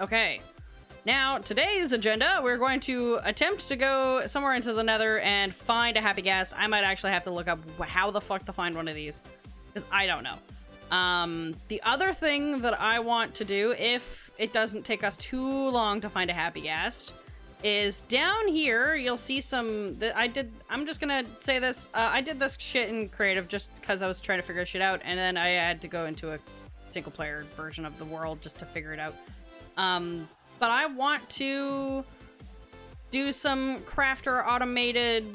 Okay. Now, today's agenda, we're going to attempt to go somewhere into the nether and find a happy gas. I might actually have to look up how the fuck to find one of these, because I don't know. The other thing that I want to do, if it doesn't take us too long to find a happy gas, is down here, you'll see some... I'm just gonna say this. I did this shit in creative just because I was trying to figure shit out, and then I had to go into a single-player version of the world just to figure it out. But I want to do some crafter automated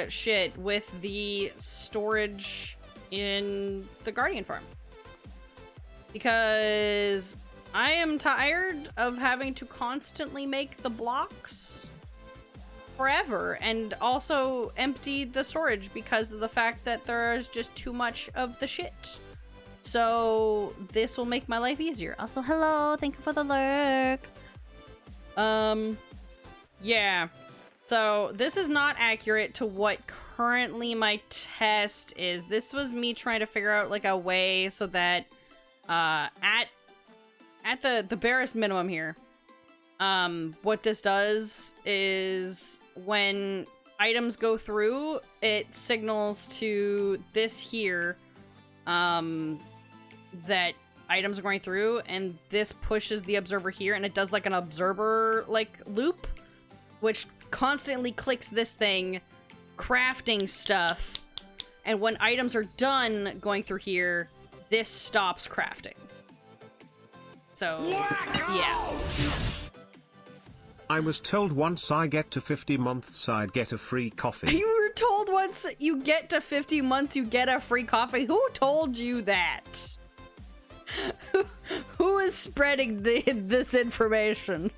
shit with the storage in the Guardian farm. Because I am tired of having to constantly make the blocks forever and also empty the storage because of the fact that there's just too much of the shit. So this will make my life easier. Also, hello, thank you for the lurk. Yeah. So this is not accurate to what currently my test is. This was me trying to figure out like a way so that at the barest minimum here, what this does is when items go through, it signals to this here that items are going through, and this pushes the observer here, and it does like an observer like loop, which constantly clicks this thing, crafting stuff, and when items are done going through here, this stops crafting. So yeah. I was told once I get to 50 months I'd get a free coffee. You were told once you get to 50 months you get a free coffee? Who told you that? Who is spreading this information?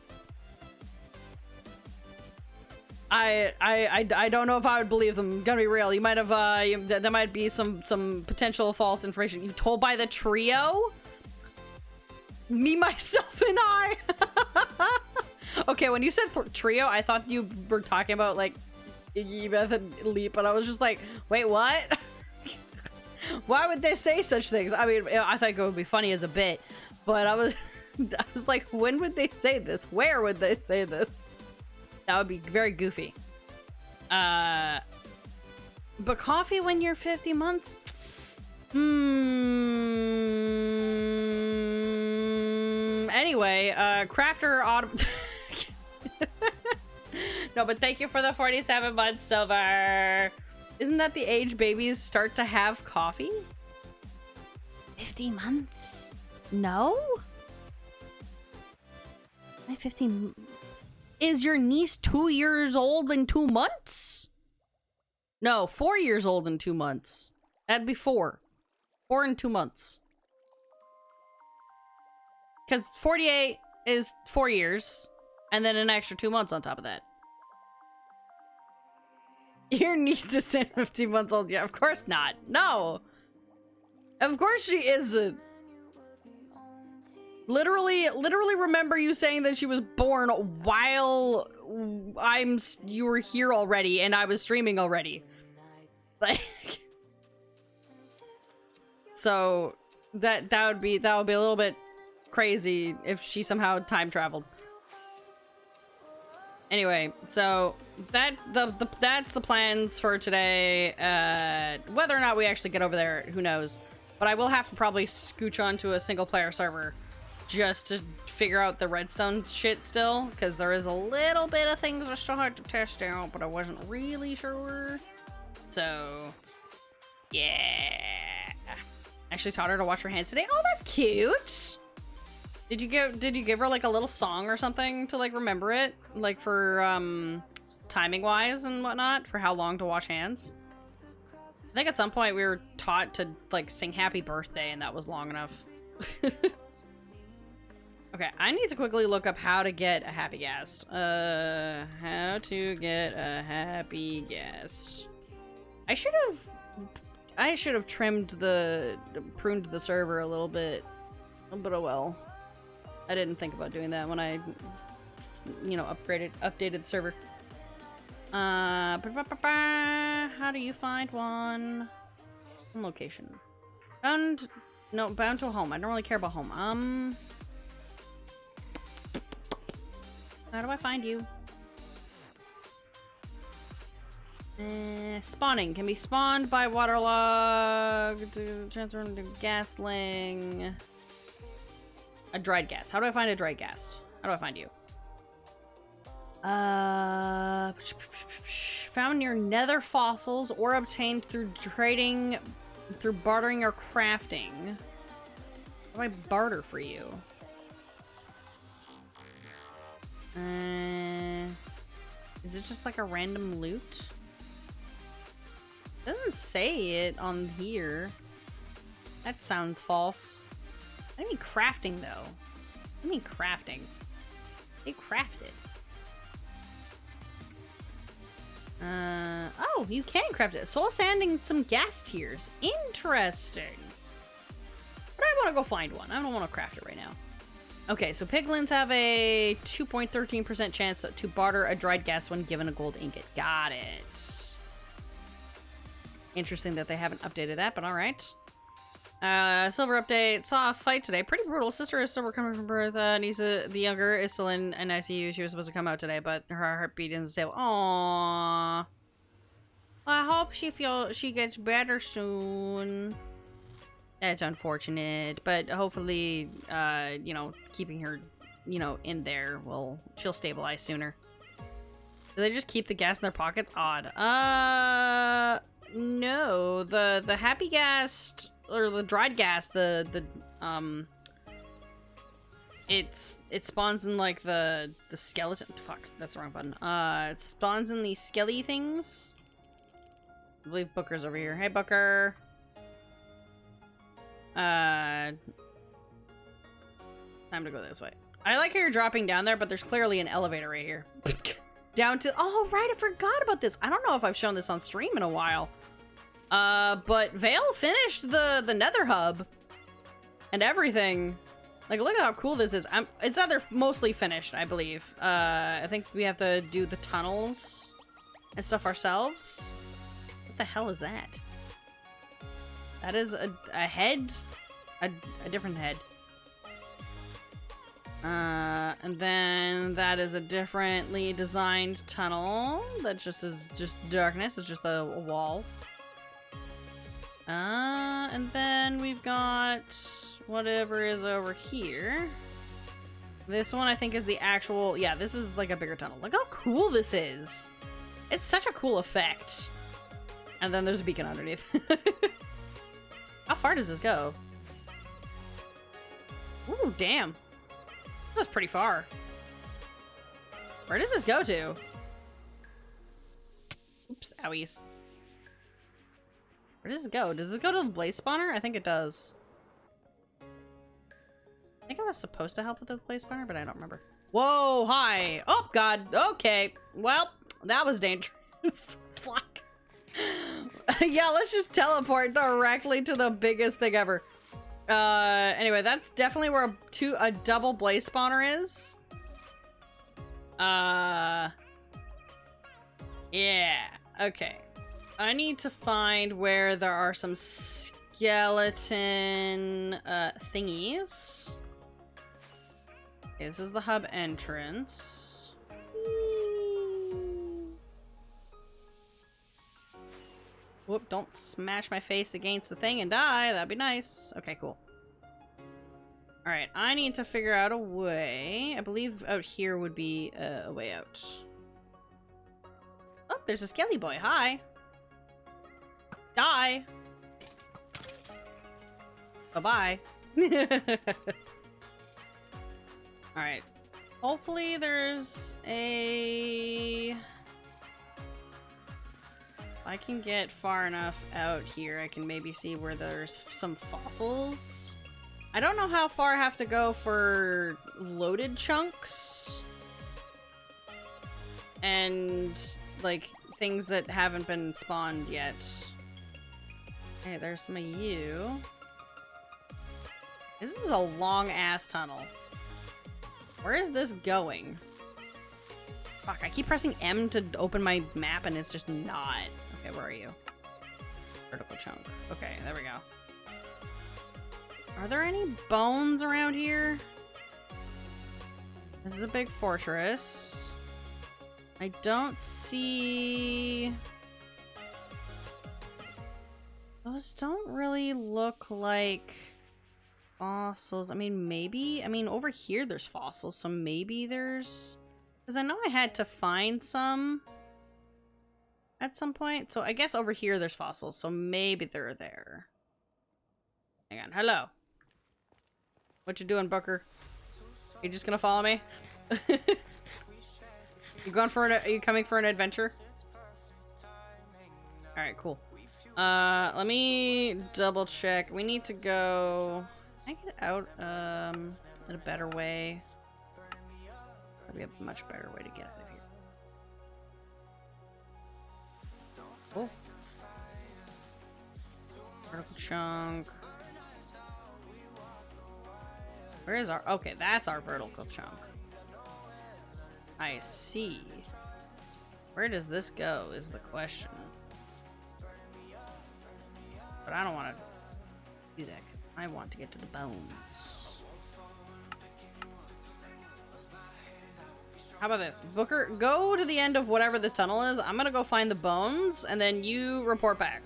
I don't know if I would believe them. Gonna be real. You might have there might be some potential false information. You told by the trio? Me, myself, and I. Okay, when you said trio, I thought you were talking about like Iggy, Beth, and Leap, and I was just like, wait, what? Why would they say such things? I mean, I thought it would be funny as a bit, but I was like, when would they say this? Where would they say this? That would be very goofy. But coffee when you're 50 months? Anyway, crafter auto... No, but thank you for the 47 months, Silver. Isn't that the age babies start to have coffee? 50 months? No? My 15... Is your niece 2 years old in 2 months? No, 4 years old in 2 months. That'd be 4. 4 in 2 months. Because 48 is 4 years, and then an extra 2 months on top of that. Your niece is 15 months old. Yeah, of course not. No. Of course she isn't. Literally remember you saying that she was born while you were here already and I was streaming already. Like, so that would be a little bit crazy if she somehow time traveled. Anyway, so that's the plans for today. Whether or not we actually get over there, who knows? But I will have to probably scooch onto a single player server just to figure out the redstone shit still, because there is a little bit of things I still had to test out, but I wasn't really sure. So, yeah. Actually taught her to wash her hands today. Oh, that's cute. Did you give her like a little song or something to like remember it, like for timing wise and whatnot, for how long to wash hands? I think at some point we were taught to like sing happy birthday and that was long enough. Okay, I need to quickly look up how to get a happy ghast. How to get a happy ghast. I should have pruned the server a little bit, but oh well. I didn't think about doing that when I, you know, updated the server. How do you find one? Location. Bound to a home. I don't really care about home. How do I find you? Spawning can be spawned by waterlogged to transfer into gasling. A dried gas. How do I find a dried gas? How do I find you? Found near nether fossils or obtained through trading, through bartering or crafting. How do I barter for you? Is it just like a random loot? It doesn't say it on here. That sounds false. I mean crafting though. I mean crafting. They craft it. Oh, you can craft it. Soul sanding some gas tiers. Interesting. But I want to go find one. I don't want to craft it right now. Okay, so piglins have a 2.13% chance to barter a dried gas when given a gold ingot. Got it. Interesting that they haven't updated that, but alright. Silver update. Saw a fight today. Pretty brutal. Sister is still recovering from birth. Nisa, the younger, is still in an ICU. She was supposed to come out today, but her heartbeat isn't stable. Aww. I hope she gets better soon. That's unfortunate, but hopefully, you know, keeping her, you know, in there she'll stabilize sooner. Do they just keep the gas in their pockets? Odd. No. The happy gas or the dried gas, it spawns in like the skeleton. Fuck, that's the wrong button. It spawns in these skelly things. I believe Booker's over here. Hey, Booker. Time to go this way. I like how you're dropping down there, but there's clearly an elevator right here. Down to... Oh, right, I forgot about this. I don't know if I've shown this on stream in a while. But Vale finished the Nether Hub. And everything. Like, look at how cool this is. It's either mostly finished, I believe. I think we have to do the tunnels and stuff ourselves. What the hell is that? That is a head? A different head. And then that is a differently designed tunnel that just is just darkness. It's just a wall. And then we've got whatever is over here. This one I think is the actual... Yeah, this is like a bigger tunnel. Look how cool this is. It's such a cool effect. And then there's a beacon underneath. How far does this go? Ooh, damn. That's pretty far. Where does this go to? Oops, owies. Where does this go? Does this go to the blaze spawner? I think it does. I think I was supposed to help with the blaze spawner, but I don't remember. Whoa, hi. Oh, God. Okay. Well, that was dangerous. Fuck. Yeah, let's just teleport directly to the biggest thing ever. Anyway, that's definitely where a double blaze spawner is. Yeah. Okay. I need to find where there are some skeleton thingies. Okay, this is the hub entrance. Whoop, don't smash my face against the thing and die. That'd be nice. Okay, cool. Alright, I need to figure out a way. I believe out here would be a way out. Oh, there's a skelly boy. Hi. Die. Bye-bye. Alright. Hopefully there's a... I can get far enough out here, I can maybe see where there's some fossils. I don't know how far I have to go for loaded chunks. And, like, things that haven't been spawned yet. Okay, there's some of you. This is a long-ass tunnel. Where is this going? Fuck, I keep pressing M to open my map and it's just not. Okay, where are you? Vertical chunk. Okay, there we go. Are there any bones around here? This is a big fortress. I don't see... Those don't really look like fossils. I mean, maybe... I mean, over here there's fossils, so maybe there's... Because I know I had to find some at some point. So I guess over here there's fossils, so maybe they're there. Hang on. Hello. What you doing, Booker? You just gonna follow me? You going for are you coming for an adventure? Alright, cool. Let me double check. We need to go... Can I get out in a better way? Probably a much better way to get out of here. Oh. Vertical chunk. Where is our... Okay, that's our vertical chunk. I see. Where does this go is the question. But I don't want to do that. I want to get to the bones. How about this? Booker, go to the end of whatever this tunnel is. I'm gonna go find the bones, and then you report back.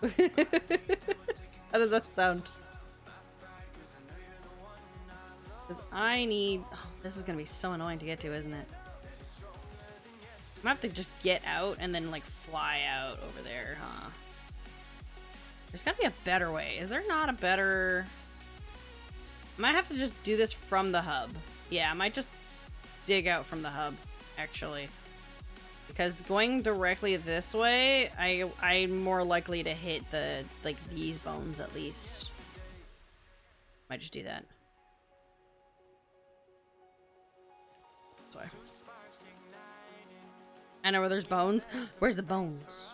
How does that sound? Because I need... Oh, this is gonna be so annoying to get to, isn't it? I'm gonna have to just get out and then, like, fly out over there, huh? There's gotta be a better way. Is there not a better... I might have to just do this from the hub. Yeah, I might just dig out from the hub, actually. Because going directly this way, I'm more likely to hit the, like, these bones at least. Might just do that. This way. I know where there's bones. Where's the bones?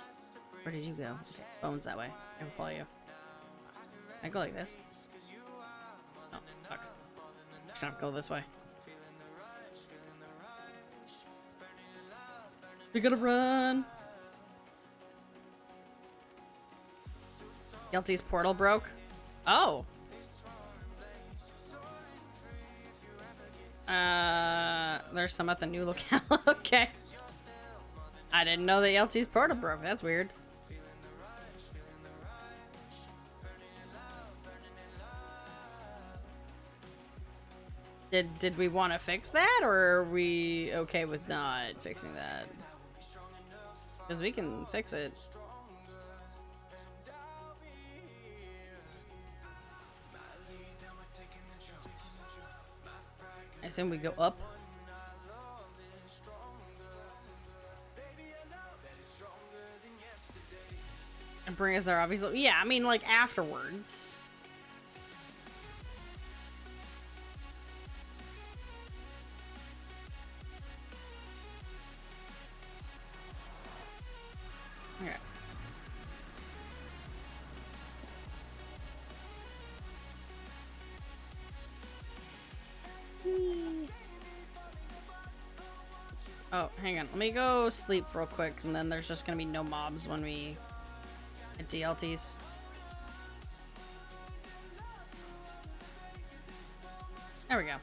Where did you go? Okay, bones that way. I can follow you. Can I go like this? Oh, fuck. Just gonna go this way. We gotta run! Guilty's portal broke. Oh! There's some at the new locale. Okay. I didn't know that Yelty's portal broke. That's weird. Did we want to fix that, or are we okay with not fixing that? Because we can fix it. I assume we go up. And bring us there, obviously. Yeah, I mean, like, afterwards. Okay. Oh, hang on. Let me go sleep real quick, and then there's just gonna be no mobs when we get DLTs. There we go.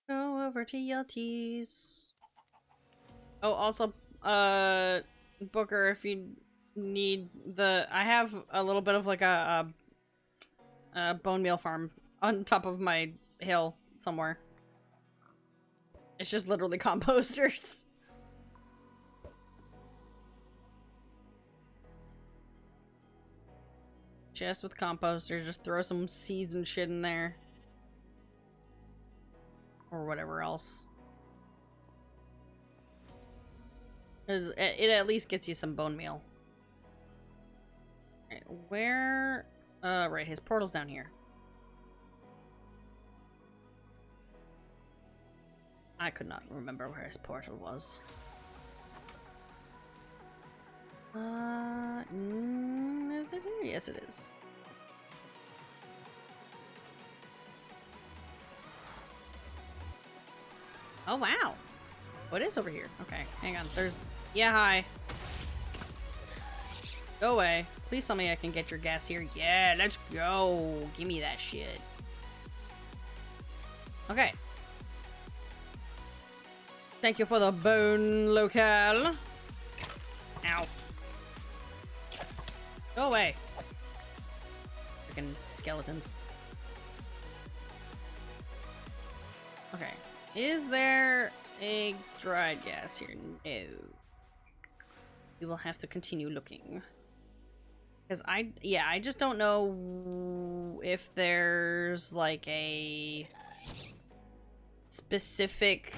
Go over to Yelties. Oh, also, Booker, if you need the... I have a little bit of like a bone meal farm on top of my hill somewhere. It's just literally composters. Chest with composters, just throw some seeds and shit in there. Or whatever else. It at least gets you some bone meal. Right, where... right, his portal's down here. I could not remember where his portal was. Is it here? Yes, it is. Oh, wow. What is over here? Okay, hang on. There's... Yeah, hi. Go away. Please tell me I can get your gas here. Yeah, let's go. Give me that shit. Okay. Thank you for the bone locale. Ow. Go away. Freaking skeletons. Okay. Is there a dried gas here? No. We will have to continue looking. Because I just don't know if there's like a specific,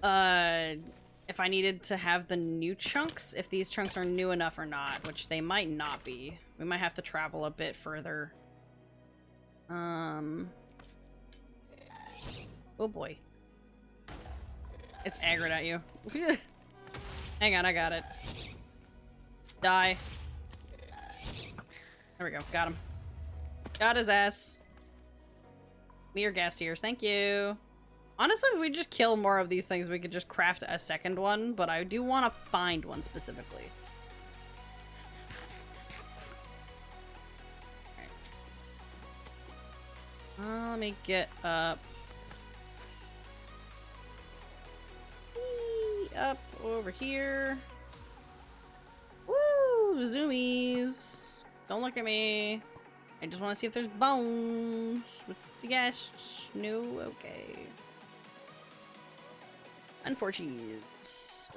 if I needed to have the new chunks, if these chunks are new enough or not, which they might not be. We might have to travel a bit further. Oh boy. It's aggroed at you. Hang on, I got it. Die. There we go. Got him. Got his ass. Me or gas tiers. Thank you. Honestly, if we just kill more of these things, we could just craft a second one, but I do want to find one specifically. Okay. Let me get up. Up over here. Woo! Zoomies. Don't look at me. I just want to see if there's bones with the guests. No? Okay. Unfortunate.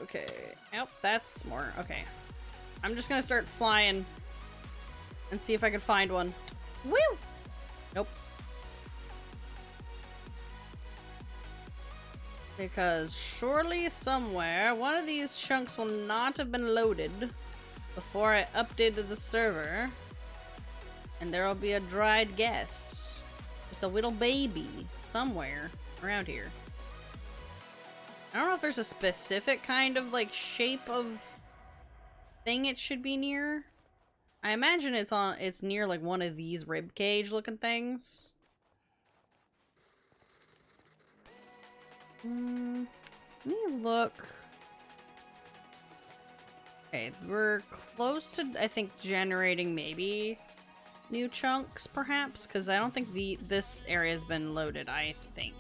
Okay. Yep, that's more. Okay. I'm just gonna start flying and see if I can find one. Woo! Nope. Because surely somewhere one of these chunks will not have been loaded before I updated the server. And there will be a dried guest. Just a little baby somewhere around here. I don't know if there's a specific kind of like shape of thing it should be near. I imagine it's near like one of these rib cage looking things. Let me look. Okay, we're close to, I think, generating maybe new chunks, perhaps, because I don't think this area has been loaded, I think.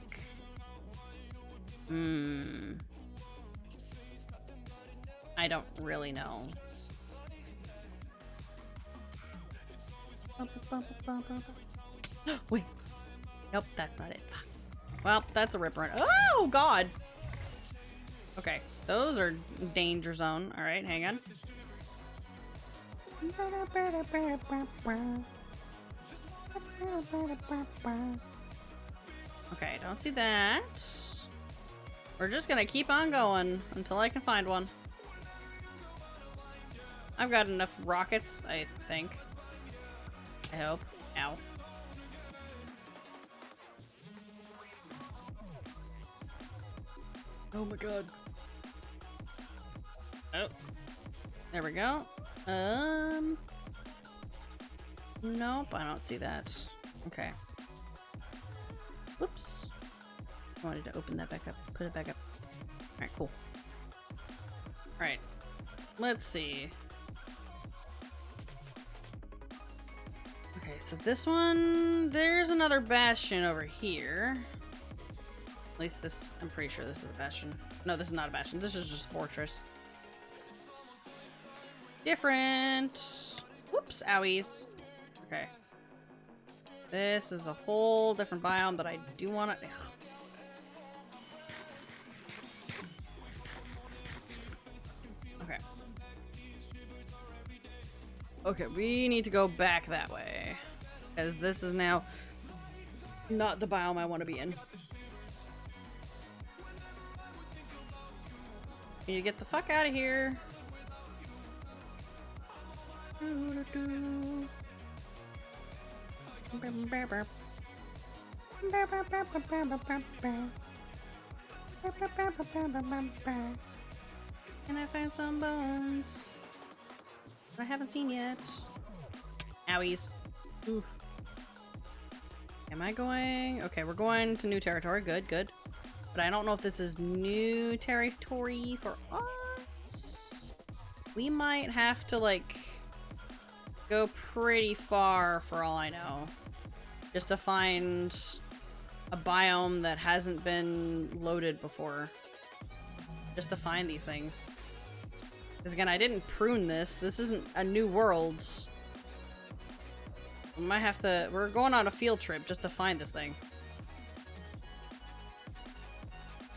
I don't really know. Wait. Nope, that's not it. Fuck. Well, that's a ripper. Oh, God! Okay, those are danger zone. Alright, hang on. Okay, don't see that. We're just gonna keep on going until I can find one. I've got enough rockets, I think. I hope. Ow. Oh my god. Oh. There we go. Nope, I don't see that. Okay. Whoops. I wanted to open that back up. Put it back up. Alright, cool. Alright. Let's see. Okay, so this one... There's another bastion over here. At least this... I'm pretty sure this is a bastion. No, this is not a bastion. This is just a fortress. Different. Whoops, owies. Okay. This is a whole different biome, but I do want to... Okay. Okay, we need to go back that way. Because this is now not the biome I want to be in. Need to get the fuck out of here. Can I find some bones that I haven't seen yet? Owies. Oof. Am I going? Okay, we're going to new territory. Good, good. But I don't know if this is new territory for us. We might have to, like, go pretty far for all I know. Just to find a biome that hasn't been loaded before. Just to find these things. Because again, I didn't prune this. This isn't a new world. We might have to... We're going on a field trip just to find this thing.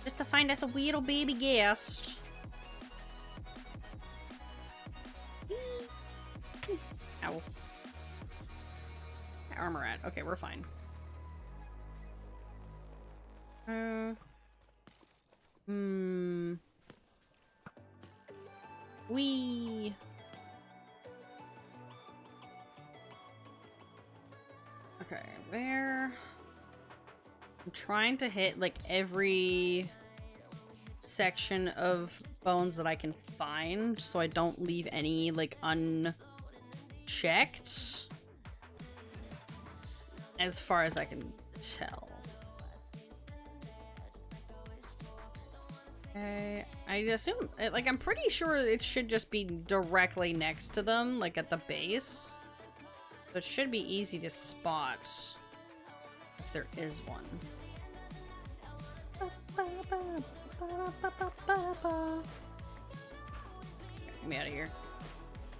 Just to find us a wee little baby ghast. Ow. Armor at. Okay, we're fine. Wee. Okay, where? I'm trying to hit like every section of bones that I can find so I don't leave any like unchecked as far as I can tell. Okay, I assume, like, I'm pretty sure it should just be directly next to them, like at the base. So it should be easy to spot if there is one. Get me out of here.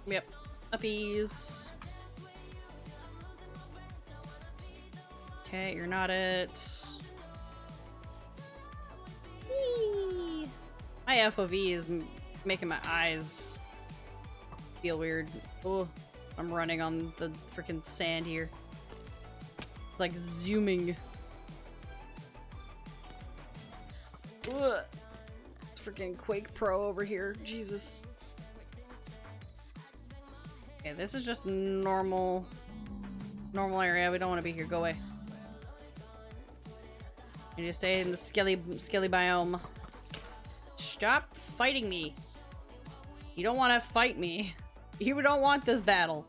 Yep. Uppies. Okay, you're not it. Whee! My FOV is making my eyes feel weird. Oh, I'm running on the freaking sand here. It's like zooming. Ugh. It's freaking Quake Pro over here. Jesus. Okay, this is just normal area. We don't want to be here. Go away. You need to stay in the skelly biome. Stop fighting me. You don't want to fight me. You don't want this battle.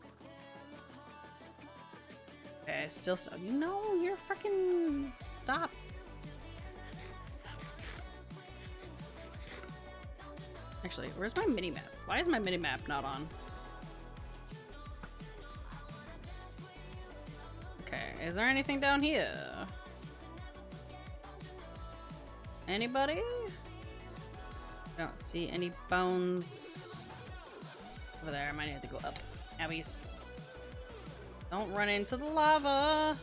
Okay, still so. No, you're freaking. Stop. Actually, where's my mini-map? Why is my mini-map not on? Okay, is there anything down here? Anybody? I don't see any bones over there. I might have to go up. Abbies. Don't run into the lava.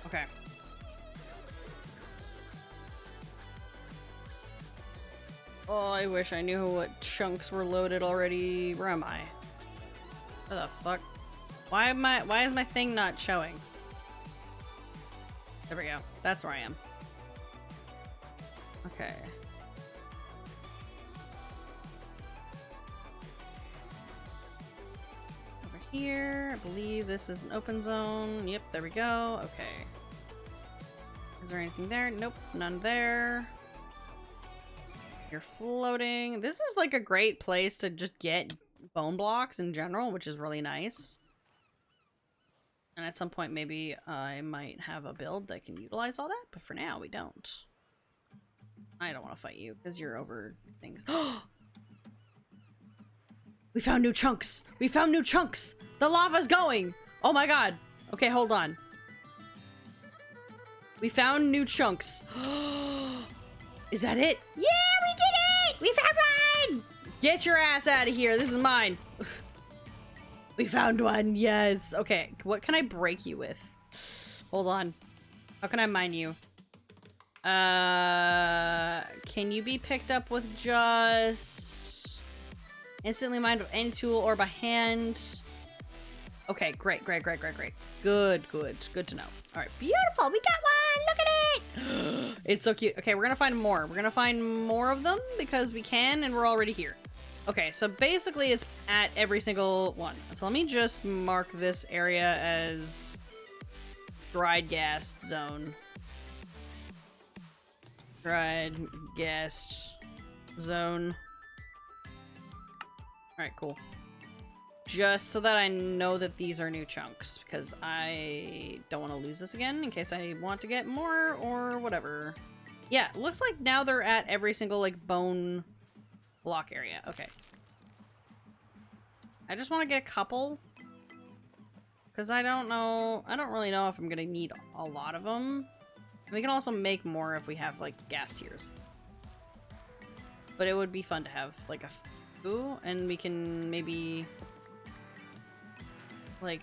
Okay. Oh, I wish I knew what chunks were loaded already. Where am I? Where the fuck? Why is my thing not showing? There we go. That's where I am. Okay. Over here. I believe this is an open zone. Yep, there we go. Okay. Is there anything there? Nope, none there. You're floating. This is like a great place to just get bone blocks in general, which is really nice. And at some point, maybe I might have a build that can utilize all that, but for now, we don't. I don't want to fight you, because you're over things. We found new chunks! We found new chunks! The lava's going! Oh my god! Okay, hold on. We found new chunks. Is that it? Yeah, we did it! We found one! Get your ass out of here. This is mine. We found one. Yes. Okay. What can I break you with? Hold on. How can I mine you? Can you be picked up with just instantly mined with any tool or by hand? Okay. Great. Good to know. All right. Beautiful. We got one. Look at it. It's so cute. Okay. We're going to find more. We're going to find more of them because we can and we're already here. Okay, so basically it's at every single one. So let me just mark this area as dried gas zone. Dried gas zone. Alright, cool. Just so that I know that these are new chunks, because I don't want to lose this again in case I want to get more or whatever. Yeah, looks like now they're at every single, like, bone block area. Okay. I just want to get a couple. Because I don't really know if I'm going to need a lot of them. And we can also make more if we have, like, gas tiers. But it would be fun to have, like, a few. And we can maybe, like,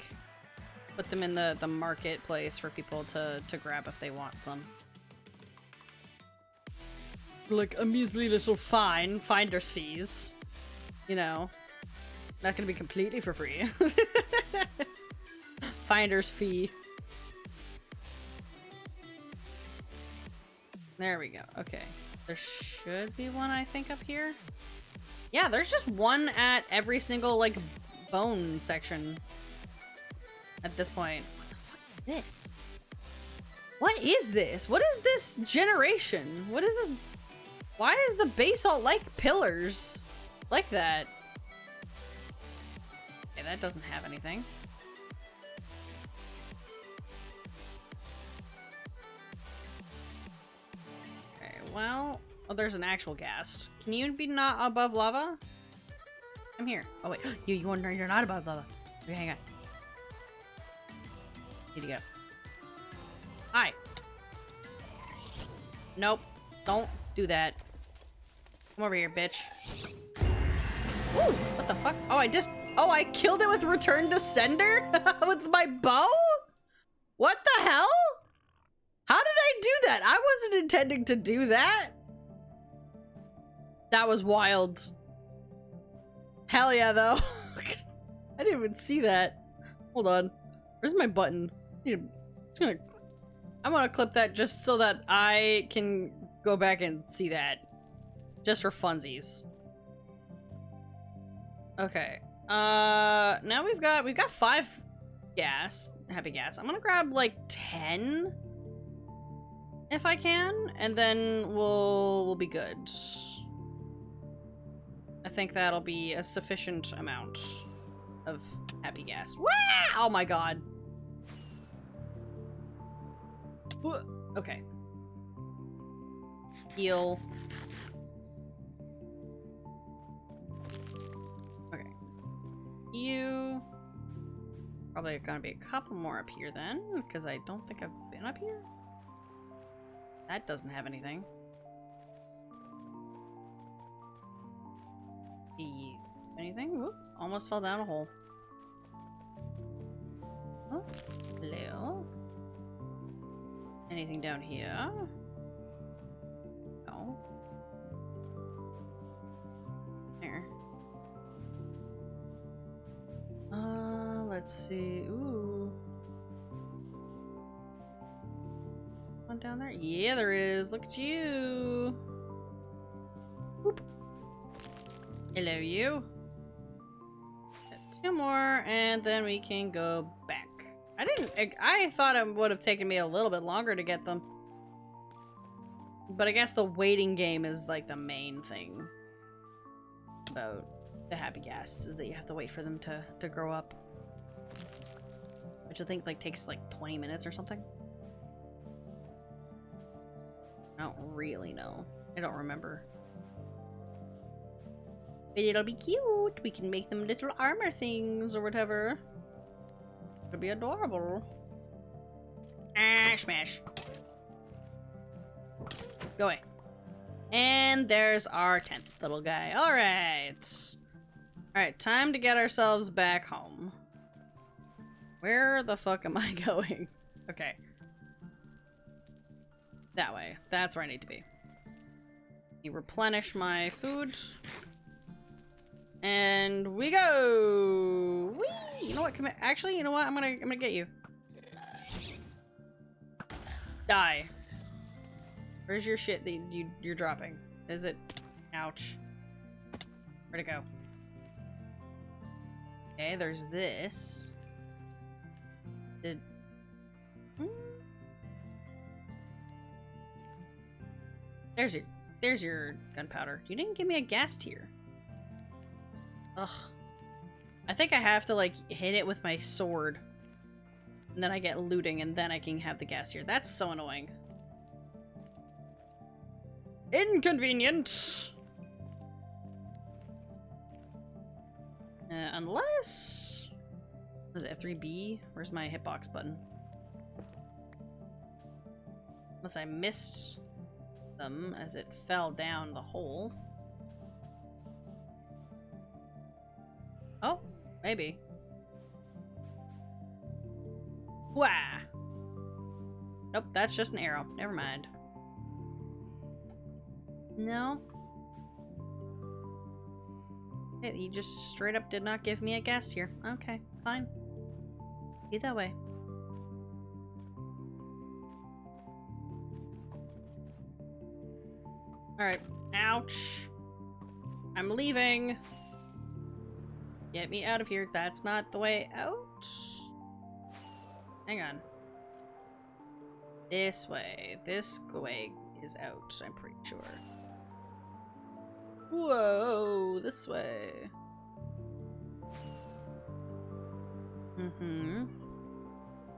put them in the marketplace for people to grab if they want some. Like a measly little finder's fees. You know. Not gonna be completely for free. Finder's fee. There we go. Okay. There should be one, I think, up here. Yeah, there's just one at every single, like, bone section. At this point. What the fuck is this? What is this? What is this generation? What is this? Why is the basalt like pillars? Like that? Okay, that doesn't have anything. Well, oh, there's an actual ghast. Can you be not above lava? I'm here. Oh wait, you wonder you're not above lava. Okay, hang on. Need to go. Hi. Nope. Don't do that. Come over here, bitch. Ooh, what the fuck? Oh, I killed it with return to sender? With my bow? What the hell? How did I do that? I wasn't intending to do that. That was wild. Hell yeah, though. I didn't even see that. Hold on. Where's my button? I'm gonna clip that just so that I can go back and see that. Just for funsies. Okay. Now we've got 5 happy gas. I'm gonna grab like 10 if I can, and then we'll be good. I think that'll be a sufficient amount of happy gas. Wow! Oh my god. Okay. Heal. Okay. You. Probably gonna be a couple more up here then, because I don't think I've been up here. That doesn't have anything. Anything? Oop, almost fell down a hole. Oh, hello. Anything down here? No. There. Let's see. Ooh. One down there? Yeah, there is. Look at you. Whoop. Hello, you. Got 2 more, and then we can go back. I thought it would have taken me a little bit longer to get them. But I guess the waiting game is like the main thing about the happy gas, is that you have to wait for them to grow up. Which I think like takes like 20 minutes or something. I don't really know. I don't remember. But it'll be cute. We can make them little armor things or whatever. It'll be adorable. Ah, smash. Go away. And there's our 10th little guy. Alright. Alright, time to get ourselves back home. Where the fuck am I going? Okay. That way. That's where I need to be. You replenish my food. And we go! Whee! You know what? Come here. Actually, you know what? I'm gonna get you. Die. Where's your shit that you're dropping? Is it? Ouch. Where'd it go? Okay, there's this. There's your gunpowder. You didn't give me a gas tier. Ugh. I think I have to, like, hit it with my sword. And then I get looting, and then I can have the gas tier. That's so annoying. Inconvenient! Unless... Was it F3B? Where's my hitbox button? Unless I missed them as it fell down the hole. Oh, maybe. Wah! Nope, that's just an arrow. Never mind. No. He just straight up did not give me a guess here. Okay, fine. Be that way. Alright. Ouch. I'm leaving. Get me out of here. That's not the way out. Hang on. This way. This way is out, I'm pretty sure. Whoa, this way. Mm-hmm.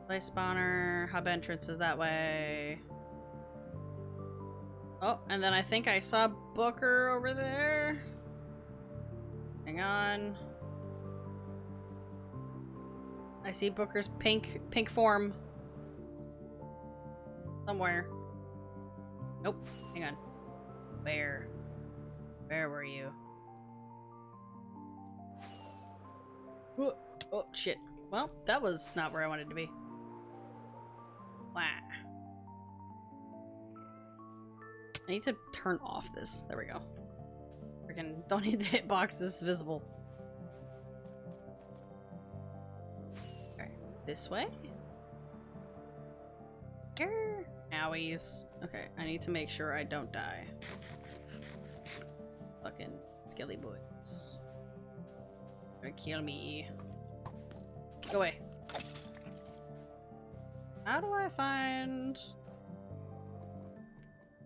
Place spawner, hub entrance is that way. Oh, and then I think I saw Booker over there. Hang on. I see Booker's pink form. Somewhere. Nope. Hang on. Where? Where were you? Whoa. Oh, shit. Well, that was not where I wanted to be. Wow. I need to turn off this. There we go. Freaking don't need the hitboxes visible. Okay, this way? Here? Owies. Okay, I need to make sure I don't die. Fucking skelly boys. Gonna kill me. Go away. How do I find...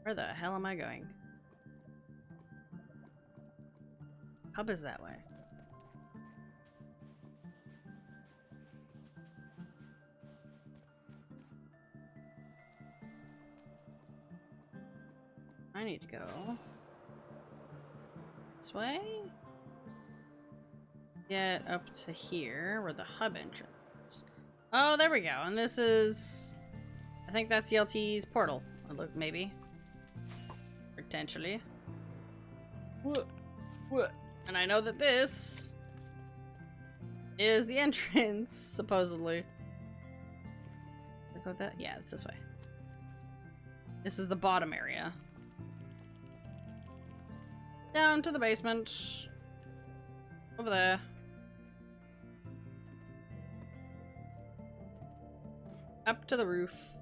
Where the hell am I going? Hub is that way. I need to go this way. Get up to here where the hub entrance. Oh, there we go. And this is... I think that's YLT's portal. Look, maybe. Potentially. What? And I know that this is the entrance, supposedly. Look at that. Yeah, it's this way. This is the bottom area. Down to the basement. Over there. Up to the roof.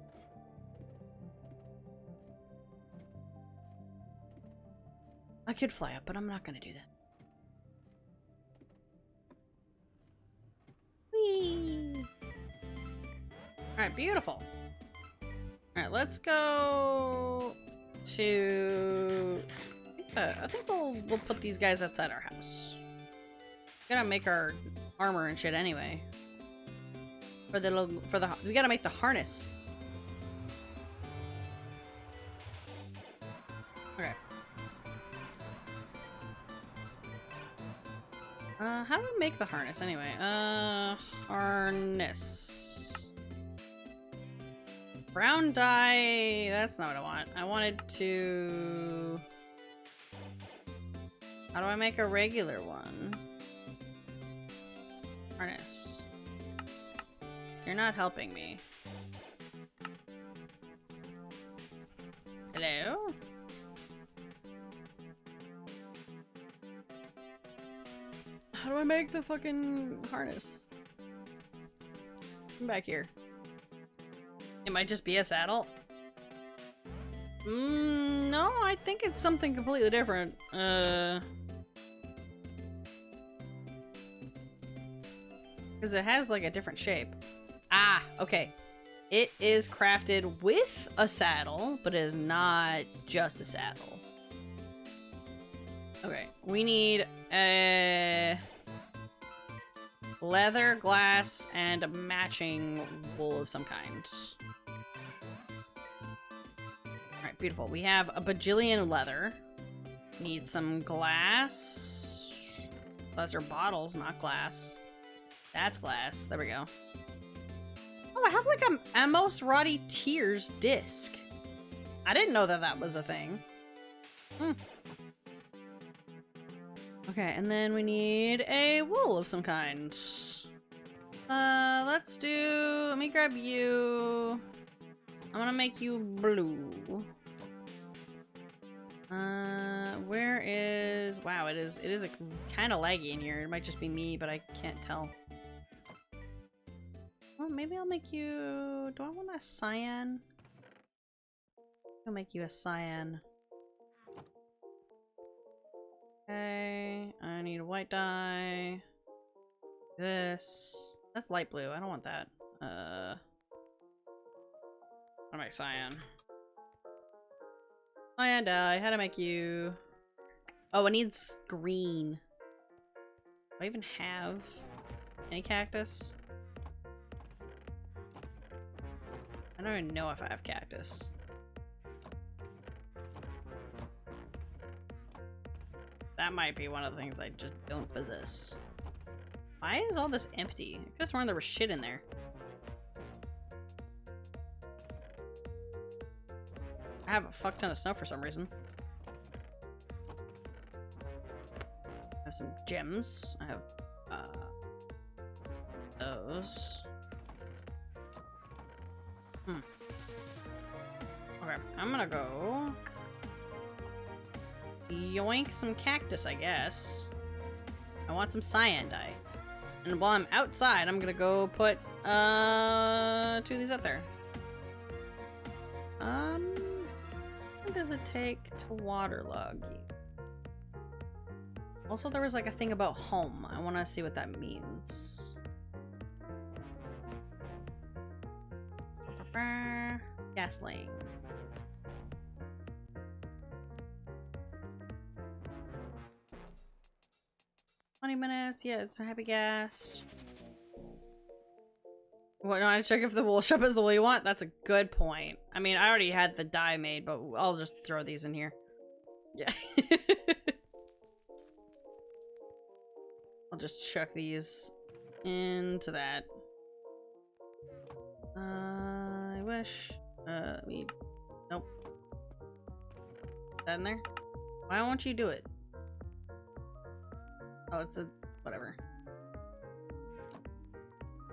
I could fly up, but I'm not gonna do that. Whee! Alright, beautiful. Alright, let's go to... I think we'll put these guys outside our house. We gotta make our armor and shit anyway. We gotta make the harness. Okay. How do I make the harness anyway? Harness. Brown dye, that's not what I want. I wanted to... How do I make a regular one? Harness. You're not helping me. Hello? How do I make the fucking harness? Come back here. It might just be a saddle. No, I think it's something completely different. Because it has like a different shape. Ah, okay. It is crafted with a saddle, but it is not just a saddle. Okay, we need a leather, glass, and a matching wool of some kind. Alright, beautiful. We have a bajillion leather. Need some glass. those are bottles, not glass. That's glass. There we go. Oh, I have like a Amos Roddy Tears disc. I didn't know that that was a thing. Hmm. Okay, and then we need a wool of some kind. Let me grab you. I'm gonna make you blue. Where is, wow, it is a kind of laggy in here. It might just be me, but I can't tell. Well, maybe I'll make you, do I want a cyan? I'll make you a cyan. Okay, I need a white dye. This, that's light blue. I don't want that. I'll make cyan. Cyan dye. How to make you? Oh, it needs green. Do I even have any cactus? I don't even know if I have cactus. That might be one of the things I just don't possess. Why is all this empty? I could have sworn there was shit in there. I have a fuck ton of snow for some reason. I have some gems. I have those. Okay, I'm gonna go yoink some cactus, I guess. I want some cyan dye. And while I'm outside, I'm gonna go put 2 of these up there. What does it take to waterlog you? Also, there was like a thing about home. I want to see what that means. Gasling. 20 minutes. Yeah, it's a happy gas. What, do I check if the wool shop is the wool you want? That's a good point. I mean, I already had the dye made, but I'll just throw these in here. Yeah. I'll just chuck these into that. I wish. Nope. Is that in there? Why won't you do it? Oh, it's a whatever.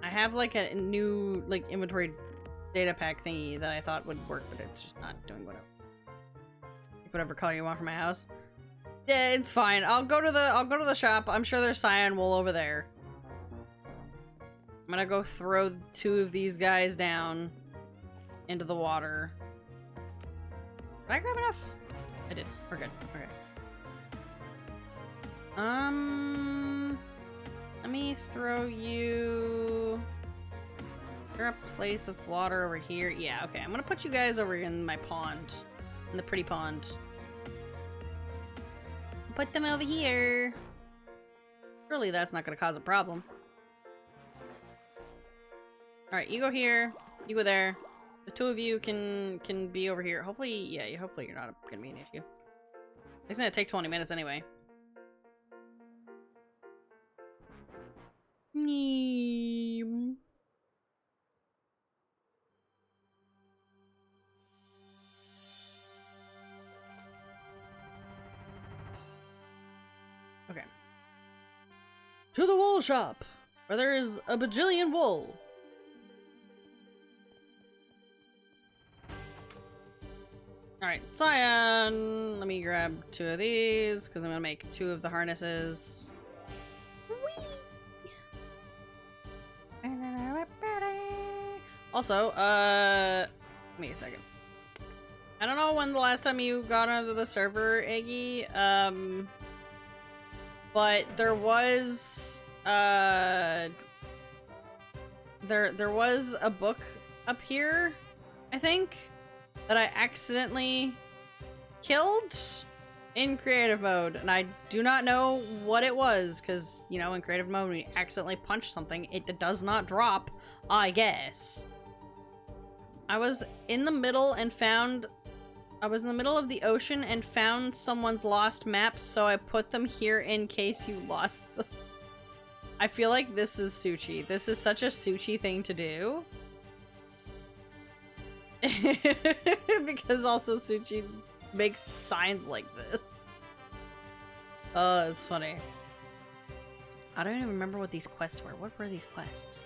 I have like a new like inventory data pack thingy that I thought would work, but it's just not doing whatever color you want for my house. Yeah, it's fine. I'll go to the shop. I'm sure there's cyan wool over there. I'm gonna go throw 2 of these guys down into the water. Did I grab enough? I did. We're good. Okay. Let me throw you. Is there a place with water over here? Yeah, okay. I'm gonna put you guys over in my pond. In the pretty pond. Put them over here. Surely that's not gonna cause a problem. Alright, you go here. You go there. The 2 of you can be over here. Hopefully, yeah, hopefully you're not gonna be an issue. It's gonna take 20 minutes anyway. Okay. To the wool shop, where there is a bajillion wool. Alright, cyan. Let me grab 2 of these, because I'm gonna make 2 of the harnesses. Also, give me a second. I don't know when the last time you got onto the server, Eggy, but there was, there was a book up here, I think, that I accidentally killed in creative mode, and I do not know what it was, because, you know, in creative mode, when you accidentally punch something, it does not drop, I guess. I was in the middle and found I was in the middle of the ocean and found someone's lost maps, so I put them here in case you lost them. I feel like this is Suchi. This is such a Suchi thing to do. Because also Suchi makes signs like this. Oh, it's funny. I don't even remember what these quests were. What were these quests?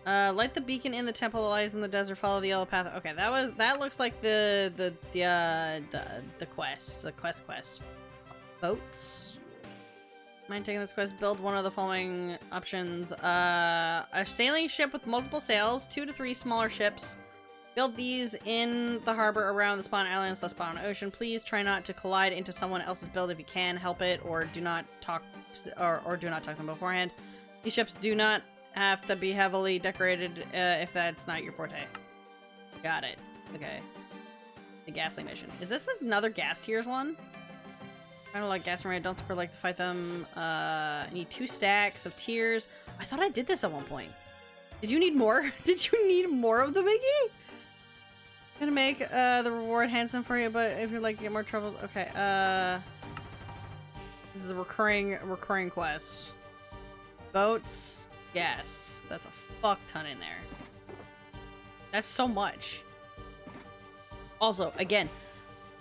Light the beacon in the temple that lies in the desert. Follow the yellow path. Okay, that looks like the quest. Boats. Mind taking this quest? Build one of the following options. A sailing ship with multiple sails. 2 to 3 smaller ships. Build these in the harbor around the spawn islands, the spawn ocean. Please try not to collide into someone else's build if you can help it, or do not talk or do not talk to them beforehand. These ships do not have to be heavily decorated if that's not your forte. Got it. Okay. The ghastly mission. Is this another gas tiers one? I don't like gas and don't super like to fight them. I need 2 stacks of tiers. I thought I did this at one point. Did you need more? Did you need more of the biggie? Gonna make the reward handsome for you, but if you'd like to get more troubles, okay. This is a recurring quest. Boats, yes, that's a fuck ton in there. That's so much. Also, again,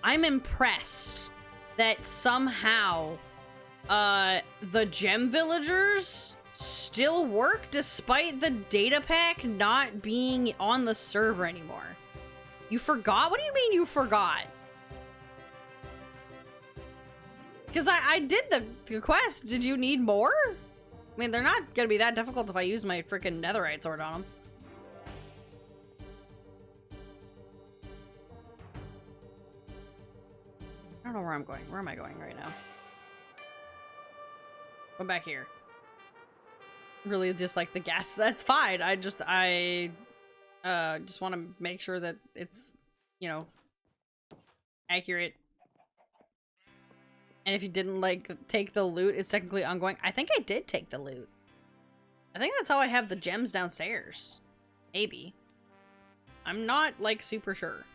I'm impressed that somehow the gem villagers still work despite the data pack not being on the server anymore. You forgot? What do you mean you forgot? Because I did the quest. Did you need more? I mean, they're not gonna be that difficult if I use my freaking netherite sword on them. I don't know where I'm going. Where am I going right now? Go back here. Really just like the gas. That's fine. I just want to make sure that it's, you know, accurate. And if you didn't, like, take the loot, it's technically ongoing. I think I did take the loot. I think that's how I have the gems downstairs. Maybe. I'm not, like, super sure.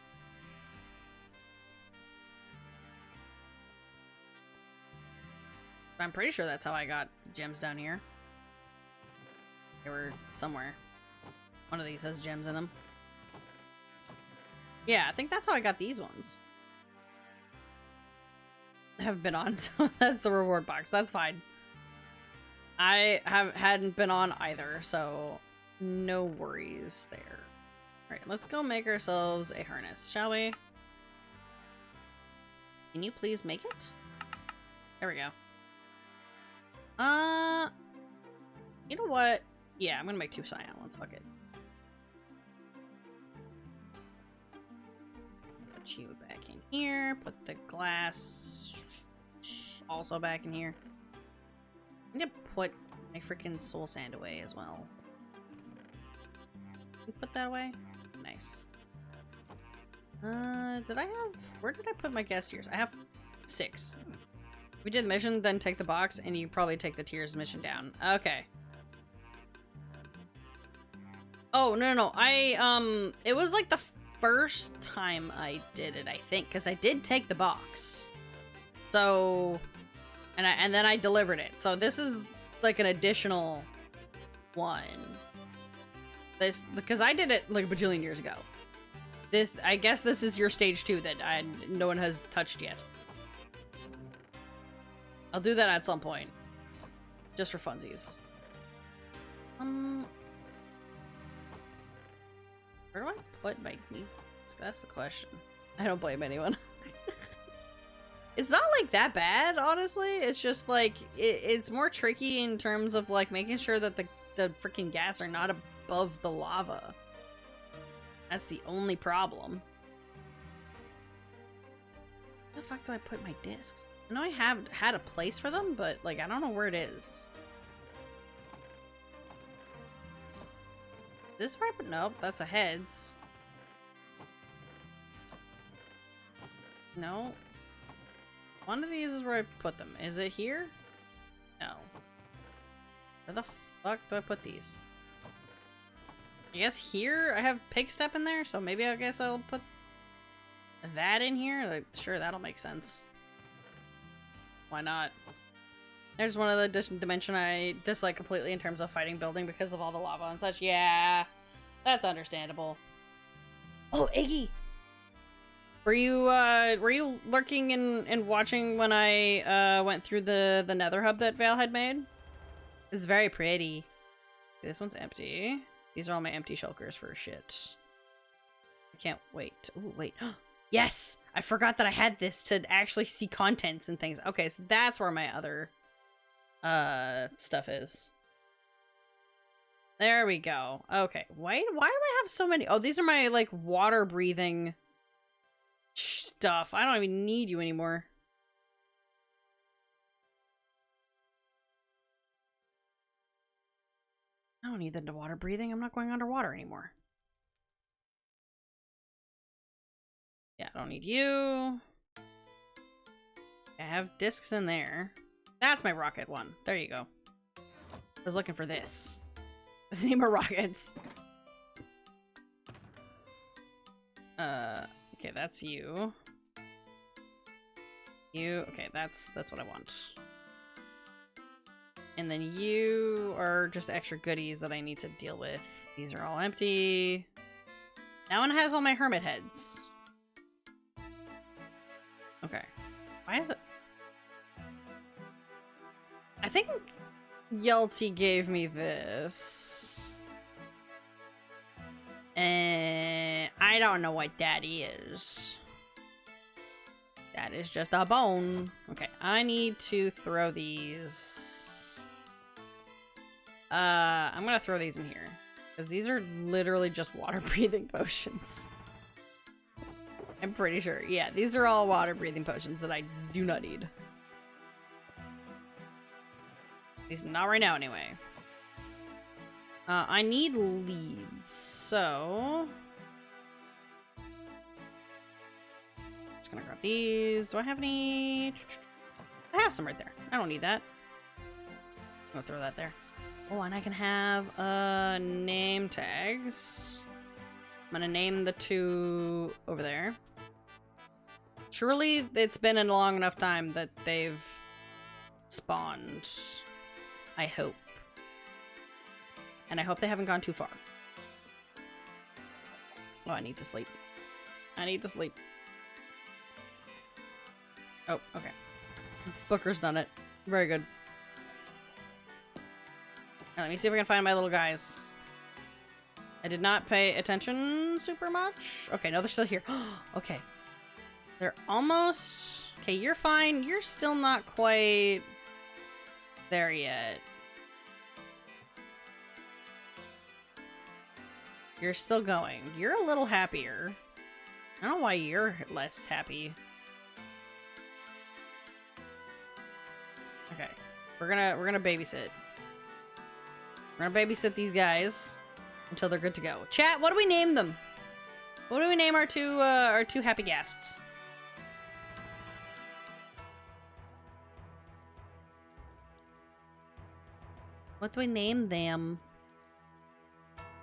I'm pretty sure that's how I got gems down here. They were somewhere. One of these has gems in them. Yeah, I think that's how I got these ones. I haven't been on, so that's the reward box. That's fine. I hadn't been on either, so no worries there. Alright, let's go make ourselves a harness, shall we? Can you please make it? There we go. You know what? Yeah, I'm gonna make 2 cyan ones. Fuck it. Put you back in here. Put the glass also back in here. I'm gonna put my freaking soul sand away as well. Can we put that away? Nice. Did I have... Where did I put my gas tiers? I have 6. We did the mission, then take the box, and you probably take the tiers mission down. Okay. Oh, no. It was like the first time I did it, I think, because I did take the box. So, and then I delivered it. So this is like an additional one. Because I did it like a bajillion years ago. I guess this is your stage 2 that no one has touched yet. I'll do that at some point. Just for funsies. Where do I put my meat? That's the question. I don't blame anyone. It's not like that bad, honestly. It's just like it's more tricky in terms of like making sure that the freaking gas are not above the lava. That's the only problem. Where the fuck do I put my discs? I know I have had a place for them, but like I don't know where it is. This where I put? Nope, that's a heads. No. One of these is where I put them. Is it here? No. Where the fuck do I put these? I guess here I have pig step in there, so maybe I guess I'll put that in here? Like, sure, that'll make sense. Why not? There's one of the dimension I dislike completely in terms of fighting building because of all the lava and such. Yeah, that's understandable. Oh, Iggy! Were you lurking and watching when I went through the nether hub that Vale had made? It's very pretty. This one's empty. These are all my empty shulkers for shit. I can't wait. Ooh, wait. Yes! I forgot that I had this to actually see contents and things. Okay, so that's where my other stuff is. There we go. Okay, wait, why do I have so many? Oh, these are my, like, water breathing stuff. I don't even need you anymore. I don't need the water breathing. I'm not going underwater anymore. Yeah, I don't need you. I have discs in there. That's my rocket one. There you go. I was looking for this. I need more rockets. Okay, that's you. You, okay, that's what I want. And then you are just extra goodies that I need to deal with. These are all empty. That one has all my hermit heads. Okay. Why is it? I think Yelty gave me this. And I don't know what that is. That is just a bone. Okay, I need to throw these. I'm gonna throw these in here. Because these are literally just water breathing potions. I'm pretty sure. Yeah, these are all water breathing potions that I do not need. At least not right now, anyway. I need leads, so... Just gonna grab these. Do I have any? I have some right there. I don't need that. I'm gonna throw that there. Oh, and I can have name tags. I'm gonna name the two over there. Surely it's been a long enough time that they've spawned. I hope. And I hope they haven't gone too far. Oh, I need to sleep. I need to sleep. Oh, okay. Booker's done it. Very good. Now, let me see if I can find my little guys. I did not pay attention super much. Okay, no, they're still here. Okay. They're almost... Okay, you're fine. You're still not quite there yet. You're still going. You're a little happier. I don't know why you're less happy. Okay. We're gonna babysit. We're gonna babysit these guys until they're good to go. Chat, what do we name them? What do we name our two happy guests? What do we name them?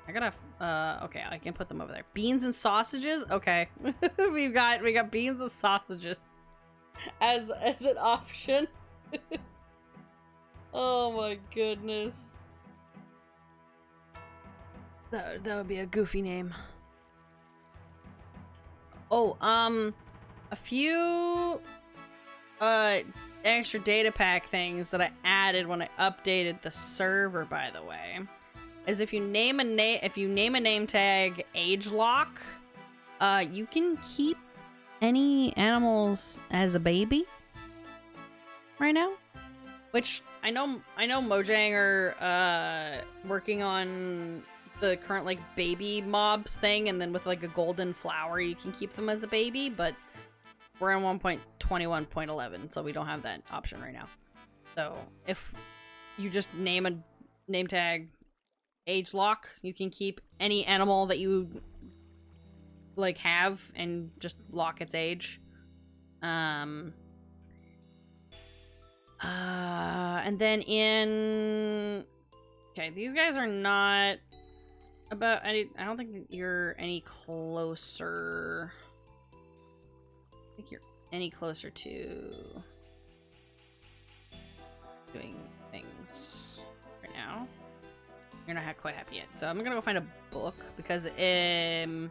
I gotta, okay, I can put them over there. Beans and sausages? Okay. we got beans and sausages as an option. Oh my goodness. That would be a goofy name. Oh, a few extra data pack things that I added when I updated the server, by the way, is if you name a name tag age lock, you can keep any animals as a baby right now. Which I know Mojang are working on the current like baby mobs thing, and then with like a golden flower you can keep them as a baby, but we're in 1.21.11, so we don't have that option right now. So if you just name a name tag age lock, you can keep any animal that you like have and just lock its age. And then in... Okay, these guys are not about any... I don't think you're any closer. any closer to doing things right now. You're not quite happy yet. So I'm gonna go find a book because you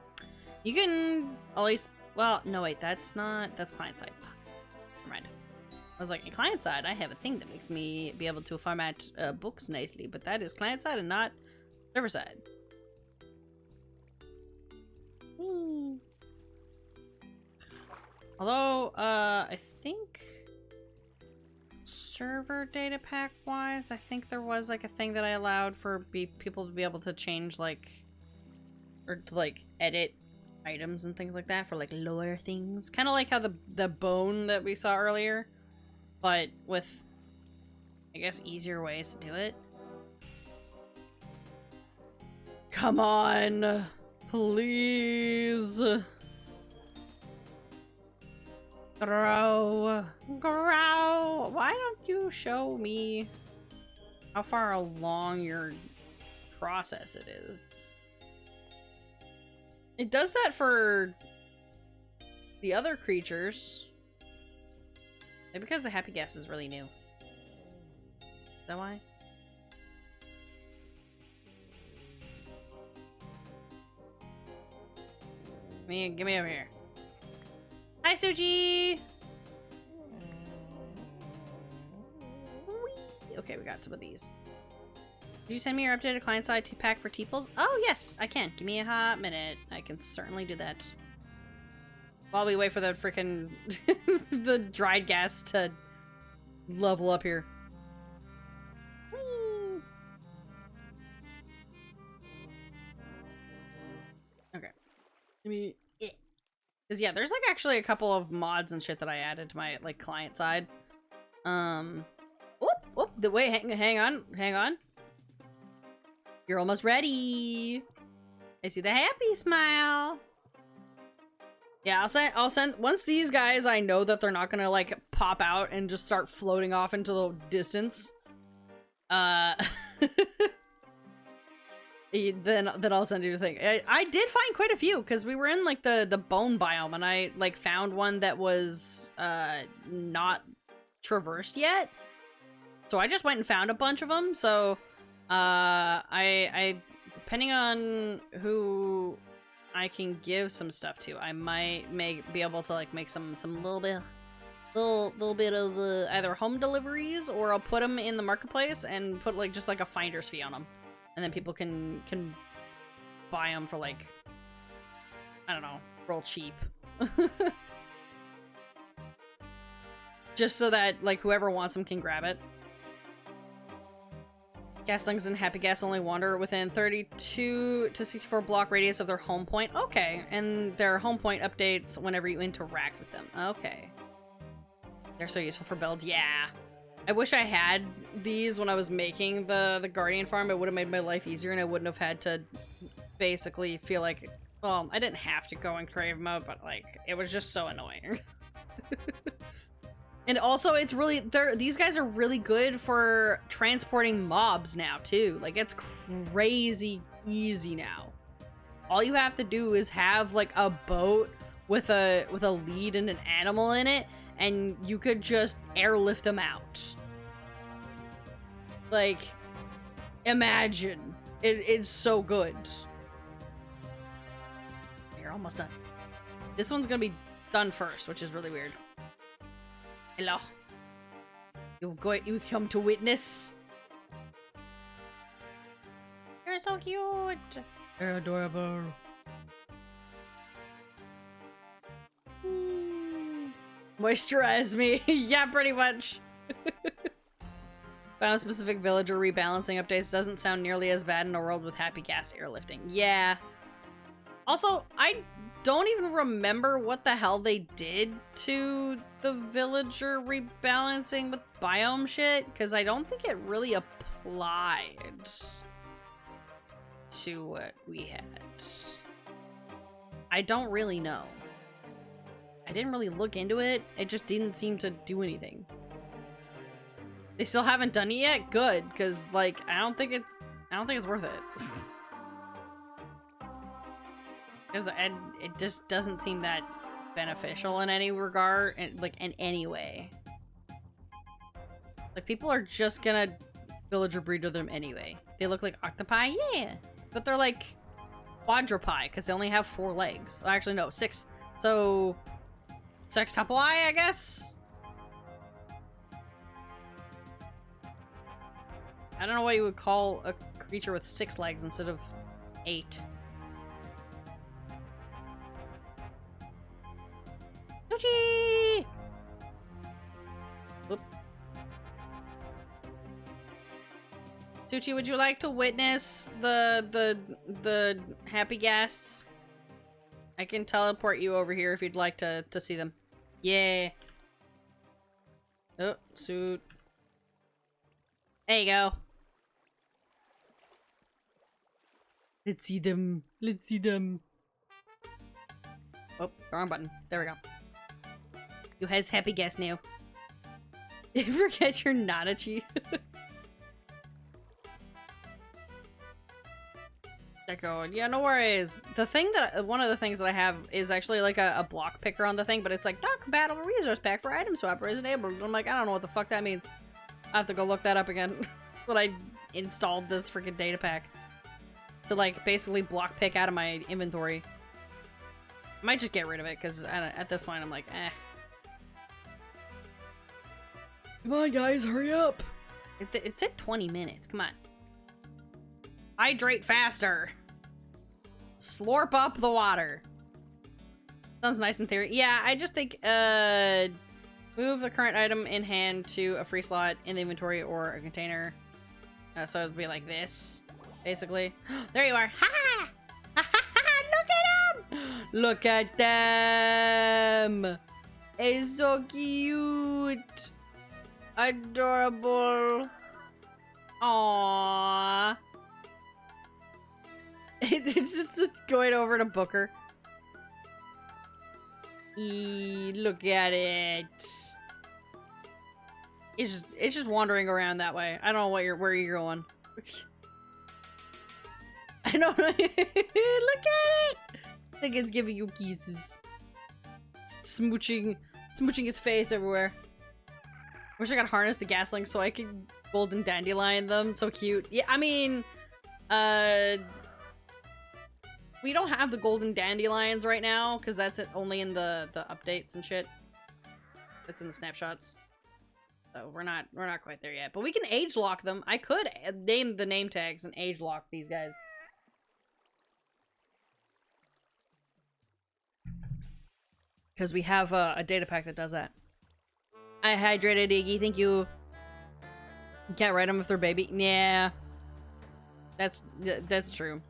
can at least, well, no wait, that's client side. Never mind. I was like, in client side, I have a thing that makes me be able to format books nicely, but that is client side and not server side. Although, I think server data pack wise, I think there was like a thing that I allowed for people to be able to change like, or to like edit items and things like that for like lower things. Kind of like how the bone that we saw earlier, but with, I guess, easier ways to do it. Come on, please. Grow. Why don't you show me how far along your process it is? It does that for the other creatures. Maybe because the happy guest is really new. Is that why? Get me over here. Hi, Suji! Whee! Okay, we got some of these. Did you send me your updated client-side pack for Teaples? Oh, yes, I can. Give me a hot minute. I can certainly do that. While we wait for the freaking the dried gas to level up here. Whee! Okay. Give me... Because, yeah, there's, like, actually a couple of mods and shit that I added to my, like, client side. Wait, hang on. You're almost ready. I see the happy smile. Yeah, I'll send, once these guys, I know that they're not gonna, like, pop out and just start floating off into the distance. Then I'll send you the thing. I did find quite a few because we were in like the bone biome and I like found one that was not traversed yet. So I just went and found a bunch of them. So I depending on who I can give some stuff to, I might be able to like make some little bit of either home deliveries, or I'll put them in the marketplace and put like just like a finder's fee on them. And then people can buy them for like, I don't know, real cheap. Just so that like whoever wants them can grab it. Gaslings and Happy Gas only wander within 32 to 64 block radius of their home point. Okay, and their home point updates whenever you interact with them. Okay. They're so useful for builds. Yeah. I wish I had these when I was making the Guardian farm. It would have made my life easier and I wouldn't have had to basically feel like, well, I didn't have to go in crave mode, but like, it was just so annoying. And also, it's really, these guys are really good for transporting mobs now too. Like, it's crazy easy now. All you have to do is have like a boat with a lead and an animal in it, and you could just airlift them out. Like, imagine. It's so good. You're almost done. This one's gonna be done first, which is really weird. Hello. You come to witness? You're so cute. You're adorable. Moisturize me. Yeah, pretty much. Found specific villager rebalancing updates doesn't sound nearly as bad in a world with happy gas airlifting. Yeah. Also, I don't even remember what the hell they did to the villager rebalancing with biome shit, because I don't think it really applied to what we had. I don't really know. I didn't really look into it. It just didn't seem to do anything. They still haven't done it yet? Good, because like I don't think it's worth it. Because it just doesn't seem that beneficial in any regard, like in any way. Like people are just gonna villager breed to them anyway. They look like octopi, yeah, but they're like quadrupy because they only have 4 legs. Well, actually, no, 6. So sextupli, I guess. I don't know what you would call a creature with 6 legs instead of 8. Gucci! Whoop. Tucci, would you like to witness the happy guests? I can teleport you over here if you'd like to see them. Yeah. Oh, suit. There you go. Let's see them. Let's see them. Oh, wrong button. There we go. You has happy guest now. You forget you're not a chief. Going. Yeah, no worries. The thing that one of the things that I have is actually like a block picker on the thing, but it's like not compatible resource pack for item swapper is enabled. I'm like, I don't know what the fuck that means. I have to go look that up again. When I installed this freaking data pack to like basically block pick out of my inventory. I might just get rid of it because at this point I'm like, eh. Come on, guys, hurry up! It said 20 minutes. Come on. Hydrate faster. Slurp up the water. Sounds nice in theory. Yeah, I just think, move the current item in hand to a free slot in the inventory or a container. So it'd be like this, basically. There you are. Ha! Ha ha ha! Look at them! Look at them! It's so cute! Adorable. Aww. It's just going over to Booker. Look at it. It's just wandering around that way. I don't know where you're going. I don't know. Look at it. I think it's giving you kisses. It's smooching its face everywhere. Wish I could harness the gas link so I could golden dandelion them. So cute. Yeah, I mean, we don't have the golden dandelions right now because that's only in the updates and shit. It's in the snapshots. So we're not quite there yet. But we can age lock them. I could name the name tags and age lock these guys. Because we have a data pack that does that. I hydrated Iggy, thank you. You can't write them if they're baby. Yeah. That's true.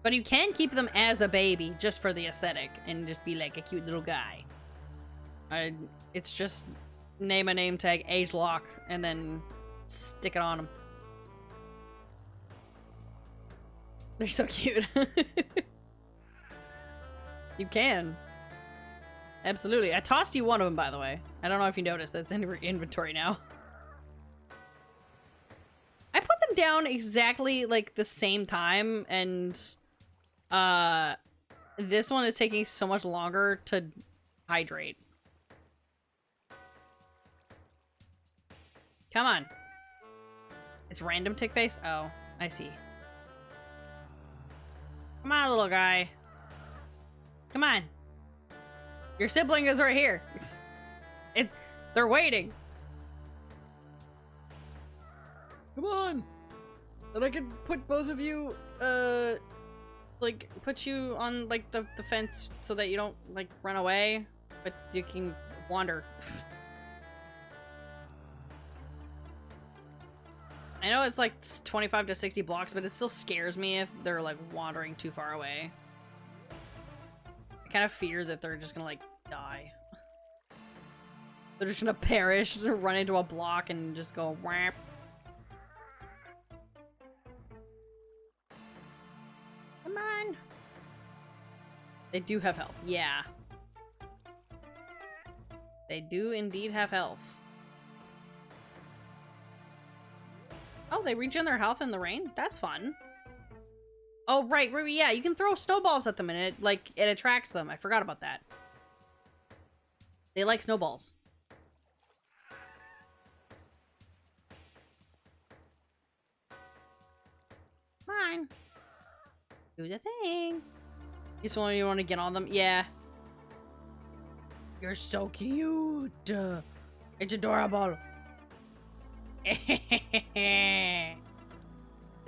But you can keep them as a baby just for the aesthetic and just be like a cute little guy. It's just name a name tag, age lock, and then stick it on them. They're so cute. You can. Absolutely. I tossed you one of them, by the way. I don't know if you noticed. That's in your inventory now. I put them down exactly like the same time, and this one is taking so much longer to hydrate. Come on. It's random tick based? Oh, I see. Come on, little guy. Come on. Your sibling is right here. They're waiting. Come on. And I can put both of you, like, put you on, like, the fence so that you don't, like, run away. But you can wander. I know it's, like, 25 to 60 blocks, but it still scares me if they're, like, wandering too far away. I kind of fear that they're just gonna, like, die. They're just gonna perish, just run into a block and just go whap. Come on. They do have health. Yeah. They do indeed have health. Oh, they regen their health in the rain? That's fun. Oh, right, yeah, you can throw snowballs at them and it attracts them. I forgot about that. They like snowballs. Come on. Do the thing. You want to get on them? Yeah. You're so cute. It's adorable. It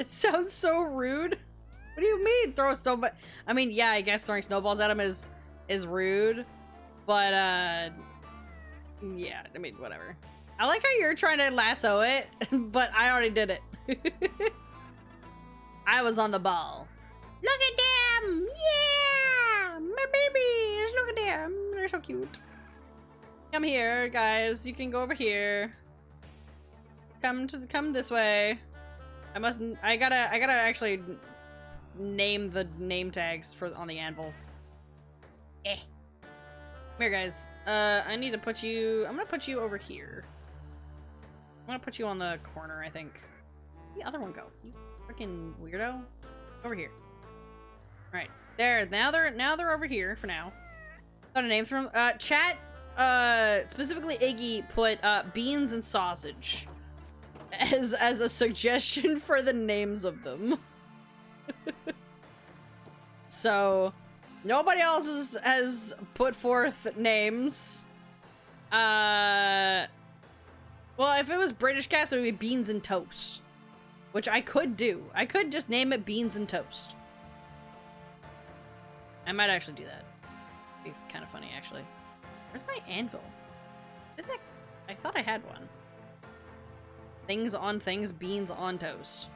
sounds so rude. What do you mean throw a snowball? I mean, yeah, I guess throwing snowballs at him is rude. But, yeah, I mean, whatever. I like how you're trying to lasso it, but I already did it. I was on the ball. Look at them! Yeah! My babies! Look at them! They're so cute. Come here, guys. You can go over here. Come this way. I gotta actually name the name tags on the anvil. Eh. Come here, guys. I need to put you... I'm gonna put you over here. I'm gonna put you on the corner, I think. Where'd the other one go? You freaking weirdo. Over here. Alright. There. Now they're over here for now. Got a name from... chat, specifically Iggy put, beans and sausage as a suggestion for the names of them. So... Nobody else has put forth names. Well, if it was British cast, it would be Beans and Toast. Which I could do. I could just name it Beans and Toast. I might actually do that. It'd be kind of funny, actually. Where's my anvil? I thought I had one. Things on things, beans on toast.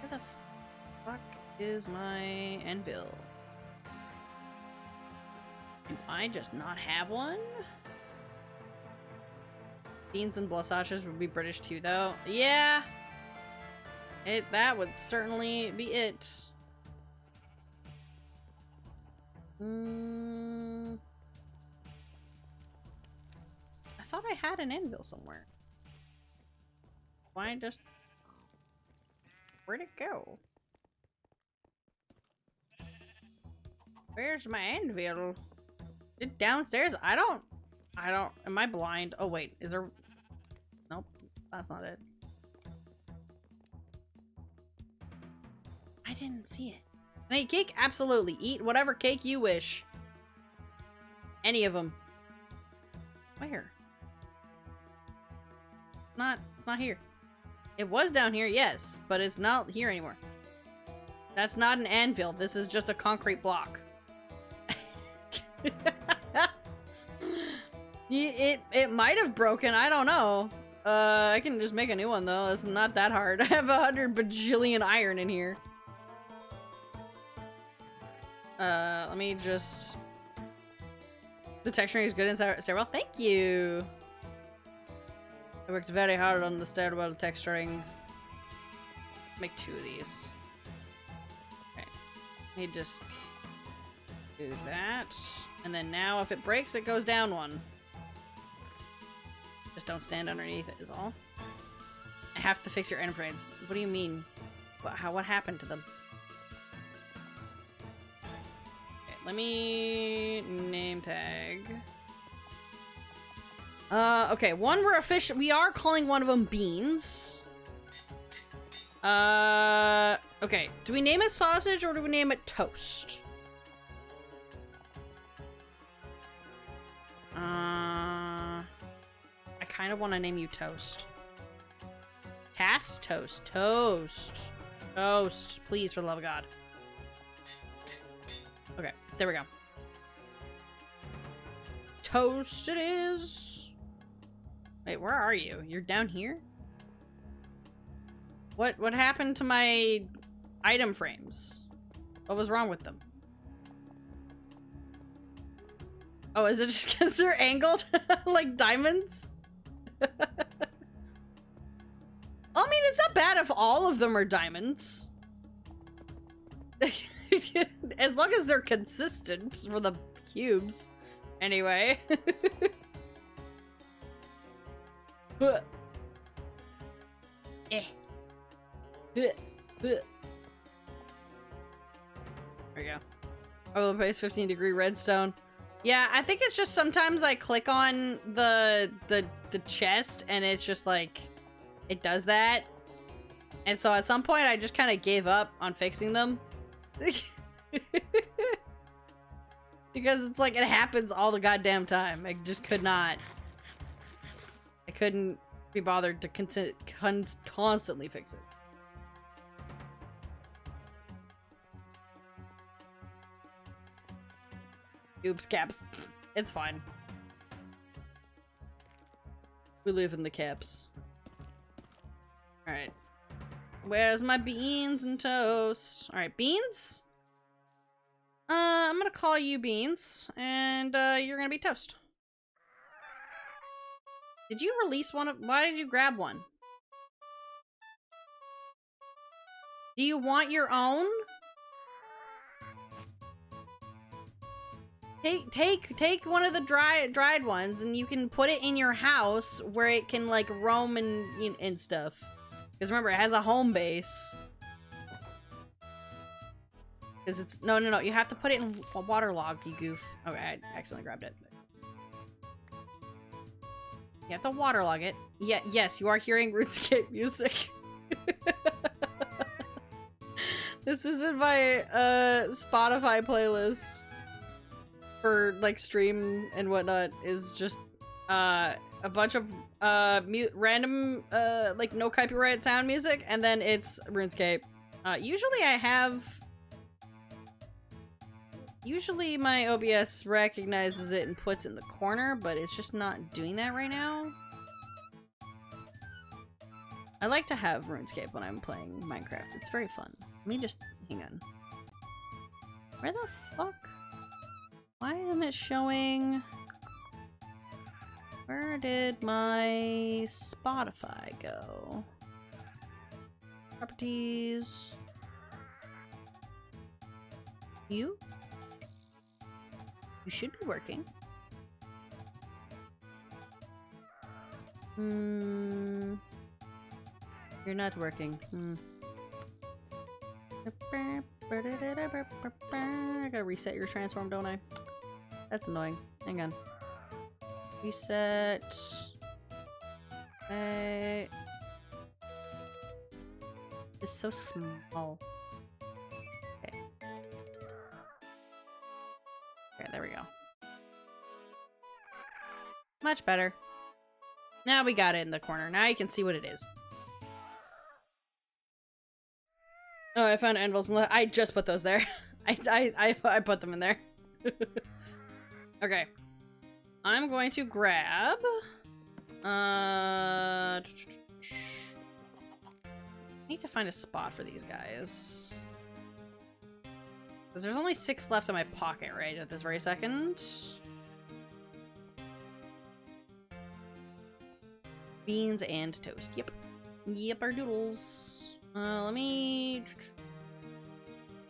Where the fuck is my anvil? Do I just not have one? Beans and blossages would be British too, though. Yeah, that would certainly be it. I thought I had an anvil somewhere. Why just... Where'd it go? Where's my anvil? Is it downstairs? I don't... Am I blind? Oh, wait. Is there... Nope. That's not it. I didn't see it. Can I eat cake? Absolutely. Eat whatever cake you wish. Any of them. Where? It's not here. It was down here, yes, but it's not here anymore. That's not an anvil. This is just a concrete block. It might have broken. I don't know. I can just make a new one though. It's not that hard. I have 100 bajillion iron in here. Let me just... The texturing is good in stairwell. Thank you. I worked very hard on the stairwell texturing. Make 2 of these. Okay. Let me just do that. And then now if it breaks, it goes down 1. Just don't stand underneath it is all. I have to fix your end frames. What do you mean? What happened to them? Okay, let me name tag. Okay, we are calling one of them Beans. Okay, do we name it Sausage or do we name it Toast? I kind of want to name you Toast. Toast. Toast. Please, for the love of God. Okay, there we go. Toast it is. Wait, where are you? You're down here? What happened to my item frames? What was wrong with them? Oh, is it just because they're angled? Like diamonds? I mean, it's not bad if all of them are diamonds. As long as they're consistent for the cubes. Anyway. There we go. Oh, the base 15-degree redstone. Yeah, I think it's just sometimes I click on the chest and it's just like it does that. And so at some point I just kind of gave up on fixing them. Because it's like it happens all the goddamn time. I just could not. I couldn't be bothered to constantly fix it. Oops, caps. It's fine. We live in the caps. Alright. Where's my beans and toast? Alright, beans? I'm gonna call you Beans, and you're gonna be Toast. Did you release one of- why did you grab one? Do you want your own? Take one of the dried ones, and you can put it in your house where it can like roam and stuff. Because remember, it has a home base. Because it's no, you have to put it in a waterlog, you goof. Okay, I accidentally grabbed it. You have to waterlog it. Yeah, yes, you are hearing RuneScape music. This is in my Spotify playlist for like stream and whatnot. Is just a bunch of random like no copyright sound music, and then it's RuneScape. Usually my OBS recognizes it and puts it in the corner, but it's just not doing that right now. I like to have RuneScape when I'm playing Minecraft. It's very fun. Let me just hang on. Where the fuck? Why isn't it showing? Where did my Spotify go? Properties. You should be working. You're not working. I gotta reset your transform, don't I? That's annoying. Hang on. Reset. Hey. It's so small. Okay. Okay, there we go. Much better. Now we got it in the corner. Now you can see what it is. Oh, I found anvils. I just put those there. I put them in there. Okay. I'm going to grab... I need to find a spot for these guys. Because there's only 6 left in my pocket right at this very second. Beans and toast. Yep. Yep, our doodles. Let me...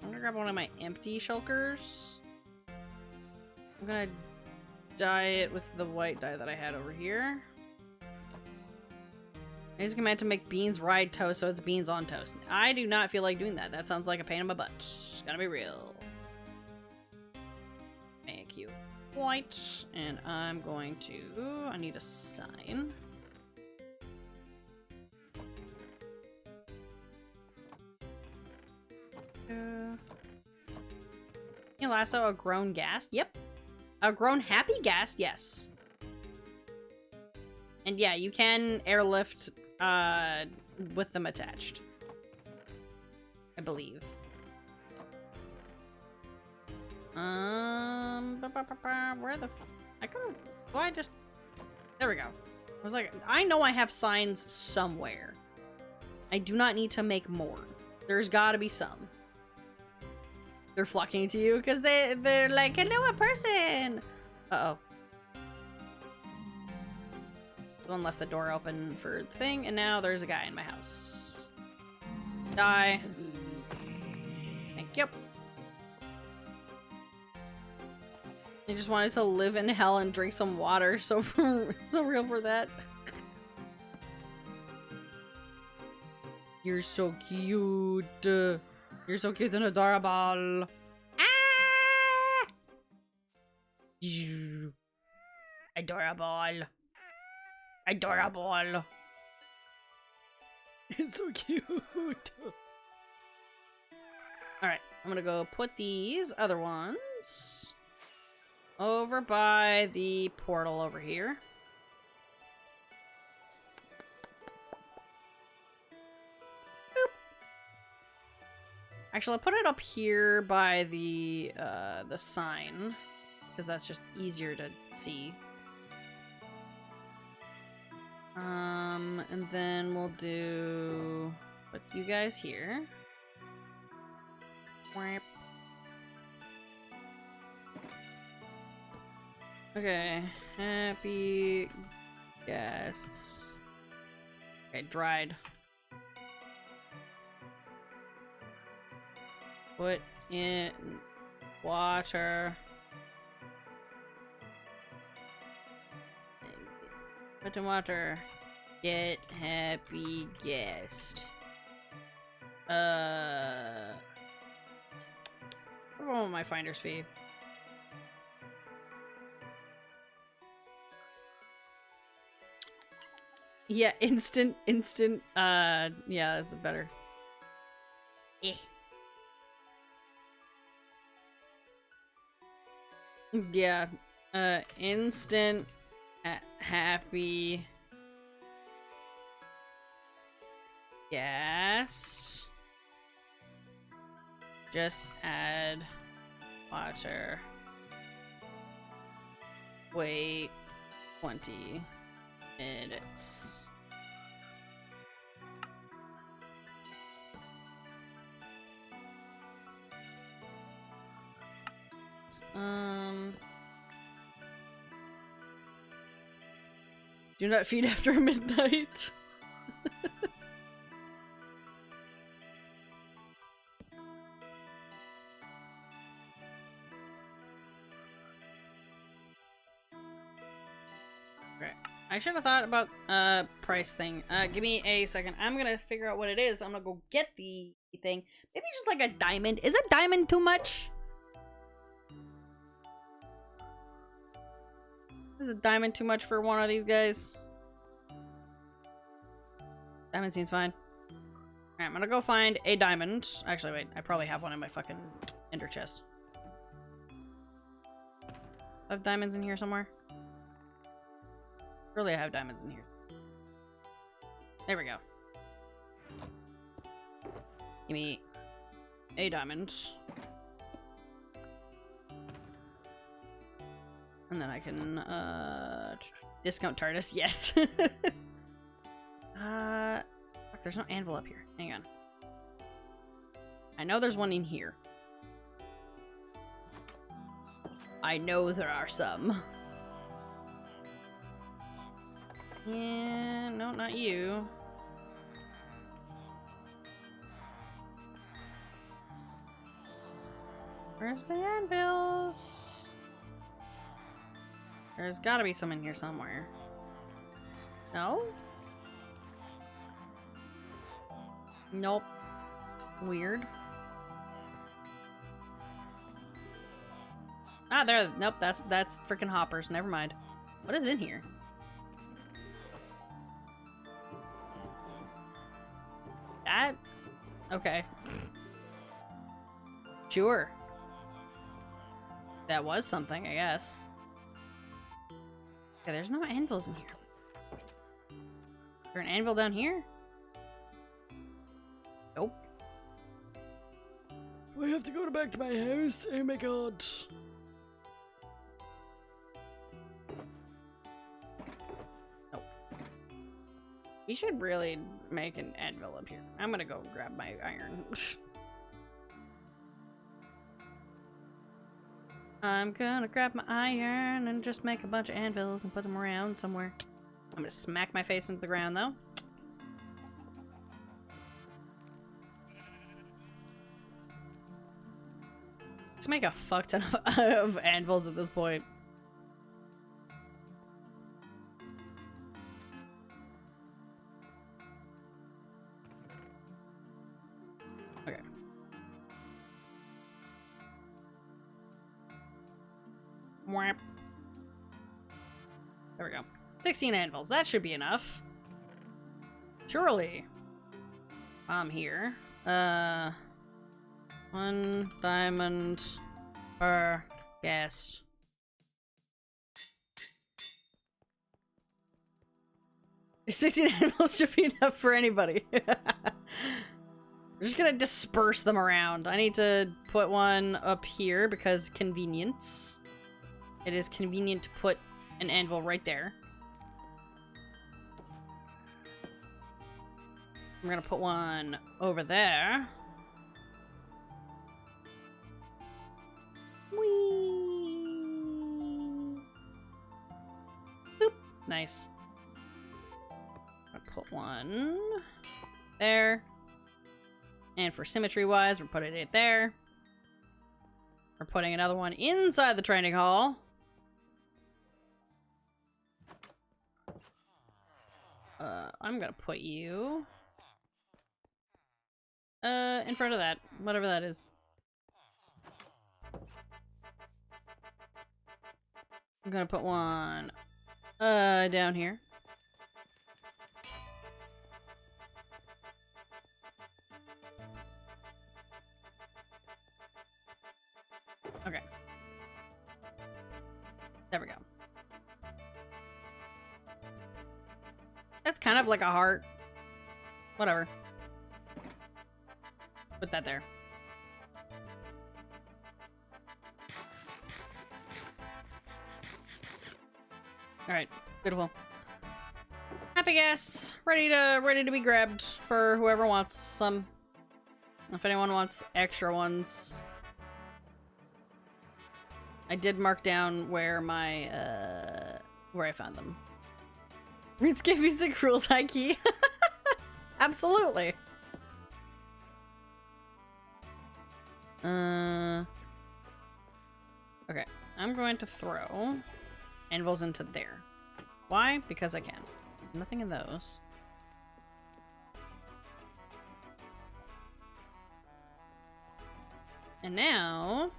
I'm gonna grab one of my empty shulkers. I'm gonna dye it with the white dye that I had over here. I just meant to make beans ride toast, so it's beans on toast. I do not feel like doing that. That sounds like a pain in my butt. Just gotta be real. Make you white, and I'm going to... I need a sign. You lasso a grown ghast? Yep. A grown happy ghast? Yes. And yeah, you can airlift with them attached. I believe. Where the... I could've... Why I just... There we go. I was like, I know I have signs somewhere. I do not need to make more. There's gotta be some. They're flocking to you because they're like, hello, a person! Uh-oh. Someone left the door open for the thing, and now there's a guy in my house. Die. Thank you. I just wanted to live in hell and drink some water, so real for that. You're so cute. You're so cute and adorable. Ah! Adorable. Adorable. It's so cute. Alright, I'm gonna go put these other ones over by the portal over here. Boop. Actually, I'll put it up here by the sign, because that's just easier to see. And then we'll put you guys here. Okay, happy guests. Okay, dried. Put in water. Put in water. Get happy guest. What about my finder's fee? Yeah, instant, yeah, that's better. Eh. Yeah, instant happy guest. Just add water. Wait 20 minutes. Do not feed after midnight. Right. I should have thought about price thing. Give me a second. I'm gonna figure out what it is. I'm gonna go get the thing. Maybe just like a diamond. Is a diamond too much? Is a diamond too much for one of these guys? Diamond seems fine. Alright, I'm gonna go find a diamond. Actually, wait. I probably have one in my fucking ender chest. I have diamonds in here somewhere. Surely I have diamonds in here. There we go. Give me a diamond. And then I can, discount TARDIS, yes. Fuck, there's no anvil up here. Hang on. I know there's one in here. I know there are some. Yeah, no, not you. Where's the anvils? There's gotta be some in here somewhere. No? Nope. Weird. Ah, there. Nope, that's freaking hoppers. Never mind. What is in here? That? Okay. Sure. That was something, I guess. Okay, there's no anvils in here. Is there an anvil down here? Nope. Do I have to go back to my house? Oh my god. Nope. We should really make an anvil up here. I'm gonna go grab my iron. I'm gonna grab my iron and just make a bunch of anvils and put them around somewhere. I'm gonna smack my face into the ground though. Let's make a fuck ton of anvils at this point. Okay. There we go. 16 anvils. That should be enough. Surely. I'm here. 1 diamond per guest. Your 16 anvils should be enough for anybody. We're just gonna disperse them around. I need to put one up here because convenience. It is convenient to put an anvil right there. I'm gonna put one over there. Whee! Boop. Nice. I'll put one there. And for symmetry-wise, we're putting it there. We're putting another one inside the training hall. I'm gonna put you in front of that, whatever that is. I'm gonna put one down here. Okay. There we go. That's kind of like a heart. Whatever. Put that there. Alright, beautiful. Happy guests, ready to be grabbed for whoever wants some. If anyone wants extra ones. I did mark down where my where I found them. Runescape music rules high key. Absolutely. Okay, I'm going to throw anvils into there. Why? Because I can. Nothing in those. And now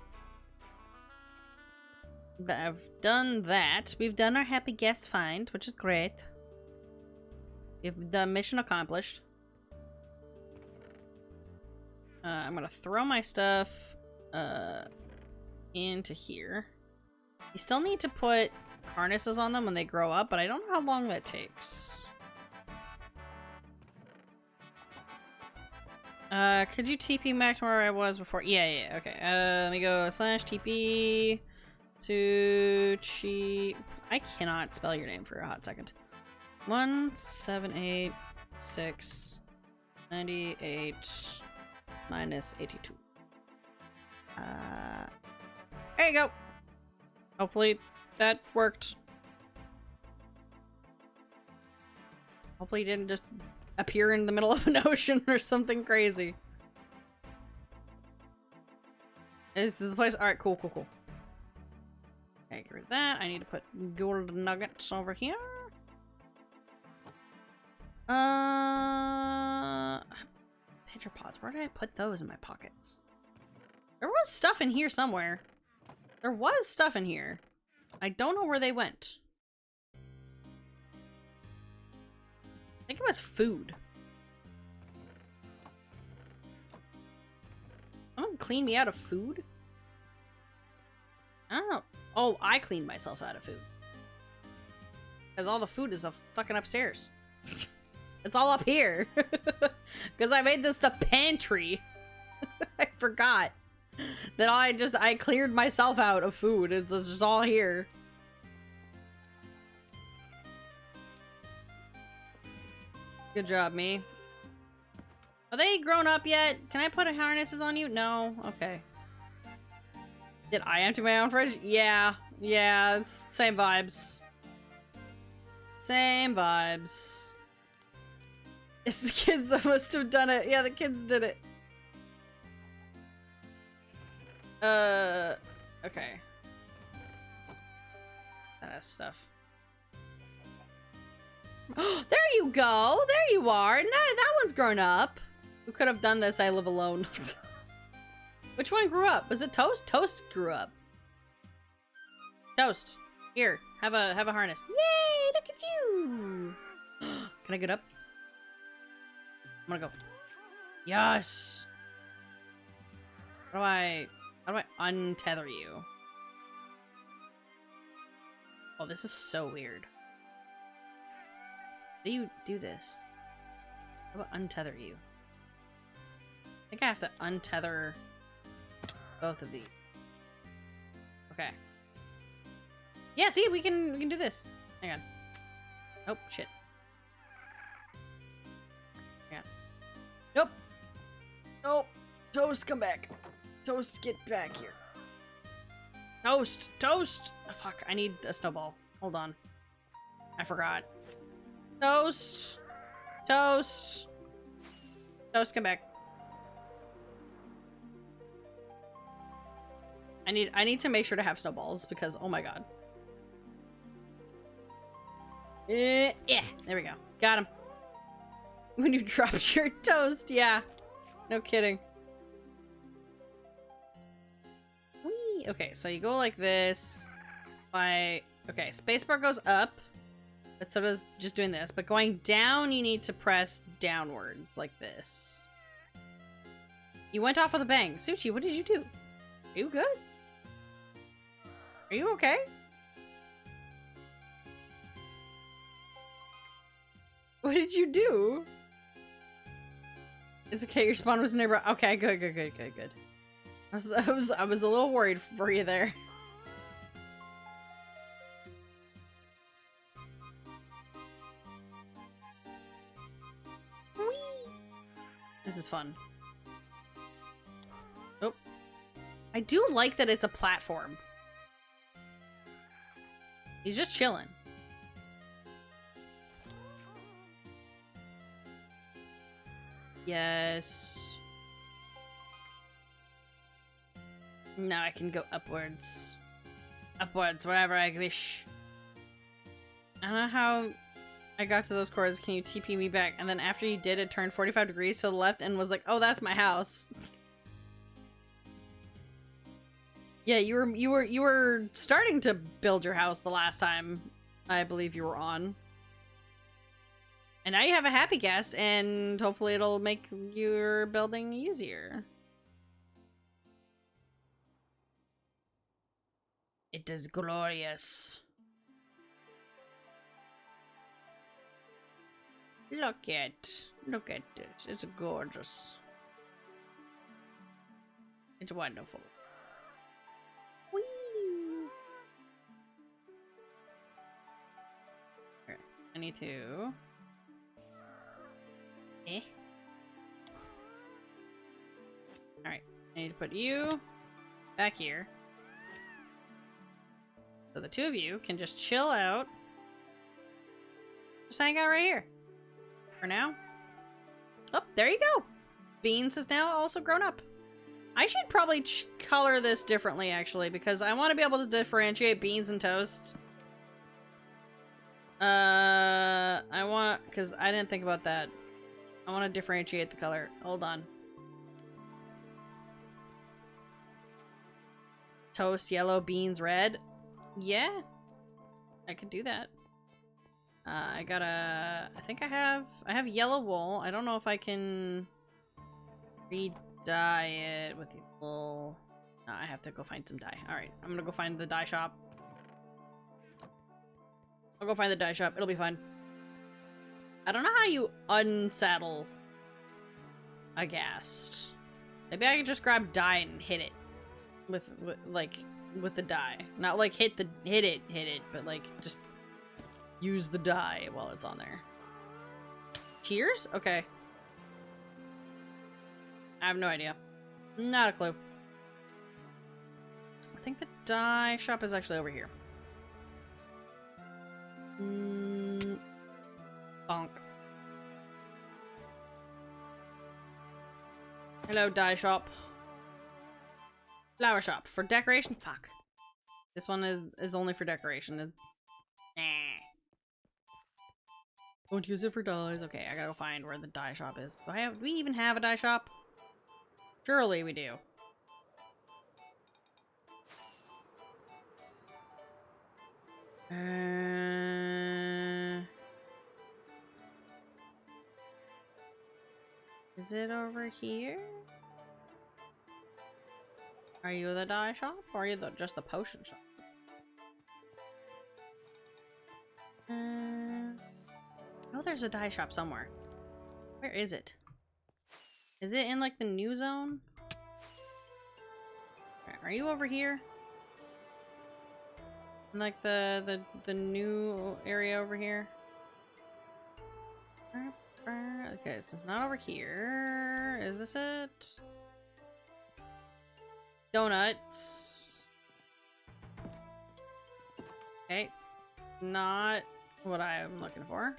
that I've done that, we've done our happy guest find, which is great. We've done mission accomplished. I'm gonna throw my stuff into here. You still need to put harnesses on them when they grow up, but I don't know how long that takes. Could you TP back to where I was before? Yeah, okay. Let me go /TP to cheat. I cannot spell your name for a hot second. 1786 98 minus 82. There you go. Hopefully that worked. Hopefully it didn't just appear in the middle of an ocean or something crazy. Is this the place? Alright, cool. Okay, get rid of that. I need to put gold nuggets over here. Pitcher pods. Where did I put those in my pockets? There was stuff in here somewhere. There was stuff in here. I don't know where they went. I think it was food. Someone clean me out of food? I don't know. Oh, I cleaned myself out of food. Because all the food is fucking upstairs. It's all up here. Because I made this the pantry. I forgot that I cleared myself out of food. It's just all here. Good job, me. Are they grown up yet? Can I put harnesses on you? No? Okay. Did I empty my own fridge? Yeah, it's same vibes. Same vibes. It's the kids that must have done it. Yeah, the kids did it. Okay. That has stuff. There you go! There you are! No, that one's grown up. Who could have done this? I live alone. Which one grew up? Was it Toast? Toast grew up. Toast. Here, have a harness. Yay! look at you! Can I get up? I'm gonna go. Yes! How do I untether you? Oh, this is so weird. How do you do this? How about untether you? I think I have to untether both of these. Okay. Yeah, see, we can do this. Hang on. Oh, shit. Hang on. Nope. Nope. Toast, come back. Toast, get back here. Toast! Toast! Oh, fuck, I need a snowball. Hold on. I forgot. Toast! Toast! Toast, come back. I need to make sure to have snowballs because, oh my god. Yeah, there we go. Got him. When you dropped your toast, yeah. No kidding. Whee! Okay, so you go like this. Okay, spacebar goes up. But so does just doing this. But going down, you need to press downwards like this. You went off with a bang. Suchi, what did you do? Are you good? Are you okay? What did you do? It's okay, your spawn was nearby. Okay, good. I was a little worried for you there. Whee! This is fun. Oh. I do like that it's a platform. He's just chilling. Yes. Now I can go upwards. Upwards, wherever I wish. I don't know how I got to those chords. Can you TP me back? And then after you did, it turned 45 degrees to the left and was like, oh, that's my house. Yeah, you were starting to build your house the last time I believe you were on. And now you have a happy guest, and hopefully it'll make your building easier. It is glorious. Look at this. It's gorgeous. It's wonderful. Whee! Okay, I need to... Alright, I need to put you back here. So the two of you can just chill out. Just hang out right here. For now. Oh, there you go. Beans is now also grown up. I should probably color this differently, actually, because I want to be able to differentiate beans and toast. Because I didn't think about that. I want to differentiate the color. Hold on. Toast, yellow, beans, red. Yeah. I could do that. I think I have yellow wool. I don't know if I can re-dye it with the wool. No, I have to go find some dye. Alright, I'm gonna go find the dye shop. I'll go find the dye shop. It'll be fine. I don't know how you unsaddle a ghast. Maybe I can just grab dye and hit it with the dye. Not like hit it, but like just use the dye while it's on there. Cheers? Okay. I have no idea. Not a clue. I think the dye shop is actually over here. Bonk. Hello, dye shop. Flower shop. For decoration? Fuck. This one is only for decoration. Nah. Don't use it for dyes. Okay, I gotta go find where the dye shop is. Do we even have a dye shop? Surely we do. Is it over here? Are you the dye shop, or are you just the potion shop? Oh, there's a dye shop somewhere. Where is it? Is it in like the new zone? Are you over here? In like the new area over here? Okay, so it's not over here. Is this it? Donuts. Okay. Not what I'm looking for.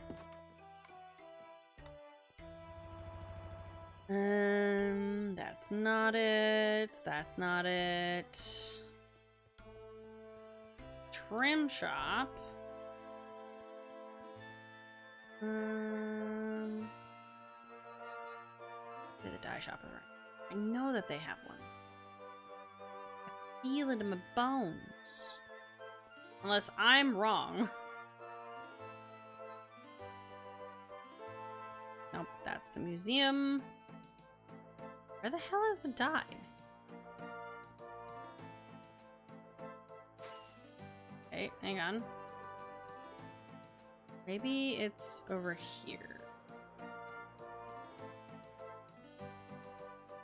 That's not it. That's not it. Trim shop. The dye shop is right. I know that they have one. I feel it in my bones. Unless I'm wrong. Nope, that's the museum. Where the hell is the dye? Okay, hang on. Maybe it's over here.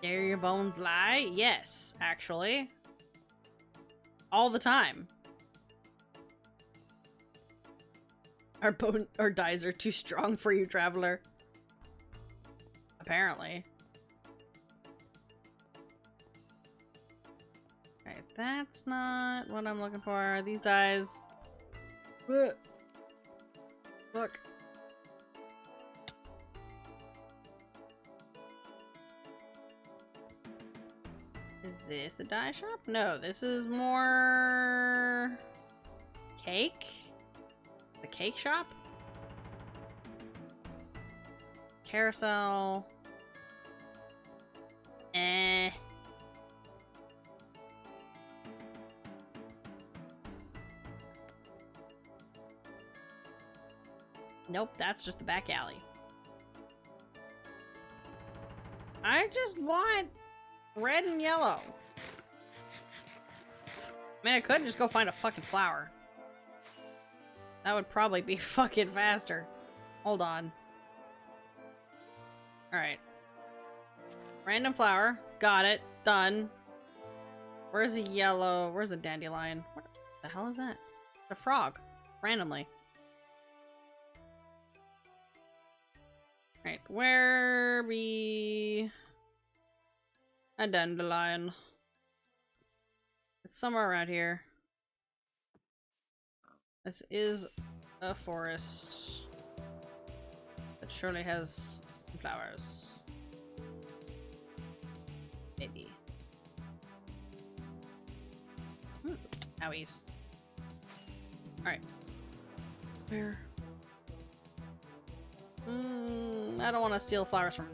There your bones lie? Yes, actually. All the time. Our dyes are too strong for you, traveler. Apparently. Okay, that's not what I'm looking for. These dyes. Look. Is this the dye shop? No, this is more cake. The cake shop? Carousel. Nope, that's just the back alley. I just want red and yellow. I mean, I could just go find a fucking flower. That would probably be fucking faster. Hold on. Alright. Random flower. Got it. Done. Where's a yellow? Where's a dandelion? What the hell is that? A frog. Randomly. Right. Where be a dandelion? It's somewhere around here. This is a forest that surely has some flowers. Maybe. Owies. Alright. Where? I don't want to steal flowers from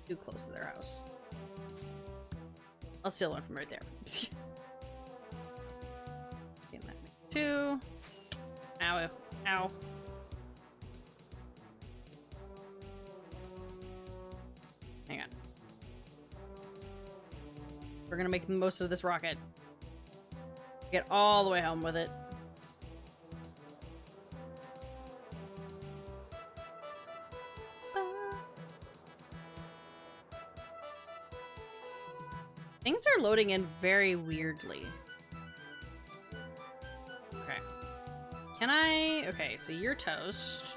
too close to their house. I'll steal one from right there. Two. Ow. Ow. Hang on. We're gonna make the most of this rocket. Get all the way home with it. Things are loading in very weirdly. Okay. Can I... Okay, so you're toast.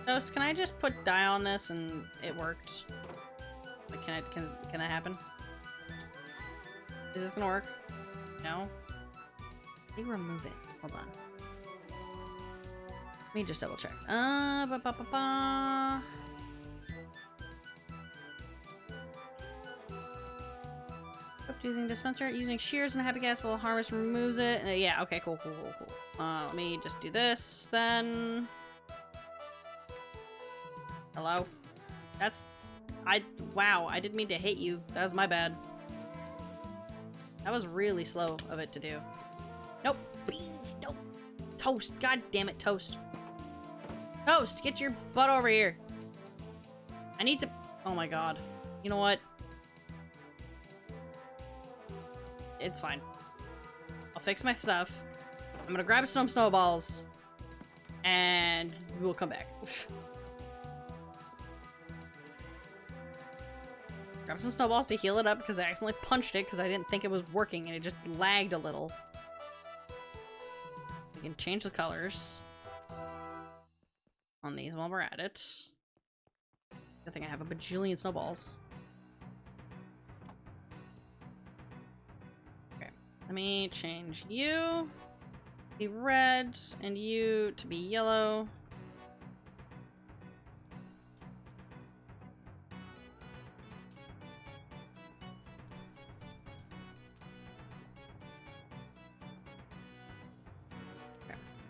Toast, can I just put dye on this and it worked? Like, can that happen? Is this gonna work? No? Let me remove it. Hold on. Let me just double check. Using dispenser, using shears and happy gas will harvest removes it. Yeah, okay, cool. Let me just do this then. Hello? Wow, I didn't mean to hit you. That was my bad. That was really slow of it to do. Nope. Beans, nope. Toast. God damn it, Toast. Toast, get your butt over here. I need to... Oh my god. You know what? It's fine. I'll fix my stuff. I'm gonna grab some snowballs. And we'll come back. Grab some snowballs to heal it up because I accidentally punched it because I didn't think it was working and it just lagged a little. We can change the colors on these while we're at it. I think I have a bajillion snowballs. Okay, let me change you to be red and you to be yellow.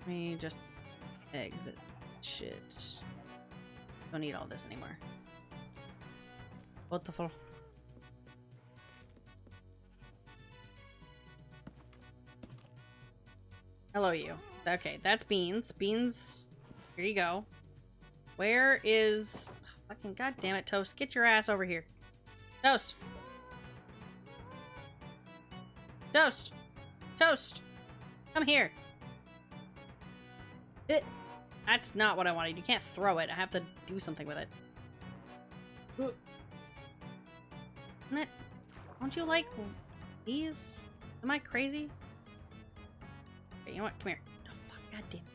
Let me just exit shit. Don't need all this anymore. What the fuck? Hello, you. Okay, that's Beans. Beans, here you go. Where is... Fucking goddamn it, Toast. Get your ass over here. Toast! Toast! Toast! Come here! That's not what I wanted. You can't throw it. I have to do something with it. Isn't it? Don't you like these? Am I crazy? Okay, you know what? Come here. Oh, fuck. God damn it.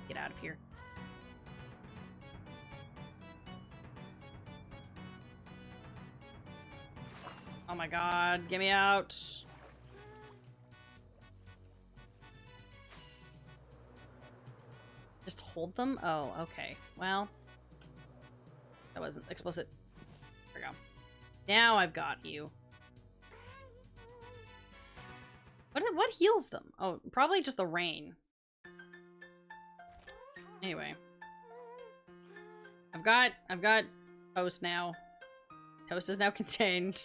Get out of here. Oh my god. Get me out. Just hold them? Oh, okay. Well, that wasn't explicit. There we go. Now I've got you. What heals them? Oh, probably just the rain. Anyway. I've got Toast now. Toast is now contained.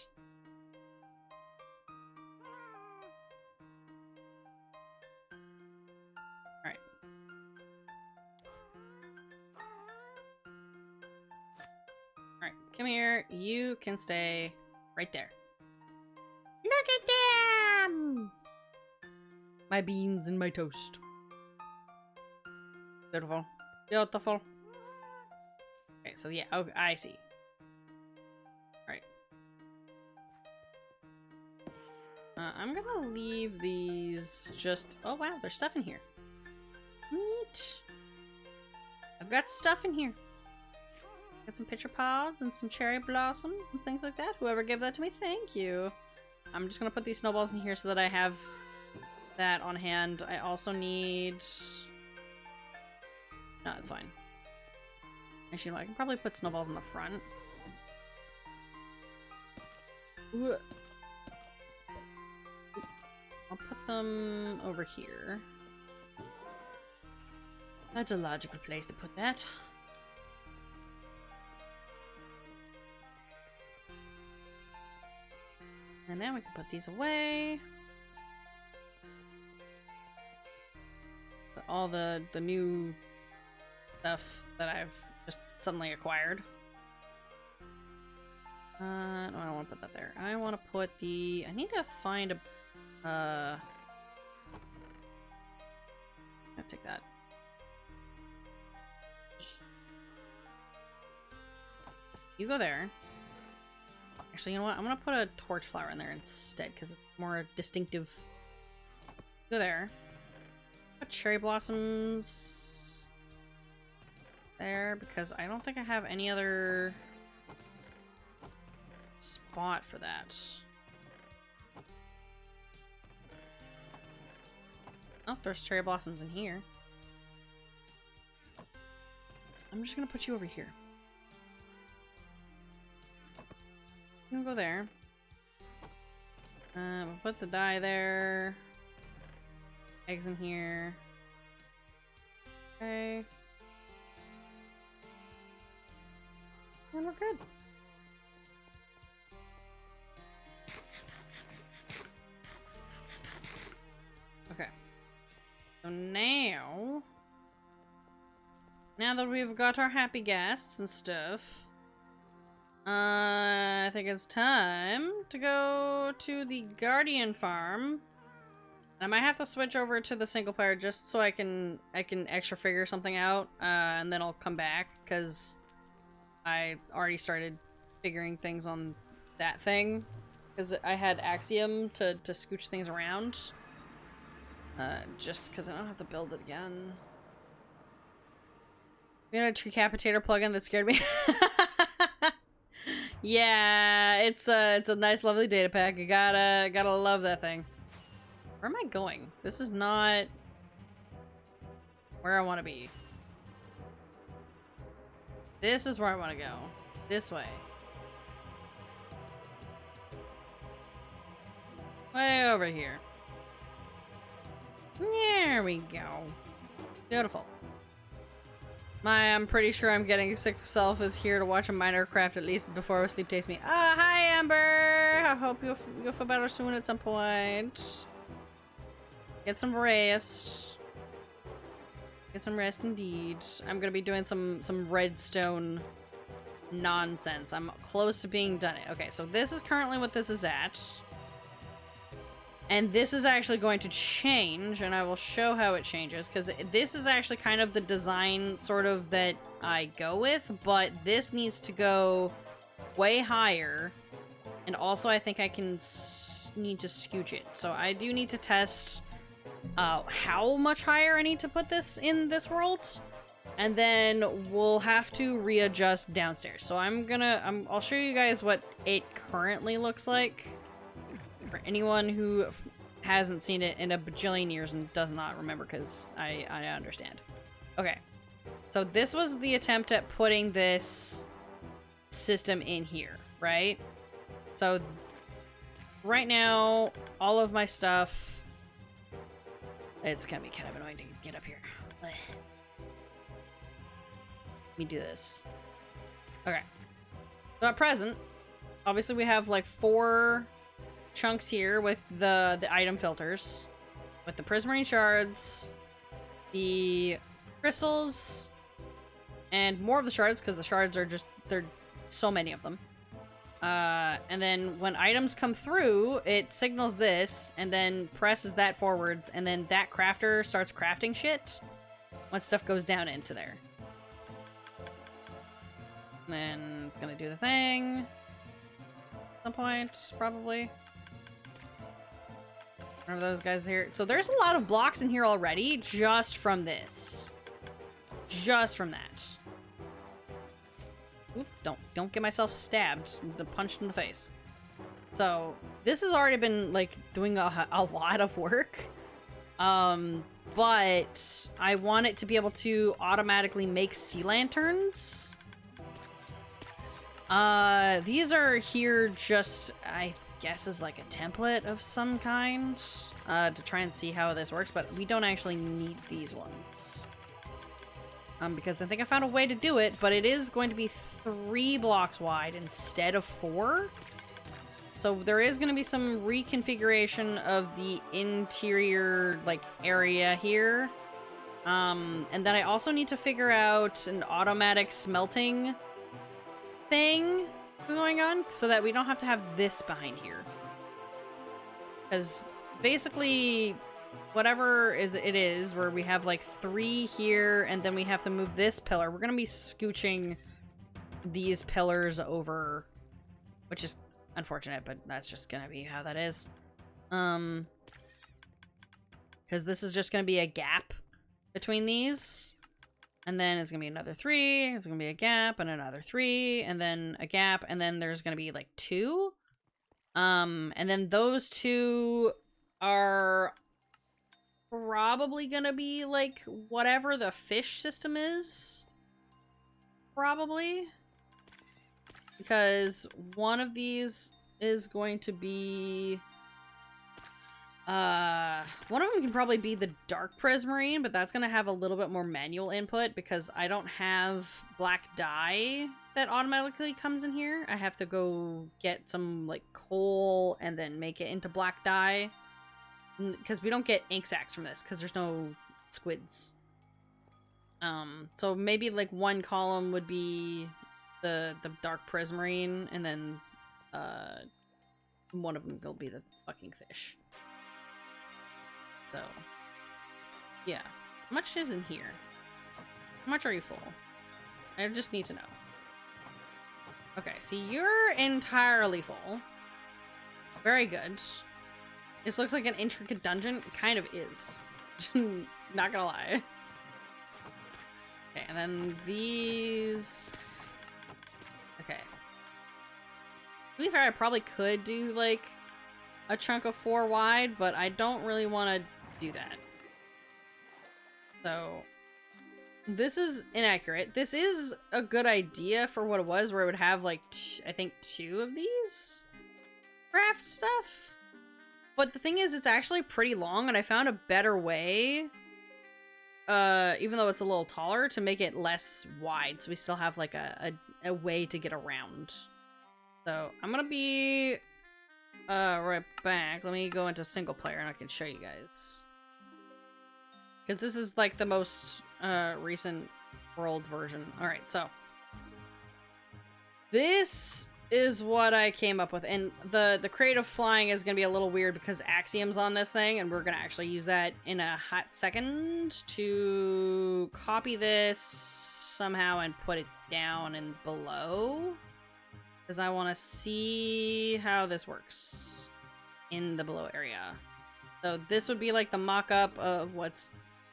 Come here. You can stay right there. Look at them! My beans and my toast. Beautiful. Beautiful. Okay, so yeah. Okay, I see. Alright. I'm gonna leave these just... Oh wow, there's stuff in here. Neat. I've got stuff in here. Got some pitcher pods and some cherry blossoms and things like that. Whoever gave that to me, thank you. I'm just gonna put these snowballs in here so that I have that on hand. I also need... No, it's fine. Actually, no, I can probably put snowballs in the front. Ooh. I'll put them over here. That's a logical place to put that. And then we can put these away. Put all the new stuff that I've just suddenly acquired. No, I don't want to put that there. I want to put the... I need to find a... I'll take that. You go there. Actually, you know what? I'm gonna put a torch flower in there instead because it's more distinctive. Go there. Put cherry blossoms there because I don't think I have any other spot for that. Oh, there's cherry blossoms in here. I'm just gonna put you over here. I'm gonna go there. We'll put the dye there. Eggs in here. Okay. And we're good. Okay. So now now that we've got our happy ghasts and stuff, I think it's time to go to the Guardian farm. I might have to switch over to the single player just so I can extra figure something out, and then I'll come back because I already started figuring things on that thing because I had Axiom to scooch things around. Just because I don't have to build it again. We had a Tricapitator plugin that scared me. Yeah, it's a nice, lovely data pack. You gotta love that thing. Where am I going? This is not where I want to be. This is where I want to go. This way. Way over here. There we go. Beautiful. I'm pretty sure I'm getting sick self is here to watch a miner craft at least before sleep takes me. Ah, hi Amber! I hope you'll feel better soon at some point. Get some rest. Get some rest indeed. I'm gonna be doing some redstone nonsense. I'm close to being done it. Okay, so this is currently what this is at. And this is actually going to change, and I will show how it changes, because this is actually kind of the design sort of that I go with, but this needs to go way higher, and also I think I can need to scooch it. So I do need to test how much higher I need to put this in this world, and then we'll have to readjust downstairs. So I'll show you guys what it currently looks like. For anyone who hasn't seen it in a bajillion years and does not remember, because I understand. Okay, so this was the attempt at putting this system in here, right? So right now, all of my stuff, it's gonna be kind of annoying to get up here. Let me do this. Okay, so at present, obviously we have like 4 chunks here with the item filters, with the prismarine shards, the crystals, and more of the shards because the shards are just, there's so many of them. And then when items come through, it signals this and then presses that forwards, and then that crafter starts crafting shit when stuff goes down into there. And then it's gonna do the thing at some point, probably. Remember those guys here? So there's a lot of blocks in here already, just from this. Just from that. Oop, don't get myself stabbed, punched in the face. So this has already been like doing a lot of work. But I want it to be able to automatically make sea lanterns. These are here just, I guess, as like a template of some kind, to try and see how this works, but we don't actually need these ones. Because I think I found a way to do it, but it is going to be 3 blocks wide instead of 4. So there is going to be some reconfiguration of the interior, like, area here. And then I also need to figure out an automatic smelting thing going on so that we don't have to have this behind here. Because basically, whatever it is, where we have like 3 here and then we have to move this pillar, we're going to be scooching these pillars over, which is unfortunate, but that's just going to be how that is. Because this is just going to be a gap between these. And then it's going to be another 3, it's going to be a gap, and another 3, and then a gap, and then there's going to be, like, 2. And then those 2 are probably going to be, like, whatever the fish system is. Probably. Because one of these is going to be... one of them can probably be the dark prismarine, but that's gonna have a little bit more manual input because I don't have black dye that automatically comes in here. I have to go get some, like, coal and then make it into black dye. Because we don't get ink sacs from this, because there's no squids. So maybe like one column would be the dark prismarine, and then one of them will be the fucking fish. So yeah, how much is in here? How much are you full? I just need to know. Okay, so you're entirely full. Very good. This looks like an intricate dungeon. It kind of is. Not gonna lie. Okay, and then these... Okay. To be fair, I probably could do, like, a chunk of 4 wide, but I don't really want to do that. So... This is inaccurate. This is a good idea for what it was, where it would have, like, I think 2 of these craft stuff. But the thing is, it's actually pretty long, and I found a better way, even though it's a little taller, to make it less wide, so we still have, like, a way to get around. So, I'm gonna be right back. Let me go into single player, and I can show you guys. Because this is, like, the most recent world version. Alright, so. This is what I came up with. And the creative flying is going to be a little weird because Axiom's on this thing, and we're going to actually use that in a hot second to copy this somehow and put it down and below. Because I want to see how this works in the below area. So this would be like the mock-up of what's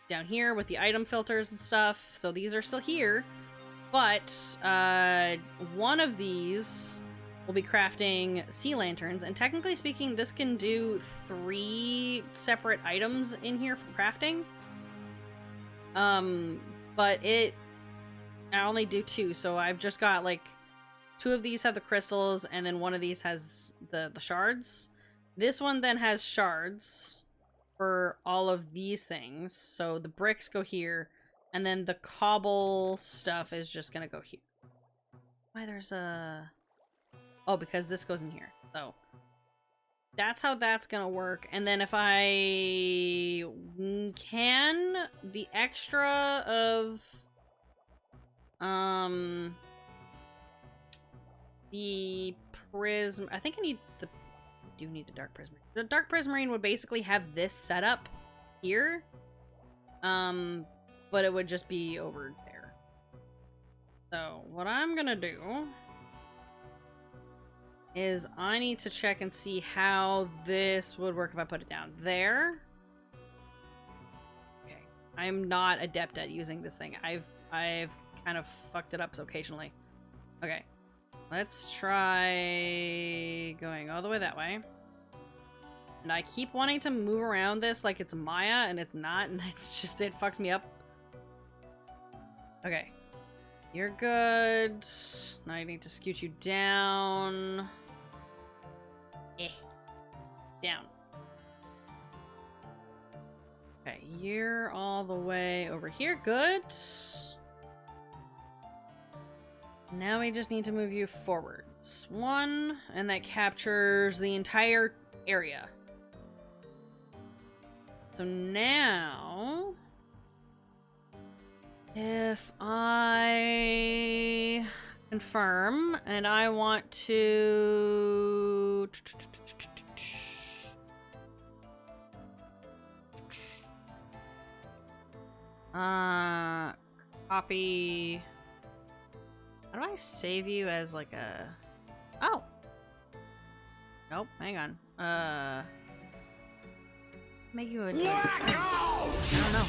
down here with the item filters and stuff. So these are still here. But one of these will be crafting sea lanterns, and technically speaking, this can do 3 separate items in here for crafting. But I only do 2, so I've just got like 2 of these have the crystals, and then one of these has the shards. This one then has shards for all of these things, so the bricks go here. And then the cobble stuff is just gonna go here. Why there's a... Oh, because this goes in here. So that's how that's gonna work. And then if I can, the extra of the prism... I think I need the... I do need the dark prismarine. The dark prismarine would basically have this setup here. But it would just be over there. So what I'm gonna do is I need to check and see how this would work if I put it down there. Okay, I'm not adept at using this thing. I've kind of fucked it up occasionally. Okay, let's try going all the way that way. And I keep wanting to move around this like it's Maya, and it's not, and it's just, it fucks me up. Okay, you're good. Now I need to scoot you down. Down. Okay, you're all the way over here. Good. Now we just need to move you forwards. 1, and that captures the entire area. So now... if I confirm and I want to copy, how do I save you as like a, oh, nope, hang on, make you a, I don't know.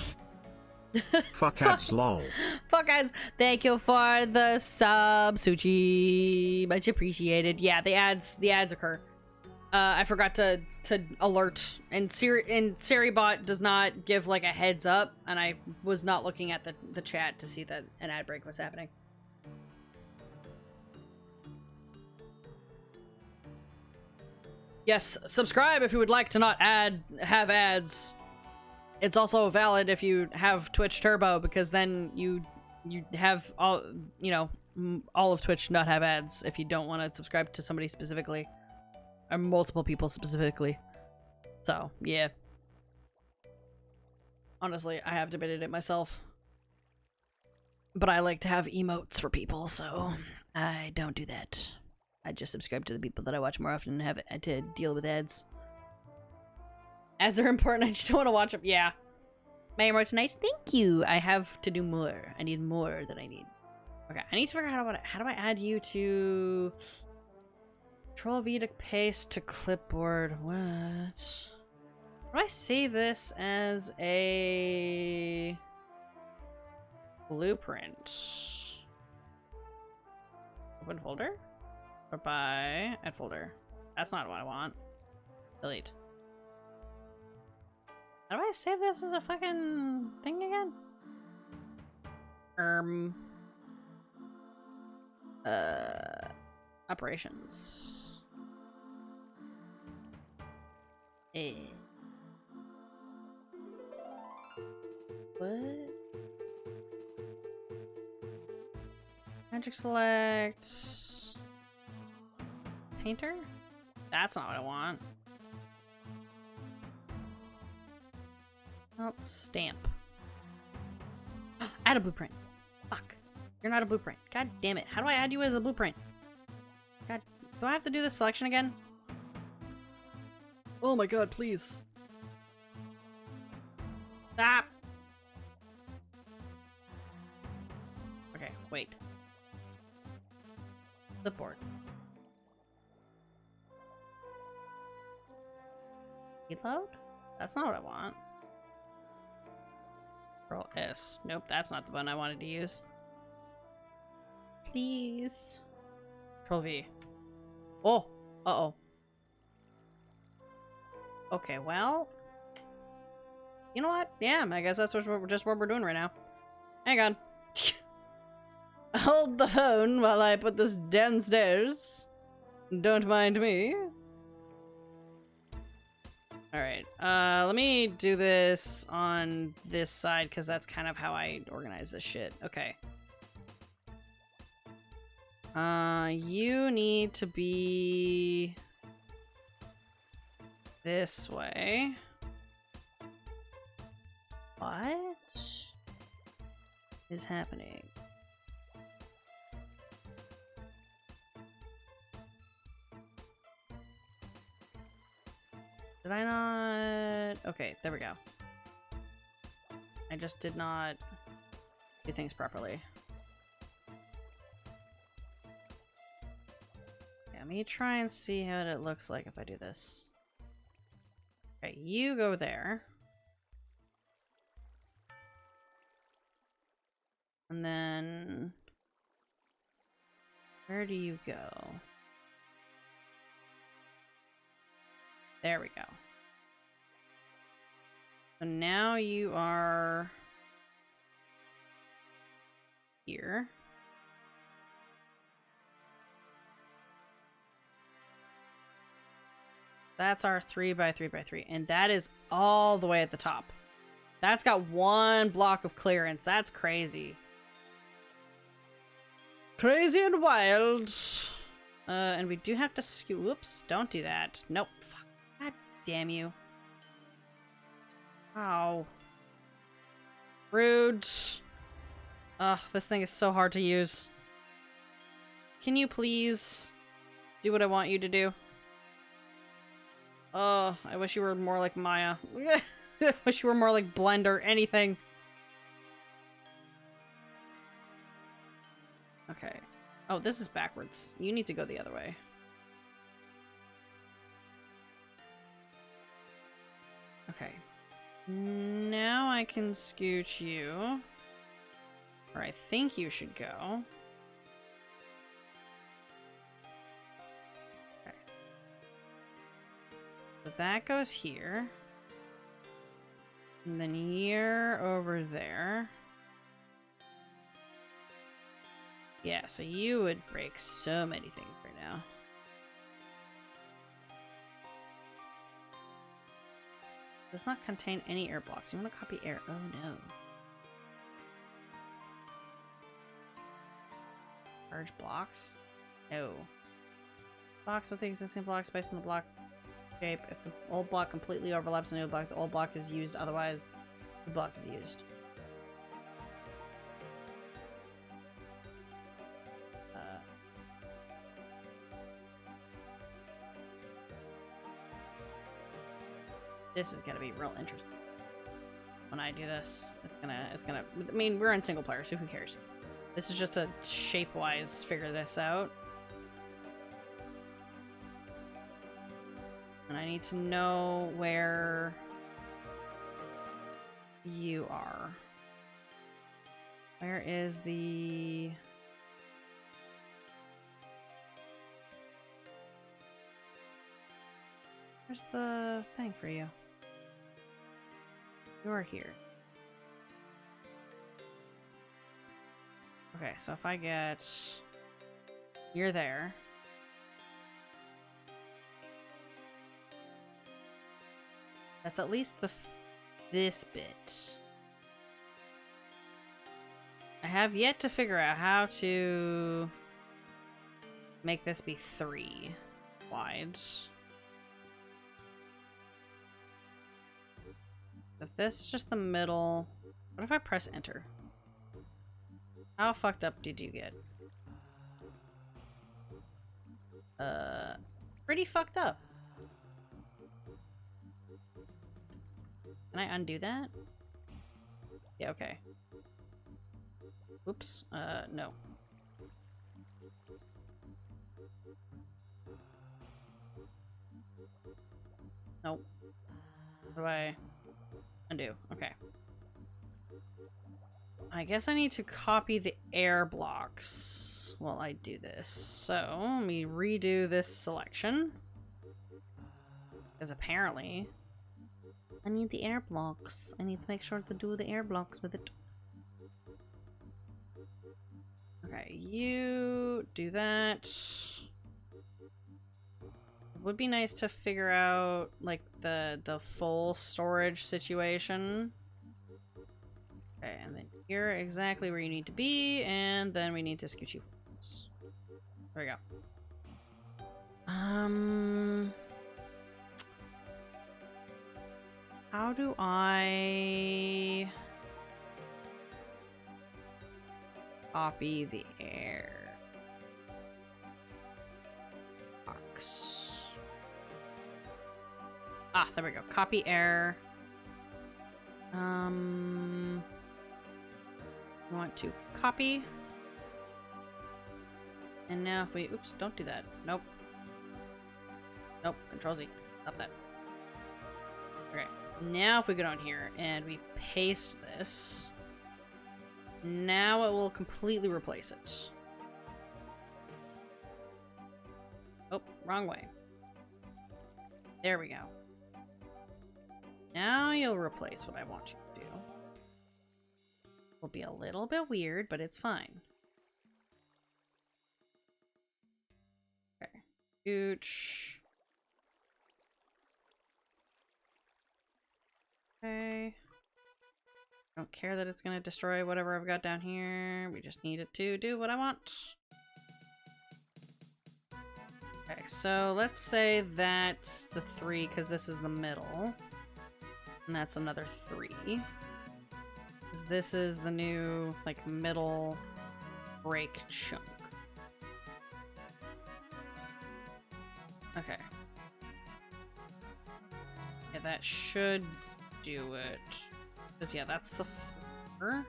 Fuck ads lol. Fuck ads. Thank you for the sub, Suchi. Much appreciated. Yeah, the ads occur. I forgot to alert, and Seribot does not give like a heads up, and I was not looking at the chat to see that an ad break was happening. Yes, subscribe if you would like to not have ads. It's also valid if you have Twitch Turbo, because then you have all, you know, all of Twitch not have ads if you don't want to subscribe to somebody specifically, or multiple people specifically. So yeah, honestly, I have debated it myself. But I like to have emotes for people, so I don't do that. I just subscribe to the people that I watch more often and have to deal with ads. Ads are important, I just don't want to watch them. Yeah. My emote's nice, thank you. I have to do more. I need more than I need. Okay, I need to figure out how do I add you to... Control V to paste to clipboard. What? How do I save this as a blueprint? Open folder? Or by add folder? That's not what I want. Delete. How do I save this as a fucking thing again? Operations. What? Magic select. Painter? That's not what I want. Oh, stamp. Add a blueprint. Fuck. You're not a blueprint. God damn it. How do I add you as a blueprint? God, do I have to do this selection again? Oh my god, please. Stop. Okay, wait. Clipboard. Reload? That's not what I want. Control S. Nope, that's not the one I wanted to use. Please. Control V. Oh! Uh-oh. Okay, well... You know what? Yeah, I guess that's just what we're doing right now. Hang on. Hold the phone while I put this downstairs. Don't mind me. Alright, let me do this on this side, because that's kind of how I organize this shit. Okay. You need to be... this way. What is happening? Did I not? Okay, there we go. I just did not do things properly. Okay, let me try and see how it looks like if I do this. Okay, you go there. And then... where do you go? There we go. So now you are here. That's our 3x3x3, and that is all the way at the top. That's got one block of clearance. That's crazy. Crazy and wild. And we do have to scoot. Whoops, don't do that. Nope. Fuck. God damn you. Ow. Rude. Ugh, this thing is so hard to use. Can you please do what I want you to do? Oh, I wish you were more like Maya. I wish you were more like Blender, anything. Okay. Oh, this is backwards. You need to go the other way. Okay. Now I can scooch you. Or I think you should go. Okay. So that goes here. And then you're over there. Yeah, so you would break so many things right now. Does not contain any air blocks. You want to copy air? Oh no. Merge blocks? No. Blocks with the existing blocks placed in the block shape. If the old block completely overlaps the new block, the old block is used. Otherwise, the block is used. This is gonna be real interesting. When I do this, it's gonna, I mean, we're in single player, so who cares? This is just a shape-wise figure this out. And I need to know where you are. Where is the... Where's the thing for you? You are here. Okay, so if I get... You're there. That's at least the this bit. I have yet to figure out how to make this be 3 wide. If this is just the middle, what if I press enter? How fucked up did you get? Pretty fucked up. Can I undo that? Yeah, okay. Oops, no. Nope. What do I undo? Okay. I guess I need to copy the air blocks while I do this. So, let me redo this selection. Because apparently, I need the air blocks. I need to make sure to do the air blocks with it. Okay, you do that. It would be nice to figure out, like, the full storage situation. Okay, and then you're exactly where you need to be, and then we need to scoot you forwards. There we go. How do I copy the air box? Ah, there we go. Copy air. I want to copy. And now if we... Oops, don't do that. Nope. Nope. Control Z. Stop that. Okay. Now if we go down here and we paste this, now it will completely replace it. Oh, wrong way. There we go. Now you'll replace what I want you to do. Will be a little bit weird, but it's fine. Okay. Gooch. Okay. Don't care that it's gonna destroy whatever I've got down here. We just need it to do what I want. Okay, so let's say that's the 3 because this is the middle. And that's another 3. Because this is the new, like, middle break chunk. Okay. Yeah, that should do it. Because, yeah, that's the 4.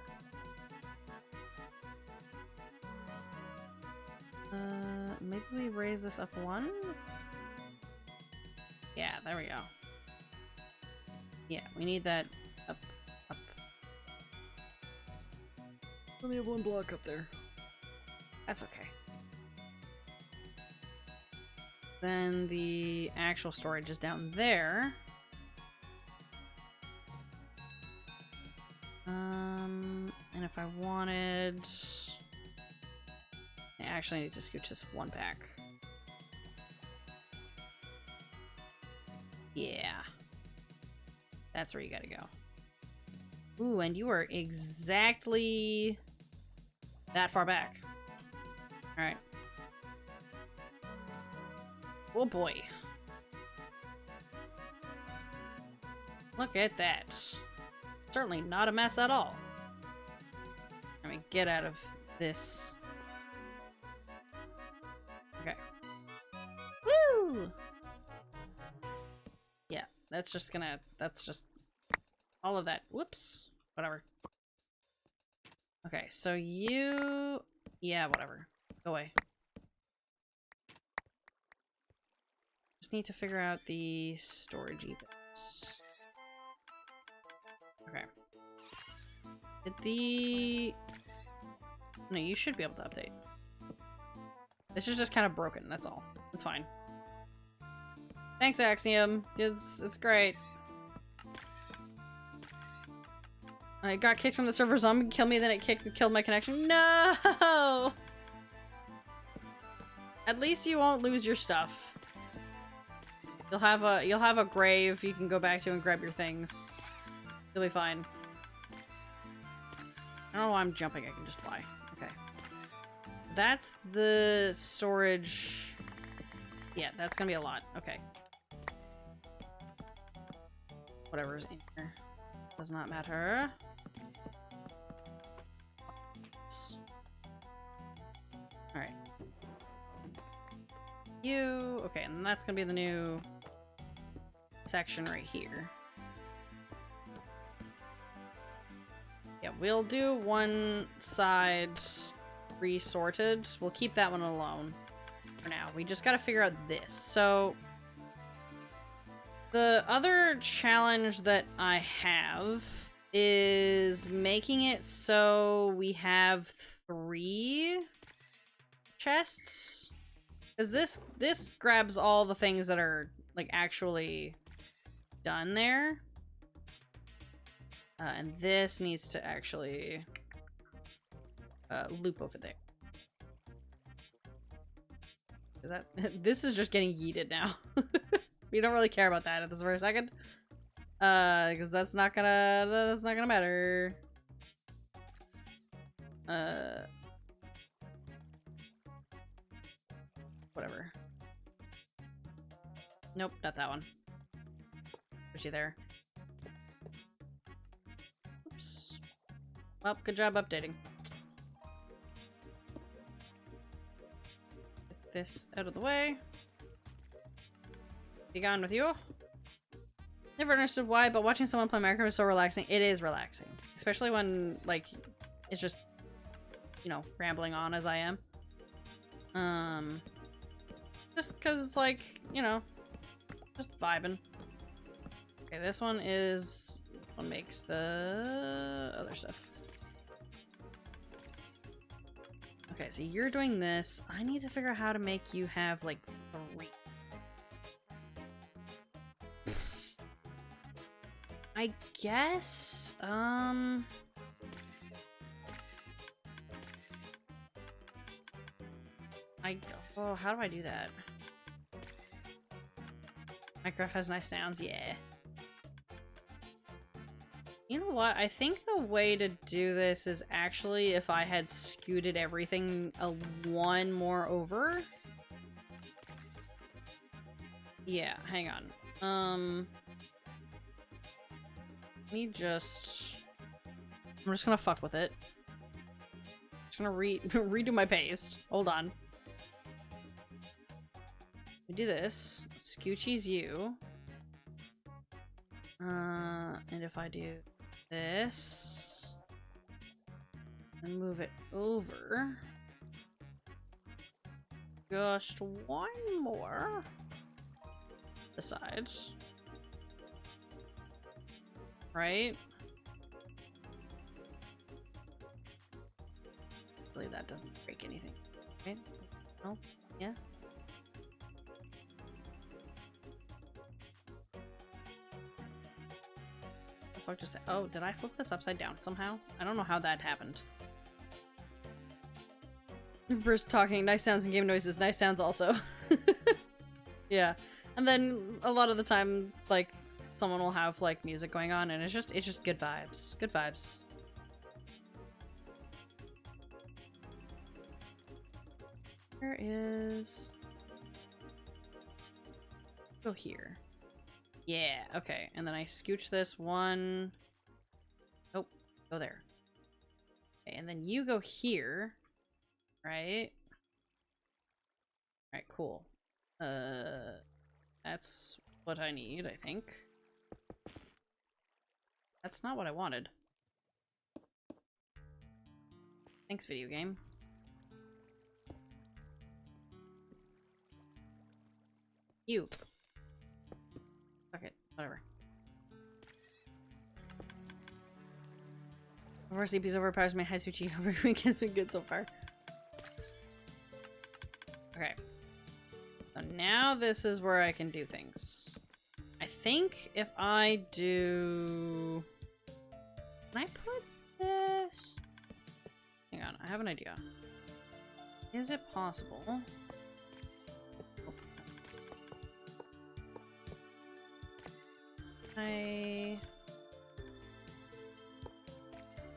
Maybe we raise this up 1? Yeah, there we go. Yeah, we need that up, up. Only have 1 block up there. That's okay. Then the actual storage is down there. And if I wanted... I actually need to scooch this 1 back. Yeah. That's where you gotta go. Ooh, and you are exactly that far back. Alright. Oh boy. Look at that. Certainly not a mess at all. Let me get out of this. Okay. Woo! Yeah, that's just gonna, that's just all of that. Whoops. Whatever. Okay, so you, yeah, whatever. Go away. Just need to figure out the storagey bits. Okay. Did the... No, you should be able to update. This is just kind of broken, that's all. It's fine. Thanks, Axiom. It's great. I got kicked from the server. Zombie killed me, then it killed my connection. No! At least you won't lose your stuff. You'll have a grave you can go back to and grab your things. You'll be fine. I don't know why I'm jumping. I can just fly. Okay. That's the storage. Yeah, that's gonna be a lot. Okay. Whatever's in here does not matter. All right. You okay, and that's gonna be the new section right here. Yeah, we'll do one side resorted. We'll keep that one alone for now. We just gotta figure out this. So the other challenge that I have is making it so we have 3 chests. Because this grabs all the things that are like actually done there. And this needs to actually loop over there. Is that this is just getting yeeted now. We don't really care about that at this very second. Because that's not gonna matter. Whatever. Nope, not that one. Was she there? Oops. Well, good job updating. Get this out of the way. Be gone with you. Never understood why, but watching someone play Minecraft is so relaxing. It is relaxing. Especially when, like, it's just, you know, rambling on as I am. Just because it's like, you know, just vibing. Okay, this one is what makes the other stuff. Okay, so you're doing this. I need to figure out how to make you have like 3. I guess, oh, how do I do that? Minecraft has nice sounds, yeah. You know what? I think the way to do this is actually if I had scooted everything one more over. Yeah, hang on. Let me just... I'm just gonna fuck with it. Just gonna redo my paste. Hold on. We do this. Scoochie's you. And if I do this and move it over just one more the sides, right? Hopefully that doesn't break anything, right? No? Yeah? Just oh, did I flip this upside down somehow? I don't know how that happened. First talking, nice sounds and game noises, nice sounds also. Yeah, and then a lot of the time, like, someone will have like music going on, and it's just good vibes, good vibes. Where is? Go here. Yeah, okay. And then I scooch this one. Oh, go there. Okay, and then you go here. Right? Alright, cool. That's what I need, I think. That's not what I wanted. Thanks, video game. You. Fuck it. Whatever. Before CP's overpowers my Haisuchi over weekend's been good so far. Okay. So now this is where I can do things. I think if I do... Can I put this? Hang on, I have an idea. Is it possible?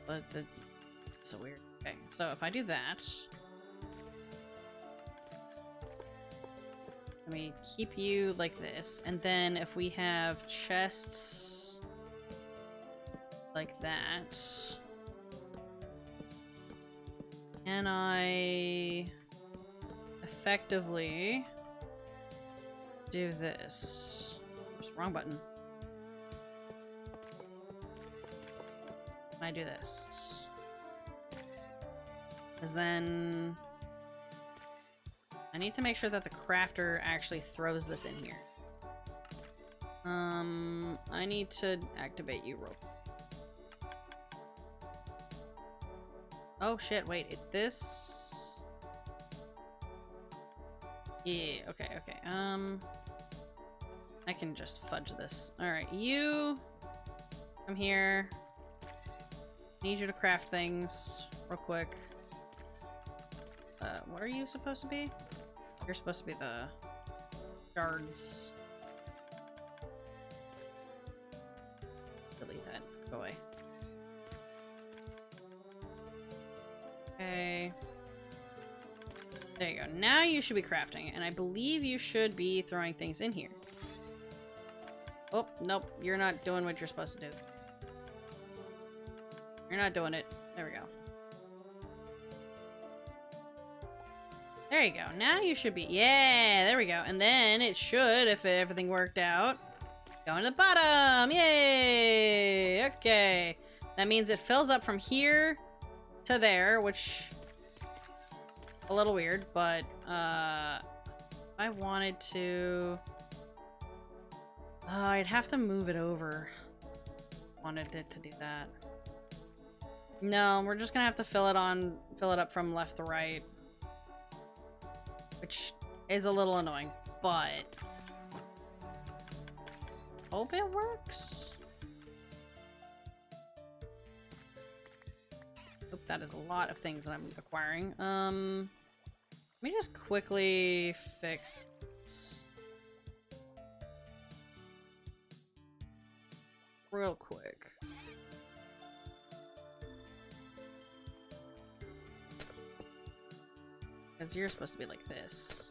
But it's so weird. Okay, so if I do that, let me keep you like this, and then if we have chests like that, can I effectively do this? Oops, wrong button. Can I do this? Because then I need to make sure that the crafter actually throws this in here. I need to activate you real quick. Oh shit, wait, this... Yeah, okay, okay, I can just fudge this. Alright, you come here. Need you to craft things real quick. What are you supposed to be? You're supposed to be the guards. Delete that. Go away. Okay. There you go. Now you should be crafting, and I believe you should be throwing things in here. Oh, nope. You're not doing what you're supposed to do. You're not doing it. There we go. There you go. Now you should be... Yeah, there we go. And then it should, if everything worked out, go to the bottom. Yay! Okay. That means it fills up from here to there, which... a little weird, but, if I wanted to... I'd have to move it over. Wanted it to do that. No, we're just gonna have to fill it up from left to right. Which is a little annoying, but hope it works. Oop, that is a lot of things that I'm acquiring. Let me just quickly fix this. Real quick. Because you're supposed to be like this.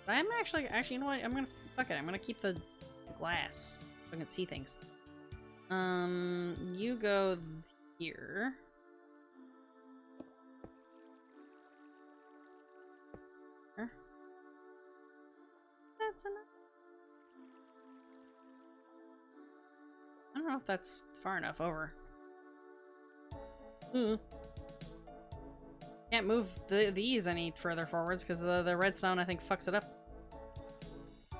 But I'm actually, you know what? I'm gonna, fuck it. I'm gonna keep the glass so I can see things. You go here. That's enough. I don't know if that's far enough over. Can't move these any further forwards because the redstone, I think, fucks it up. At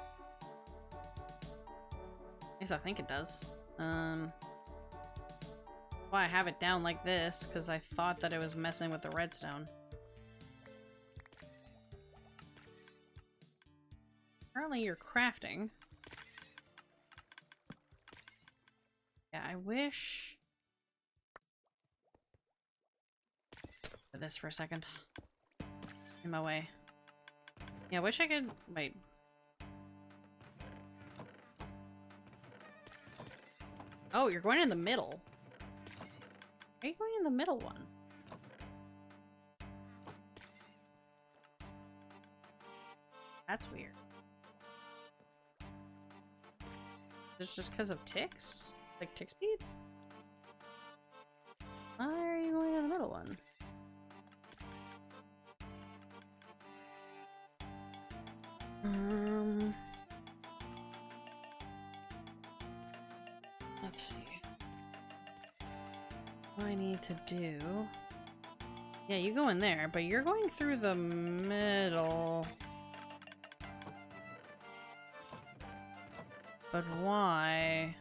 least I think it does. Why I have it down like this, because I thought that it was messing with the redstone. Apparently you're crafting. Yeah, I wish... this for a second. In my way. Yeah, I wish I could... Wait. Oh, you're going in the middle. Are you going in the middle one? That's weird. It's just because of ticks? Like tick speed? Why are you going in the middle one? let's see. What I need to do... Yeah, you go in there, but you're going through the middle. But why?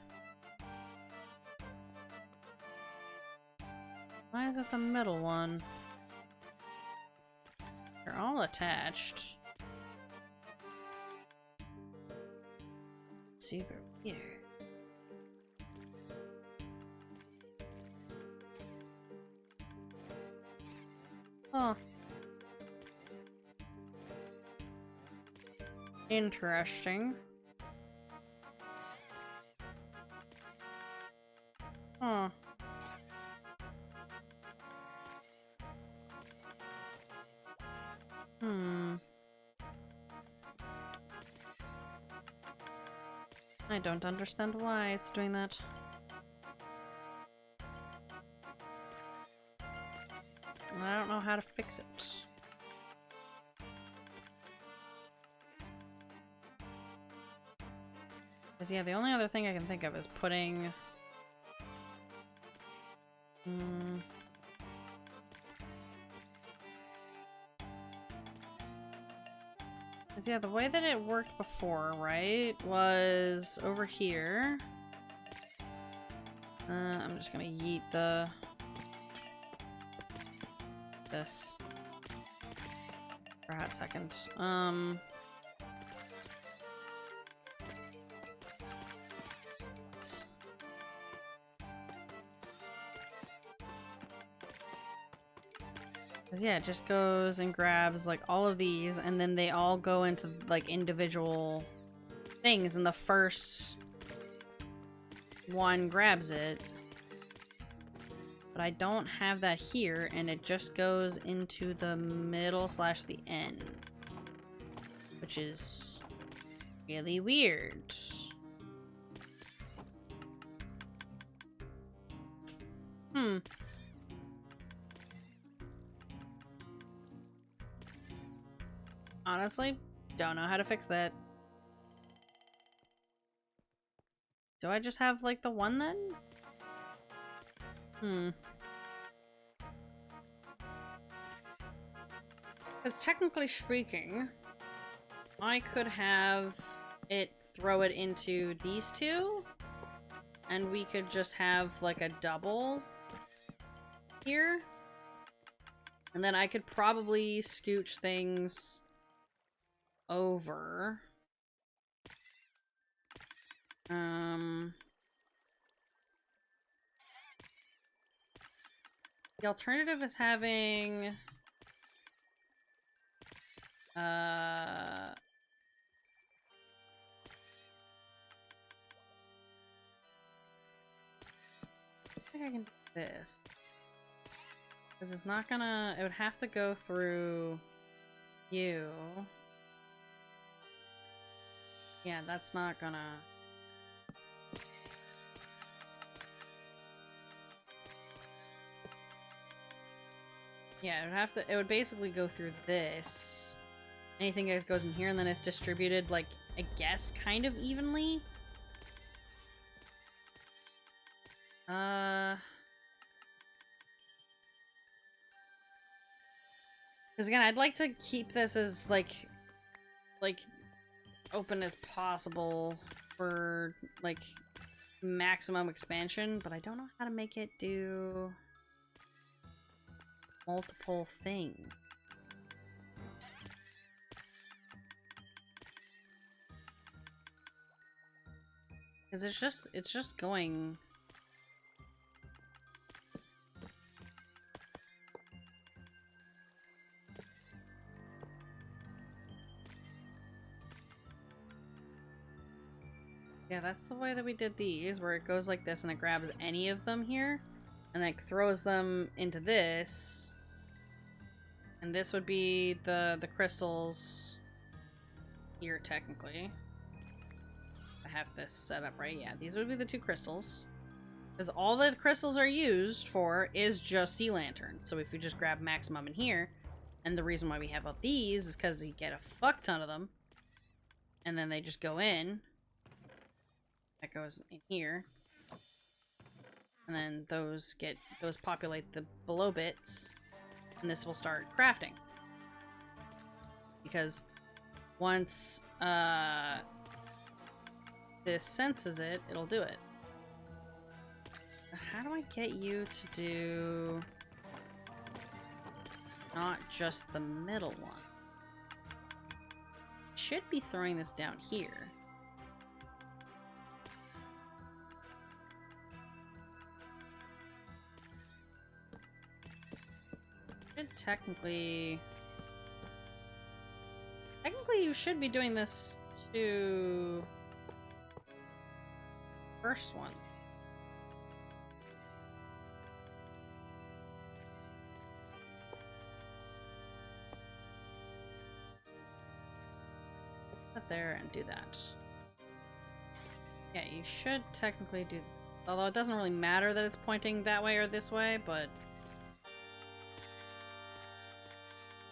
Why is it the middle one? They're all attached. Super weird. Huh. Interesting. Huh. I don't understand why it's doing that. And I don't know how to fix it. Because yeah, the only other thing I can think of is putting... Because yeah, the way that it worked before, right, was over here. I'm just gonna yeet this for a hot second. Yeah, it just goes and grabs like all of these, and then they all go into like individual things, and the first one grabs it. But I don't have that here, and it just goes into the middle / the end, which is really weird. Honestly, don't know how to fix that. Do I just have, like, the one then? Because technically speaking, I could have it throw it into these two, and we could just have, like, a double here. And then I could probably scooch things over. The alternative is having I think I can do this. This is not gonna, it would have to go through you. Yeah, that's not gonna... Yeah, it would have to, it would basically go through this. Anything that goes in here, and then it's distributed, like, I guess, kind of evenly. Because again, I'd like to keep this as, like, open as possible for, like, maximum expansion, but I don't know how to make it do multiple things. Because it's just going... Yeah, that's the way that we did these, where it goes like this and it grabs any of them here and like throws them into this. And this would be the crystals here, technically. I have this set up right. Yeah, these would be the two crystals. Because all the crystals are used for is just sea lantern. So if we just grab maximum in here, and the reason why we have all these is because you get a fuck ton of them. And then they just go in. That goes in here. and then those populate the below bits, and this will start crafting. Because once this senses it, it'll do it. How do I get you to do not just the middle one? I should be throwing this down here. Technically, you should be doing this to first one. Put there and do that. Yeah, you should technically do. Although it doesn't really matter that it's pointing that way or this way, but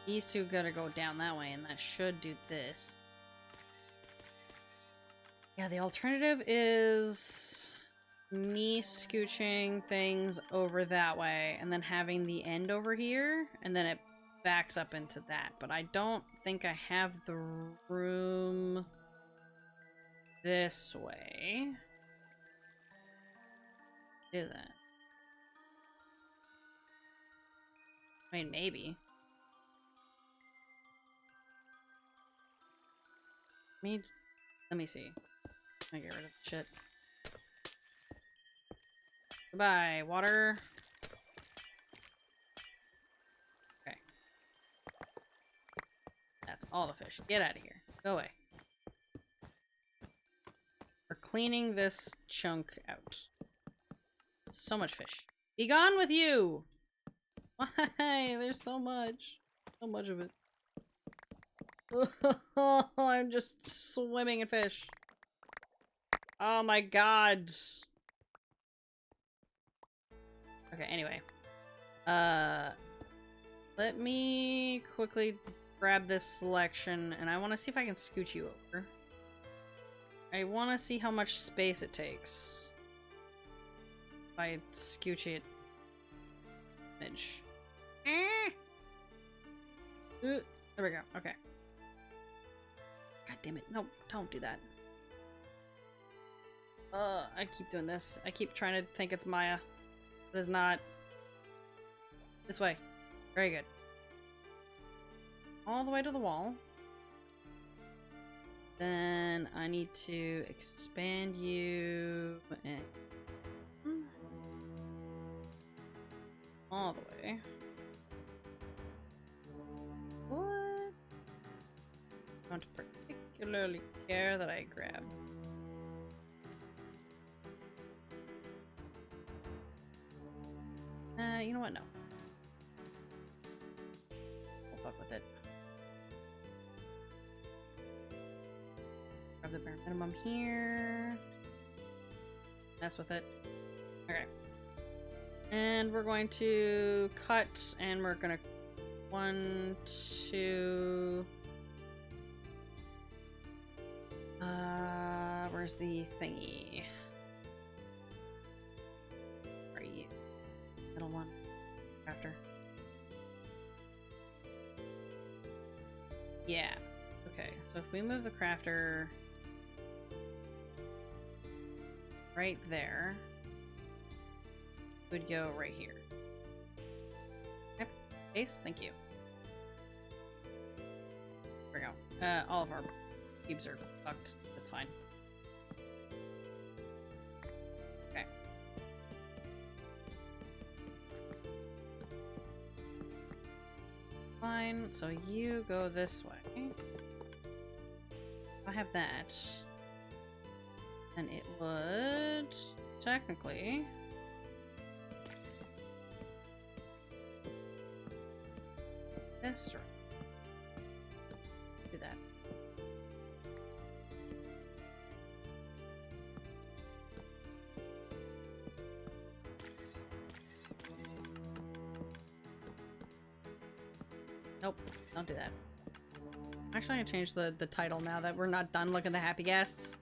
these two gotta go down that way, and that should do this. Yeah, the alternative is me scooching things over that way, and then having the end over here, and then it backs up into that. But I don't think I have the room this way. Do that. I mean, maybe. Let me see. I get rid of the shit. Goodbye, water. Okay. That's all the fish. Get out of here. Go away. We're cleaning this chunk out. So much fish. Be gone with you! Why? There's so much. So much of it. I'm just swimming in fish. Oh my god. Okay, anyway. Let me quickly grab this selection, and I want to see if I can scoot you over. I want to see how much space it takes. If I scooch it. Image. There we go. Okay. God damn it. No, don't do that. I keep doing this. I keep trying to think it's Maya. It is not. This way. Very good. All the way to the wall. Then I need to expand you and all the way. What? I don't particularly care that I grab. You know what? No. We'll fuck with it. Grab the bare minimum here. Mess with it. Okay. And we're going to cut, and we're gonna 1, 2. Where's the thingy? Where are you? Middle one. After. Yeah. Okay, so if we move the crafter right there, it would go right here. Yep. Base, thank you. There we go. All of our cubes are fucked. That's fine. Okay. Fine, so you go this way. If I have that, then it would technically this right. Do that. Nope, don't do that. Actually, I'm gonna change the title now that we're not done looking at the happy guests.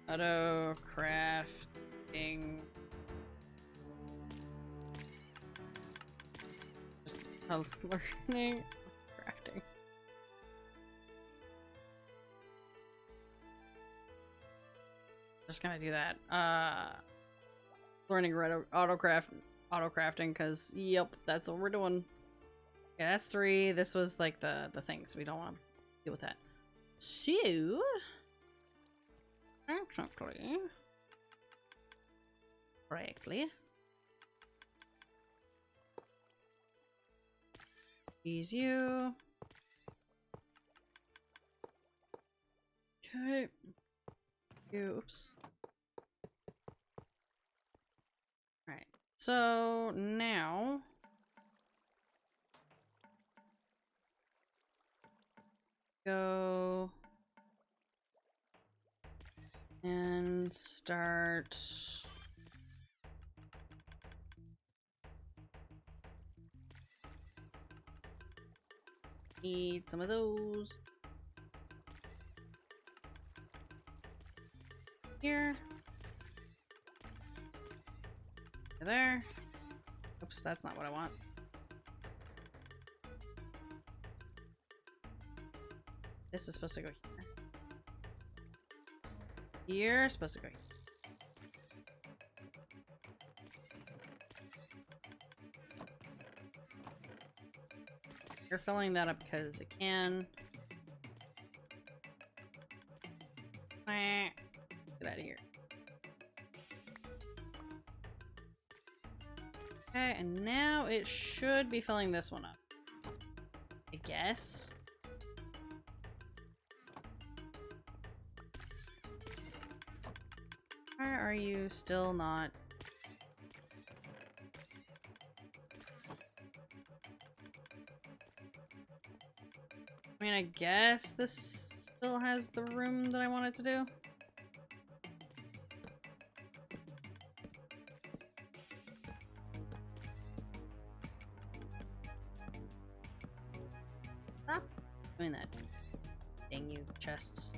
Auto crafting. Just learning crafting. Just gonna do that. Learning auto crafting, because yep, that's what we're doing. Yeah, that's 3. This was like the thing, so we don't want to deal with that. So actually, correctly, use you. Okay. Oops. Alright. So now go and start need some of those here. There. Oops, that's not what I want. This is supposed to go here. You're supposed to go here. You're filling that up because it can. Get out of here. Okay, and now it should be filling this one up. I guess. Why are you still not? I mean, I guess this still has the room that I want it to do. Stop doing that. Dang you, chests.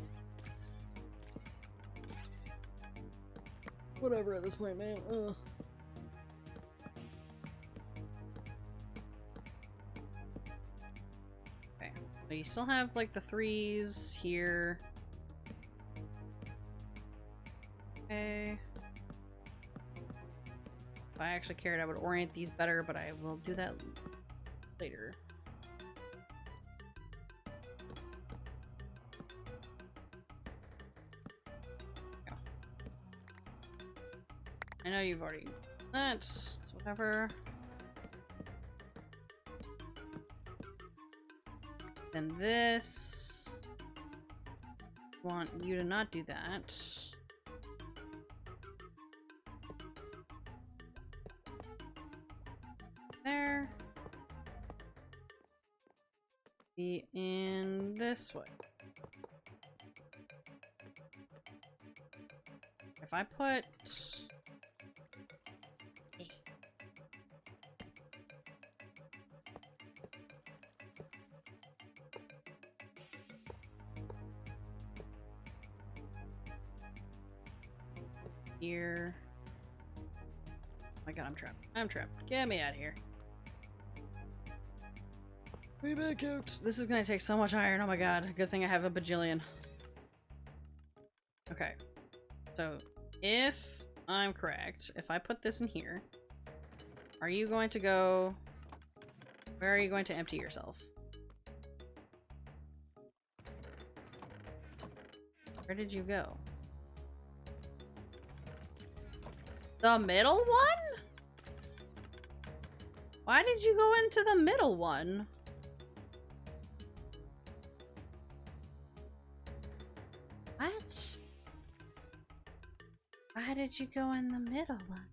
Whatever at this point, man. Ugh. Okay. So you still have like the 3s here. Okay. If I actually cared, I would orient these better, but I will do that later. I know you've already done that. It's whatever. Then this. Want you to not do that. There. Be in this way. If I put here. Oh my god, I'm trapped. I'm trapped. Get me out of here. Be back out. This is gonna take so much iron. Oh my god. Good thing I have a bajillion. Okay. So, if I'm correct, if I put this in here, are you going to go... Where are you going to empty yourself? Where did you go? The middle one? Why did you go into the middle one? What? Why did you go in the middle one?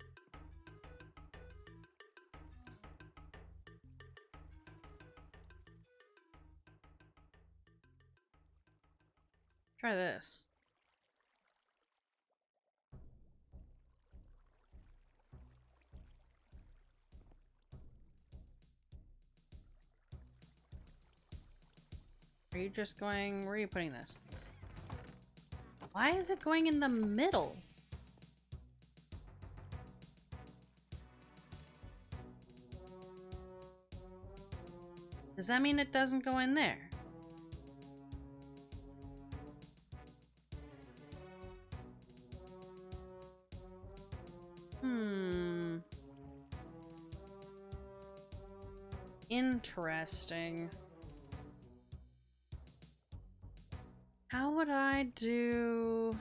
Try this. Are you just going... Where are you putting this? Why is it going in the middle? Does that mean it doesn't go in there? Interesting. How would I do...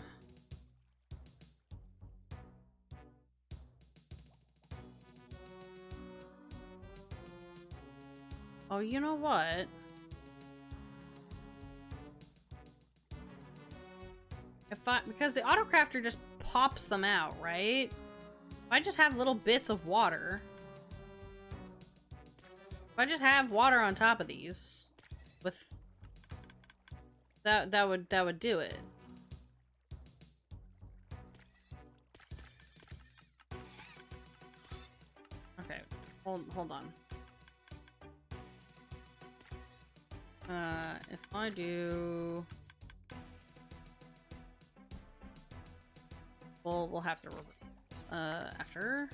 Oh, you know what? Because the autocrafter just pops them out, right? If I just have little bits of water. If I just have water on top of these with that would do it. Okay. Hold on. If I do... We'll have to reverse after.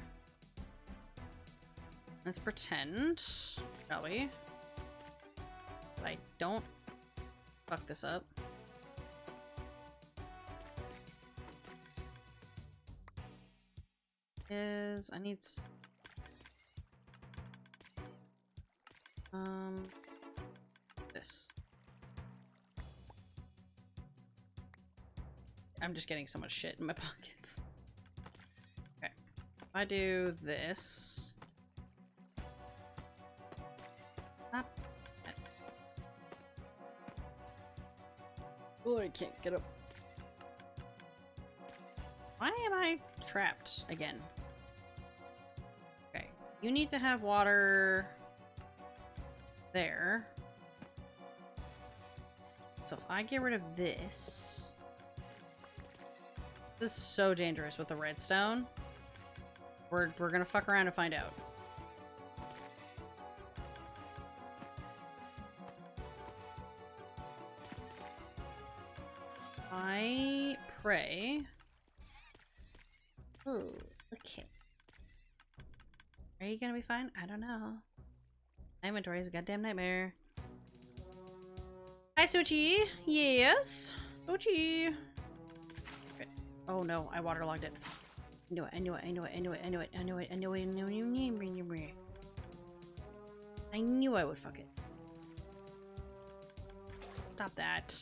Let's pretend, shall we? That I don't fuck this up. I need this. I'm just getting so much shit in my pockets. Okay. If I do this. Stop. Oh, I can't get up. Why am I trapped again? Okay. You need to have water there. So if I get rid of this... This is so dangerous with the redstone. We're gonna fuck around and find out. I pray. Oh, okay. Are you gonna be fine? I don't know. My inventory is a goddamn nightmare. Hi, Sochi. Yes, Sochi. Okay. Oh no, I waterlogged it. I knew it. I knew it. I knew it. I knew it. I knew it. I knew it. I knew it. I knew it. I knew I would fuck it. Stop that.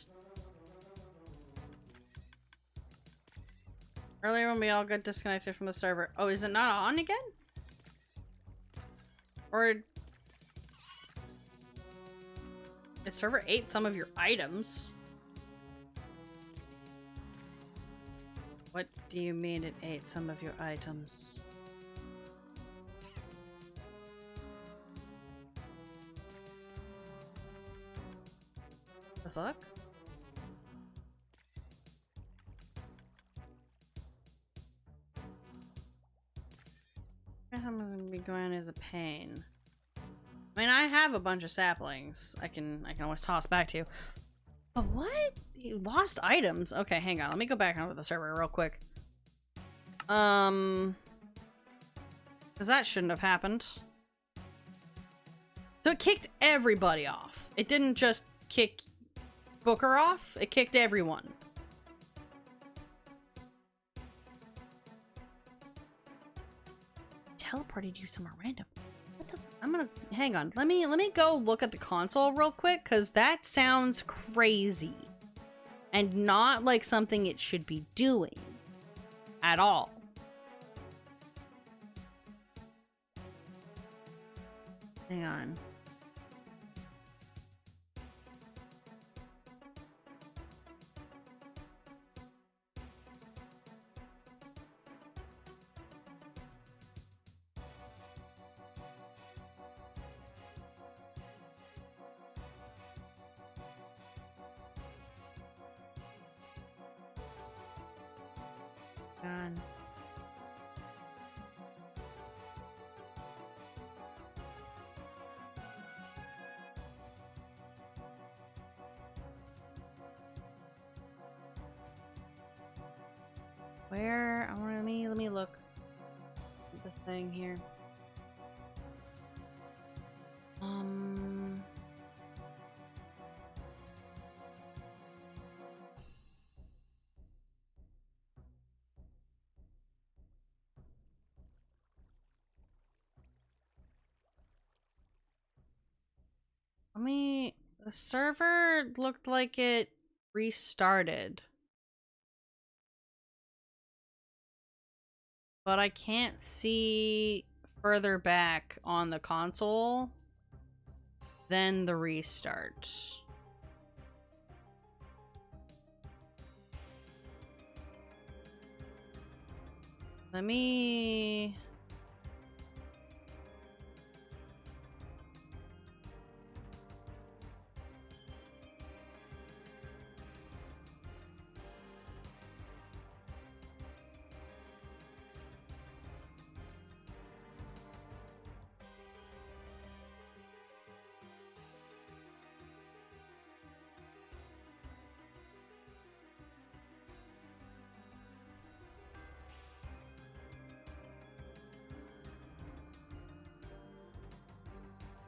Earlier when we all got disconnected from the server. Oh, is it not on again? Or... The server ate some of your items. What do you mean it ate some of your items? The fuck? I'm gonna be going as a pain. I mean, I have a bunch of saplings I can always toss back to you. But what? You lost items? Okay, hang on. Let me go back onto the server real quick. Because that shouldn't have happened. So it kicked everybody off. It didn't just kick Booker off. It kicked everyone. Teleported you somewhere random. I'm gonna hang on. Let me go look at the console real quick because that sounds crazy and not like something it should be doing at all. Hang on. God. Where? I want let me look at the thing here. The server looked like it restarted. But I can't see further back on the console than the restart. Let me...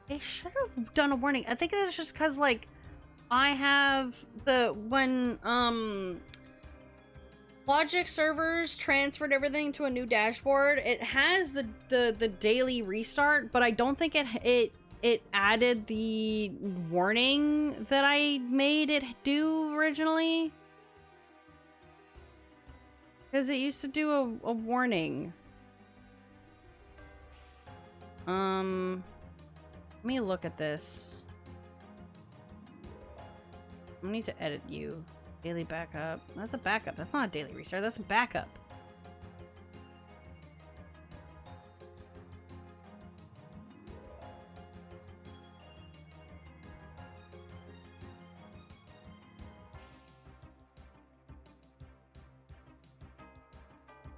They should have done a warning. I think that's just because, like, I have when Logic servers transferred everything to a new dashboard, it has the daily restart, but I don't think it added the warning that I made it do originally. Because it used to do a warning. Let me look at this. I need to edit you. Daily backup. That's a backup. That's not a daily restart. That's a backup.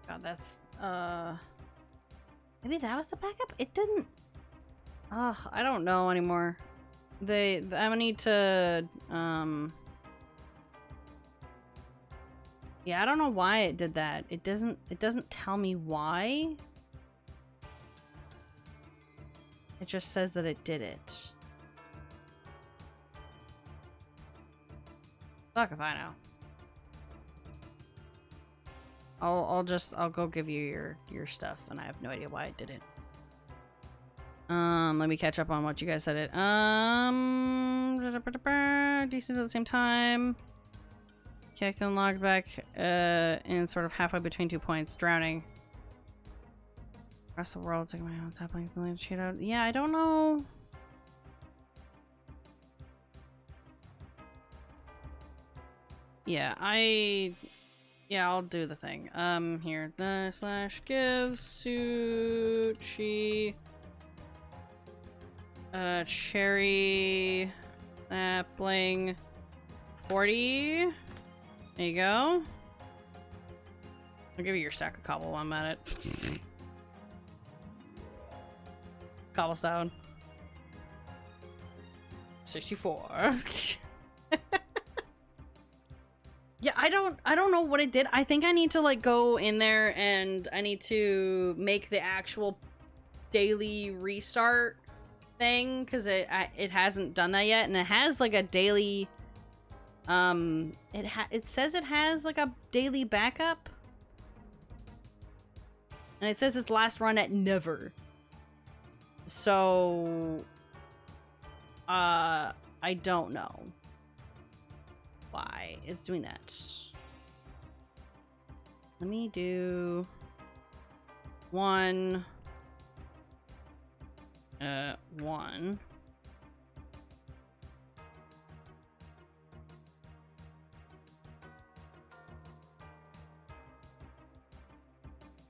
God, that's maybe that was the backup? It didn't. I don't know anymore. I'm gonna need to yeah, I don't know why it did that. It doesn't tell me why. It just says that it did it. Fuck if I know. I'll go give you your stuff, and I have no idea why it did it. Let me catch up on what you guys said it. Decent at the same time. Kicked and logged back in sort of halfway between 2 points. Drowning. Across the world, taking my own saplings and cheat out. Yeah, I don't know. Yeah, I'll do the thing. Here. The / give Suchi cherry sapling 40. There you go. I'll give you your stack of cobble while I'm at it. Cobblestone. 64. Yeah, I don't know what it did. I think I need to like go in there and I need to make the actual daily restart thing because it hasn't done that yet, and it has like a daily it says it has like a daily backup, and it says its last run at never. So I don't know why it's doing that. Let me do one.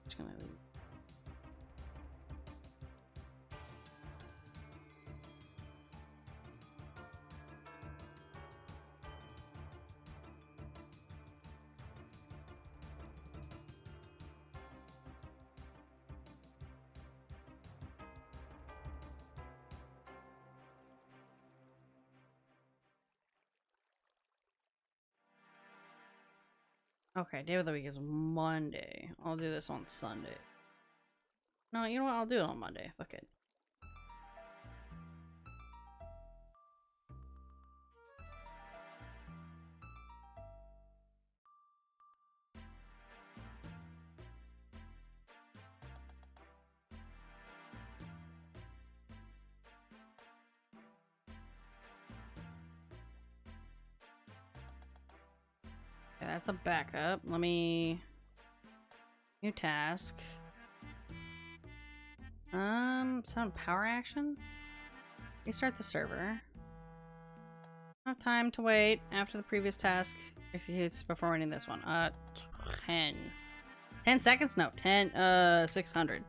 Just gonna leave. Okay, day of the week is Monday. I'll do this on Sunday. No, you know what? I'll do it on Monday. Fuck it. Okay, that's a backup. Let me... New task. Sound power action? Restart the server. Enough time to wait after the previous task executes before running this one. 10. 10 seconds? No, 600.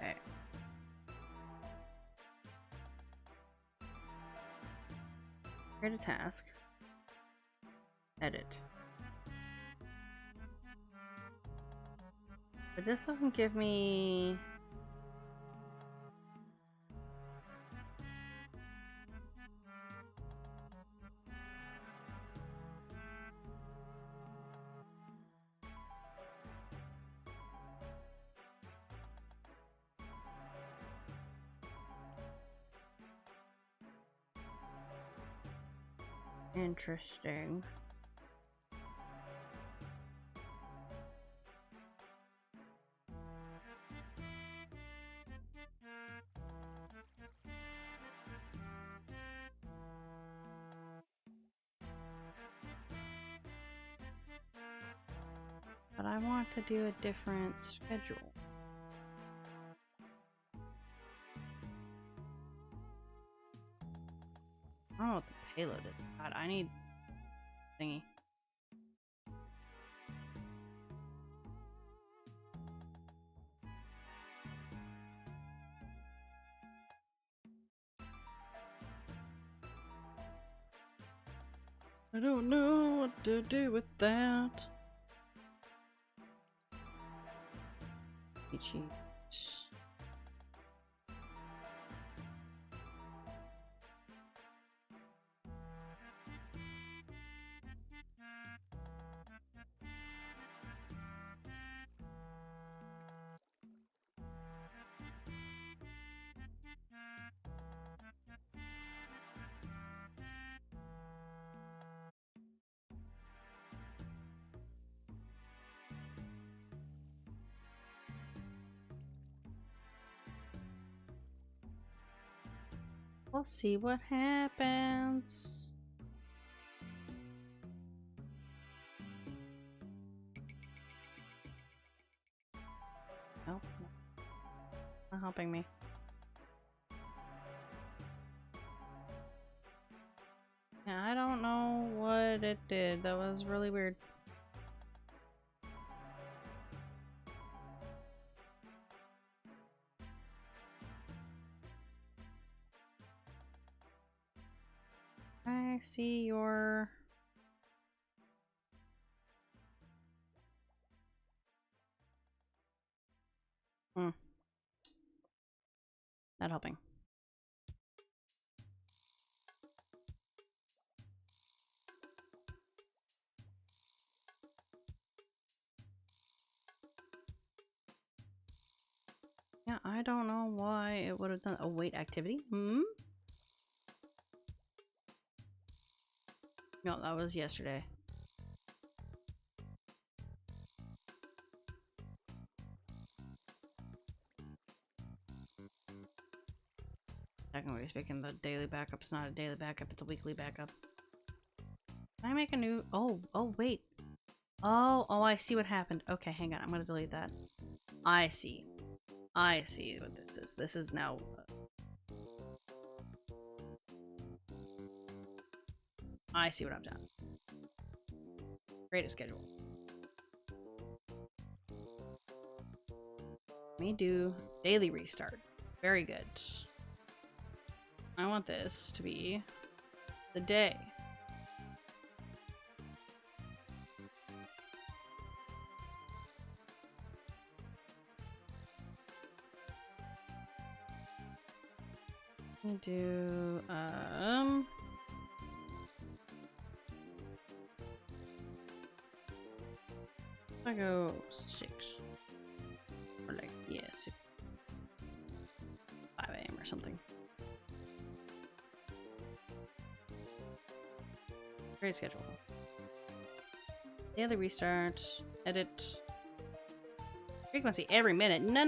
Okay. Create a task. Edit. But this doesn't give me... Interesting. But I want to do a different schedule. I don't know what the payload is. God, I need thingy. I don't know what to do with that. Cheat. We'll see what happens. Nope. Not helping me. Yeah, I don't know what it did. That was really weird. I see your... Not helping. Yeah, I don't know why it would have done a wait activity. No, that was yesterday. Technically speaking, the daily backup's not a daily backup, it's a weekly backup. Can I make a new... Oh, wait. Oh, I see what happened. Okay, hang on, I'm gonna delete that. I see what this is. This is now... I see what I've done. Create a schedule. Let me do daily restart. Very good. I want this to be the day. We do I go 6 or like yeah 6, 5 a.m. or something. Great schedule. Daily restart. Edit. Frequency every minute. No.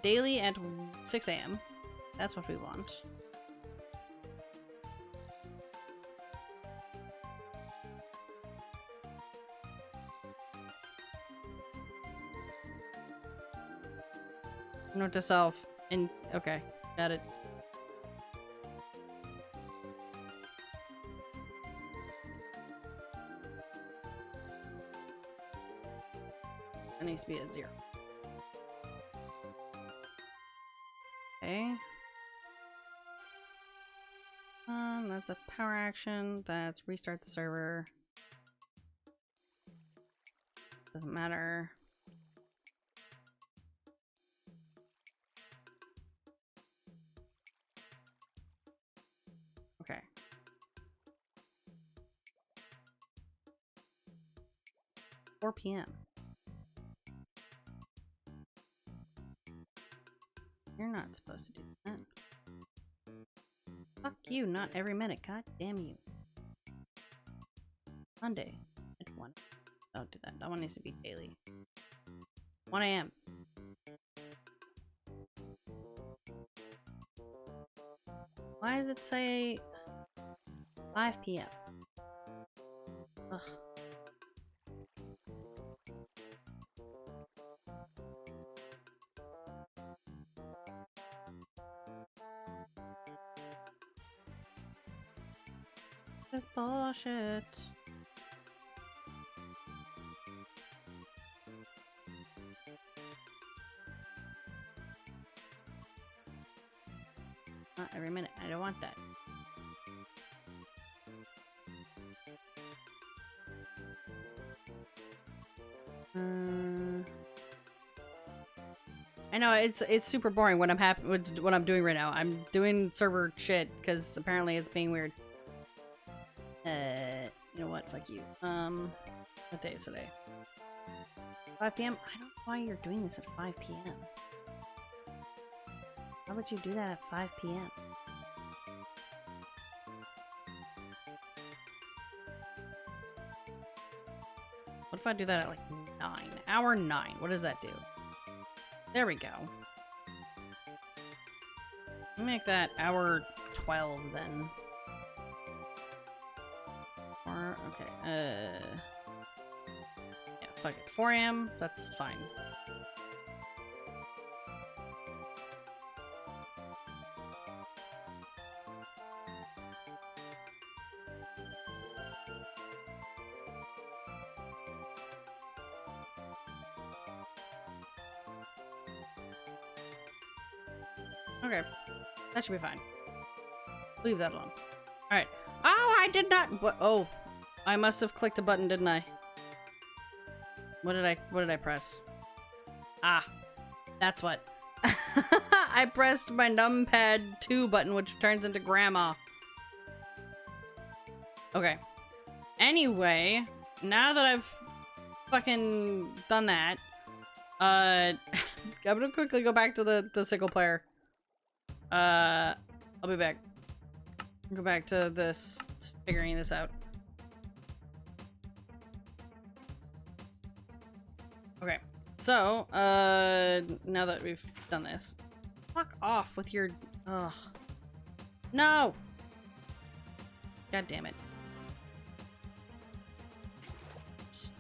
Daily at 6 a.m. That's what we want. Note to self. And okay, got it. It needs to be at 0. Okay. That's a power action. That's restart the server. Doesn't matter. Okay. Four p.m. You're not supposed to do that. Fuck you, not every minute. God damn you. Monday at 1. Don't do that. That one needs to be daily. 1 a.m. Why does it say 5 p.m.? Ugh. That's bullshit. Not every minute. I don't want that. I know it's super boring what I'm doing right now. I'm doing server shit because apparently it's being weird. You know what? Fuck you. What day is today? 5 p.m. I don't know why you're doing this at 5 p.m. Why would you do that at 5 p.m.? What if I do that at like 9? Hour 9. What does that do? There we go. Make that hour 12 then. Or, okay, yeah, fuck it. 4 a.m. That's fine. Okay, that should be fine. Leave that alone. Alright. Oh, I did not. What? Oh, I must have clicked a button, didn't I? What did I press? Ah, that's what. I pressed my numpad 2 button, which turns into grandma. Okay. Anyway, now that I've fucking done that, I'm gonna quickly go back to the single player. I'll be back. Go back to this, figuring this out. Okay, so, now that we've done this, fuck off with your, ugh. No! God damn it. Stupid.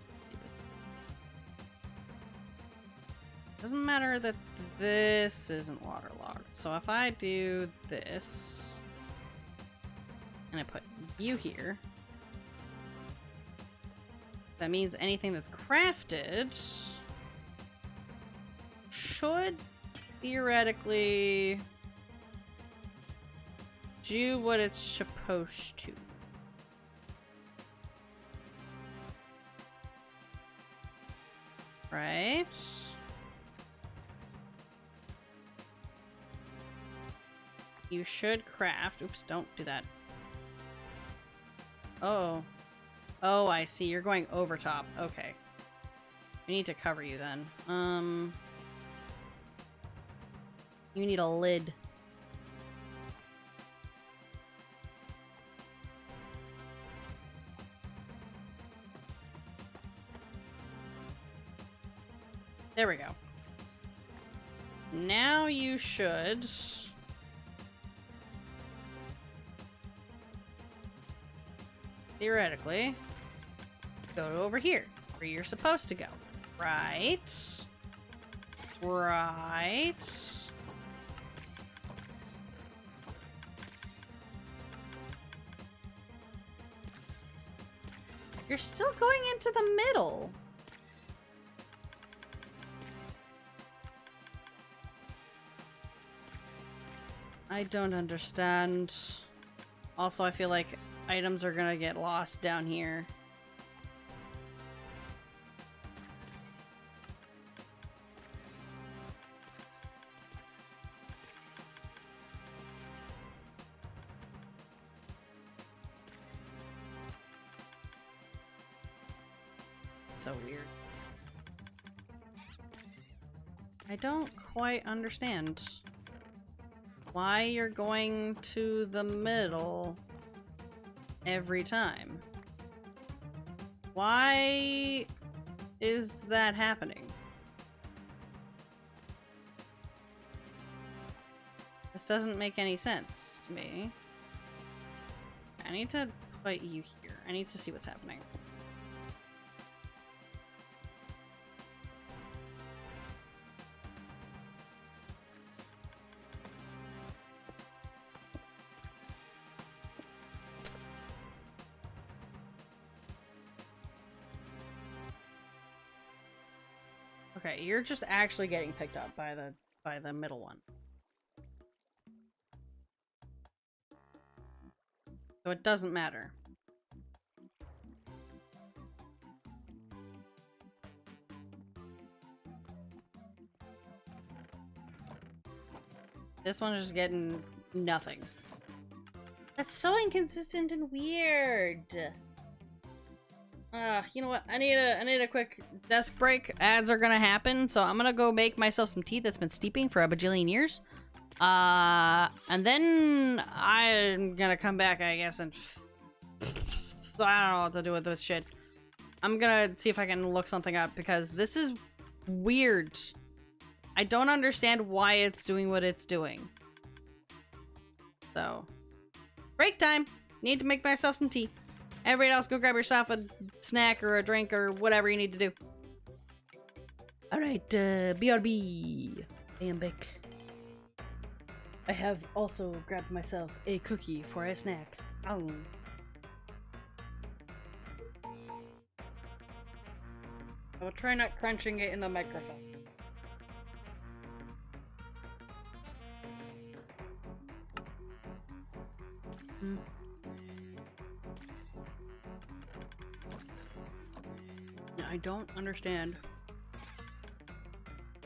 Doesn't matter that this isn't waterlogged. So if I do this, and I put you here, that means anything that's crafted should theoretically do what it's supposed to. Right? you should craft. Oops, don't do that. Oh. Oh, I see. You're going over top. Okay. I need to cover you then. You need a lid. There we go. Now you should... theoretically, go over here, where you're supposed to go. Right. Right. You're still going into the middle. I don't understand. Also, I feel like items are gonna get lost down here. So weird. I don't quite understand why you're going to the middle every time. Why is that happening? This doesn't make any sense to me. I need to put you here. I need to see what's happening. Okay, you're just actually getting picked up by the middle one. So it doesn't matter. This one is just getting nothing. That's so inconsistent and weird. You know what? I need a quick desk break. Ads are gonna happen, so I'm gonna go make myself some tea that's been steeping for a bajillion years. And then I'm gonna come back, I guess, and I don't know what to do with this shit. I'm gonna see if I can look something up because this is weird. I don't understand why it's doing what it's doing. So, break time. Need to make myself some tea. Everybody else, go grab yourself a snack or a drink or whatever you need to do. Alright, BRB. Bambic. I have also grabbed myself a cookie for a snack. Oh. I will try not crunching it in the microphone. I don't understand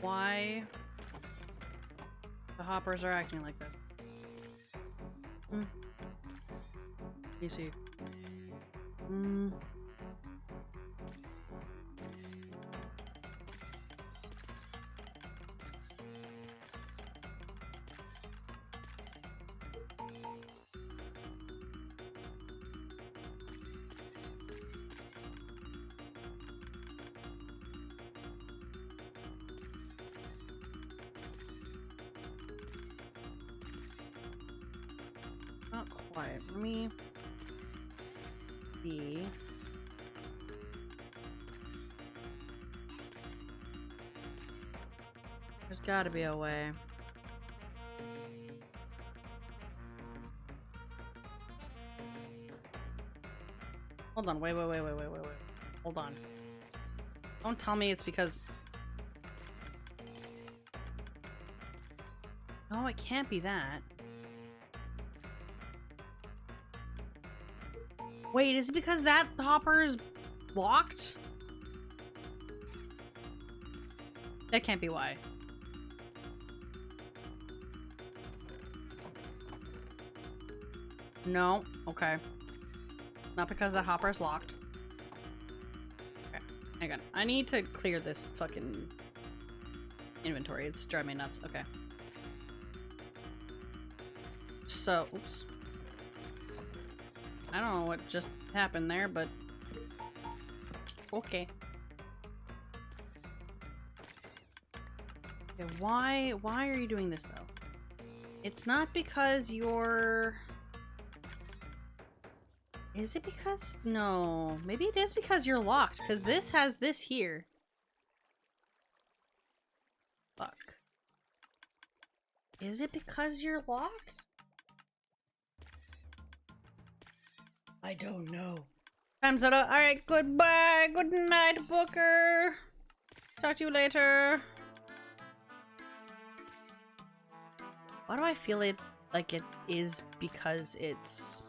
why the hoppers are acting like that. Easy. Not quite. Let me see. There's gotta be a way. Hold on, wait. Hold on. Don't tell me it's because... No, it can't be that. Wait, is it because that hopper is blocked? That can't be why. No. Okay. Not because that hopper is locked. Okay. Hang on. I need to clear this fucking inventory. It's driving me nuts. Okay. So, oops. I don't know what just happened there, but okay. Okay, why are you doing this though? It's not because you're... Is it because... No. Maybe it is because you're locked, because this has this here. Fuck. Is it because you're locked? I don't know. Time's up. Alright, goodbye. Good night, Booker. Talk to you later. Why do I feel it like it is because it's...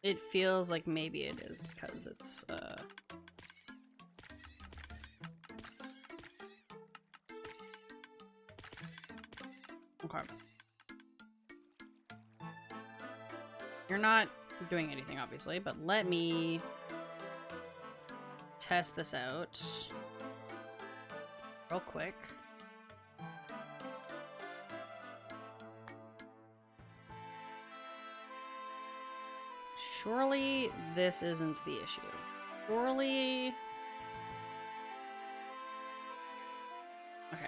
It feels like maybe it is because it's, Okay. You're not doing anything, obviously, but let me test this out real quick. Surely this isn't the issue. Surely... Okay.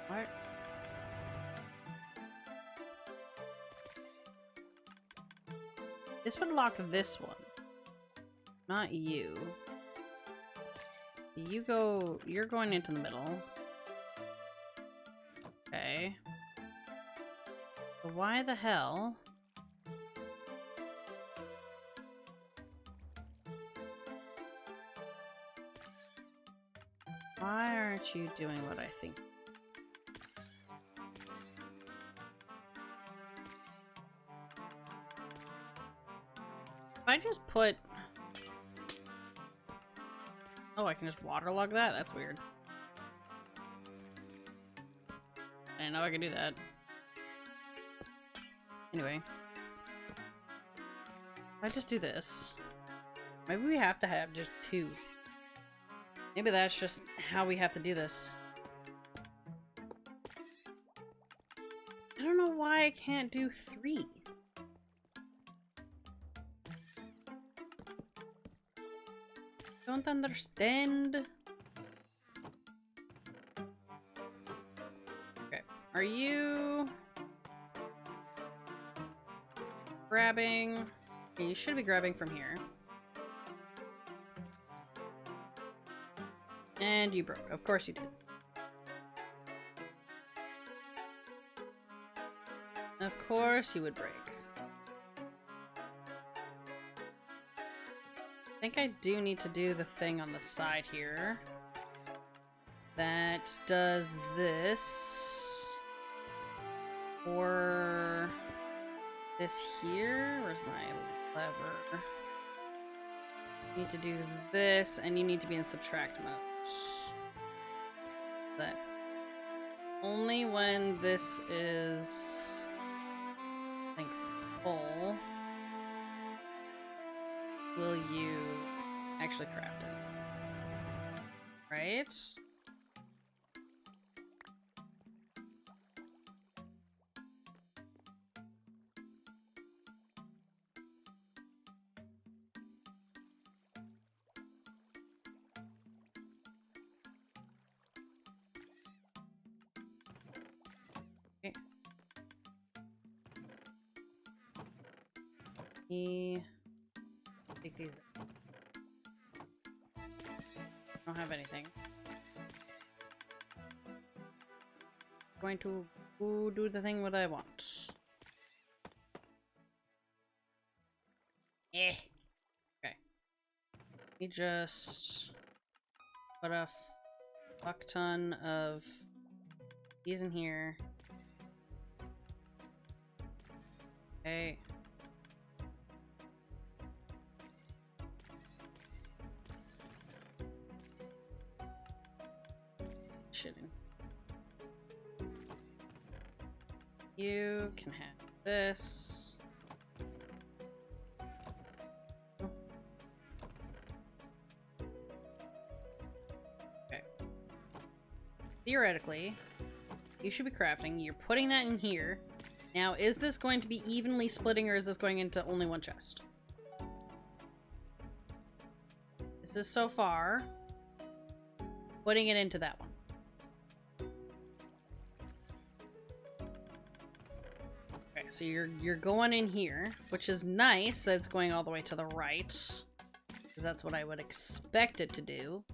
What? This would lock this one. Not you. You're going into the middle. Okay. So why the hell? Why aren't you doing what I think? If I just put... Oh, I can just waterlog that? That's weird. I didn't know I could do that. Anyway. If I just do this... Maybe we have to have just 2. Maybe that's just how we have to do this. I don't know why I can't do 3. Don't understand. Okay. Are you grabbing? Yeah, you should be grabbing from here. And you broke. Of course you did. Of course you would break. I think I do need to do the thing on the side here that does this, or this here. Where's my lever? You need to do this, and you need to be in subtract mode. That only when this is, I think, full will you actually craft it, right? Okay. Take these. I don't have anything. Going to do the thing what I want. Eh. Okay. Let me just put a fuck ton of these in here. Okay. Shitting. You can have this. Okay. Theoretically, you should be crafting. You're putting that in here. Now, is this going to be evenly splitting or is this going into only one chest? This is so far putting it into that one. Okay, so you're going in here, which is nice that it's going all the way to the right, because that's what I would expect it to do.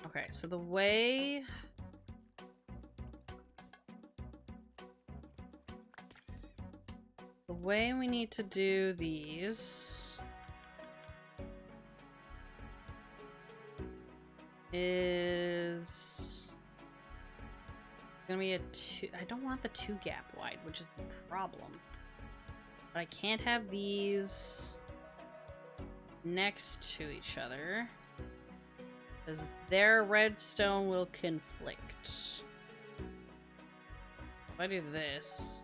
Okay, so the way we need to do these is gonna be a 2. I don't want the 2 gap wide, which is the problem. But I can't have these next to each other because their redstone will conflict. If I do this,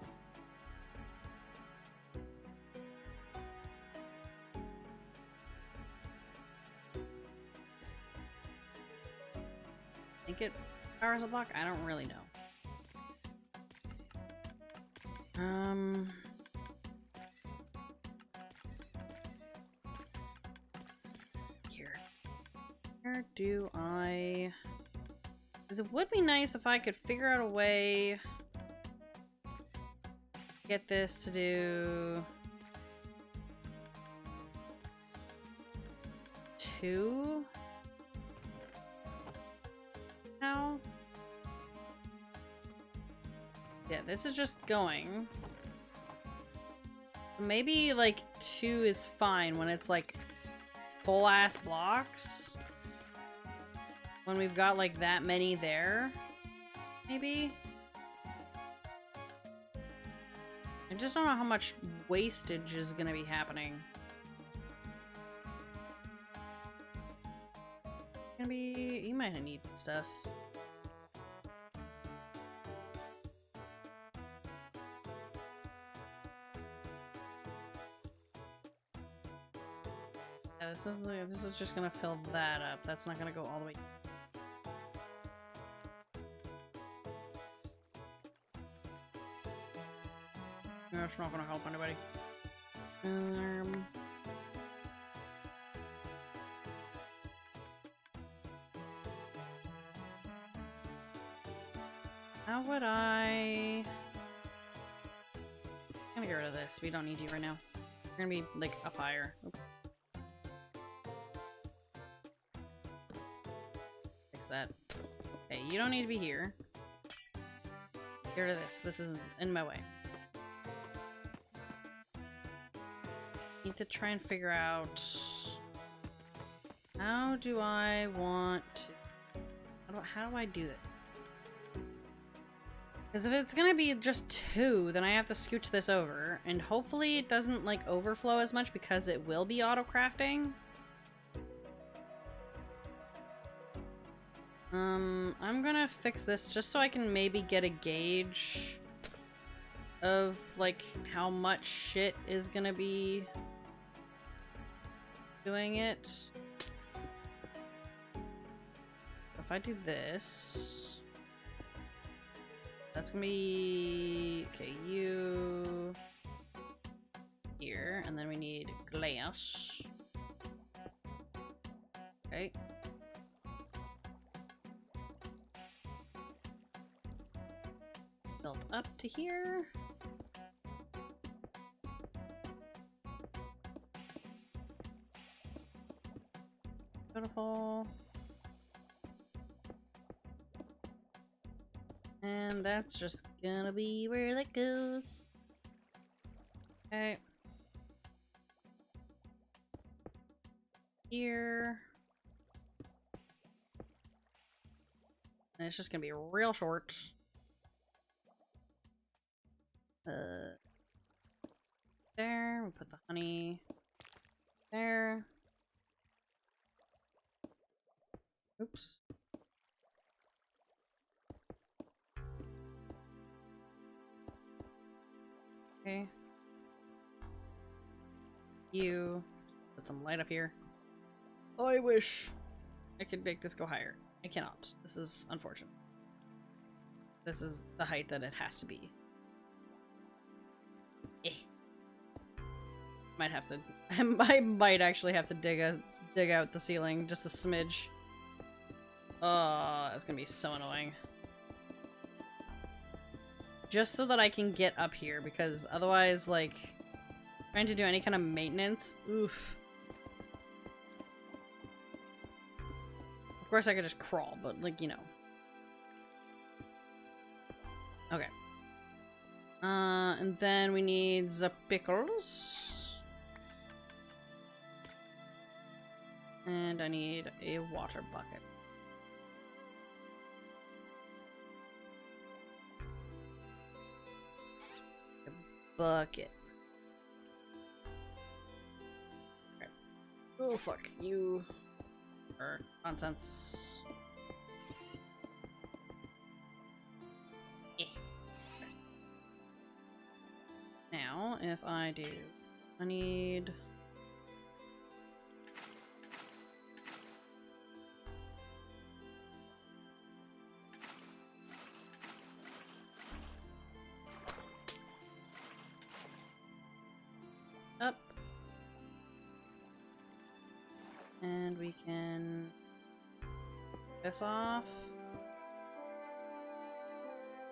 I think it powers a block? I don't really know. Where do I... Because it would be nice if I could figure out a way to get this to do 2 now. Yeah, this is just going. Maybe like 2 is fine when it's like full ass blocks. When we've got like that many there, maybe. I just don't know how much wastage is gonna be happening. Gonna be, you might need stuff. Yeah, this is just gonna fill that up. That's not gonna go all the way. That's not gonna help anybody. How would I'm gonna get rid of this. We don't need you right now. We're gonna be like up higher. Oops. Fix that. Okay, you don't need to be here. Get rid of this. This is in my way. Need to try and figure out how do I want to, how do I do that? Because if it's gonna be just 2, then I have to scooch this over, and hopefully it doesn't like overflow as much because it will be auto crafting. I'm gonna fix this just so I can maybe get a gauge of like how much shit is gonna be doing it. If I do this, that's gonna be okay. You here, and then we need glass. Okay. Built up to here. Beautiful. And that's just gonna be where that goes. Okay. Here. And it's just gonna be real short. There, we put the honey there. Oops. Okay. You put some light up here. Oh, I wish I could make this go higher. I cannot. This is unfortunate. This is the height that it has to be. Eh. Might have to. I might actually have to dig out the ceiling just a smidge. Oh, that's gonna be so annoying. Just so that I can get up here, because otherwise, like, trying to do any kind of maintenance, oof. Of course, I could just crawl, but, like, you know. Okay. And then we need the pickles. And I need a water bucket. A bucket. Okay. Oh, fuck. You are nonsense. Now, if I do, I need... up. And we can... this off.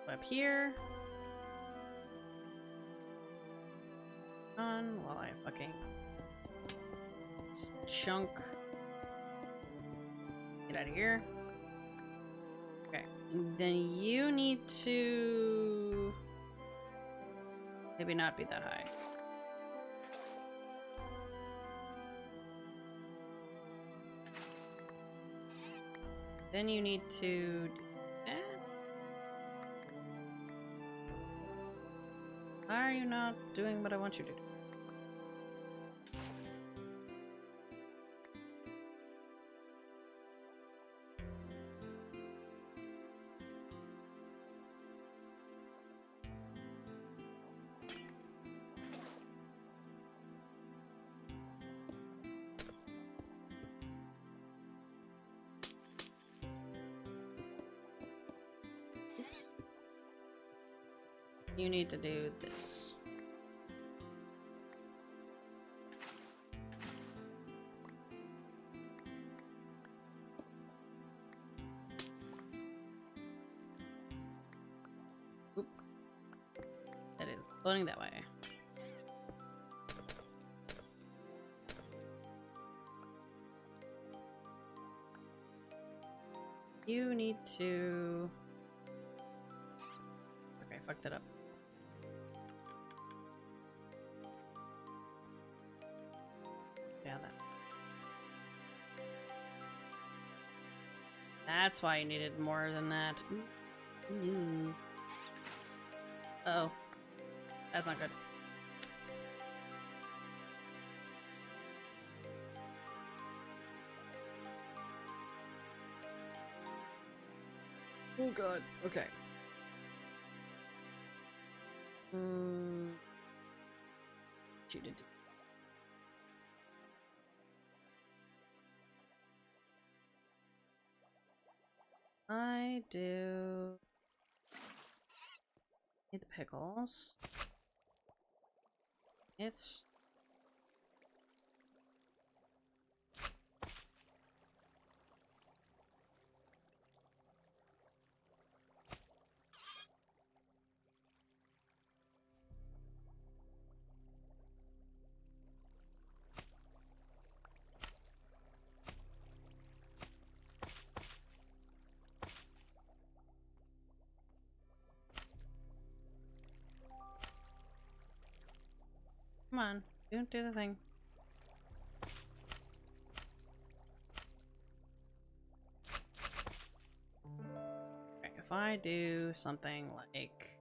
Up here. On while I fucking chunk. Get out of here. Okay, and then you need to maybe not be that high. Then you need to do that. Why are you not doing what I want you to do? Oops. You need to do this. Oop. That is exploding that way. You need to... okay, I fucked it up. Yeah, that. That's why you needed more than that. Ooh. Uh oh. That's not good. Oh god. Okay. What you did. I do need the pickles. It's come on, don't do the thing. I do something like...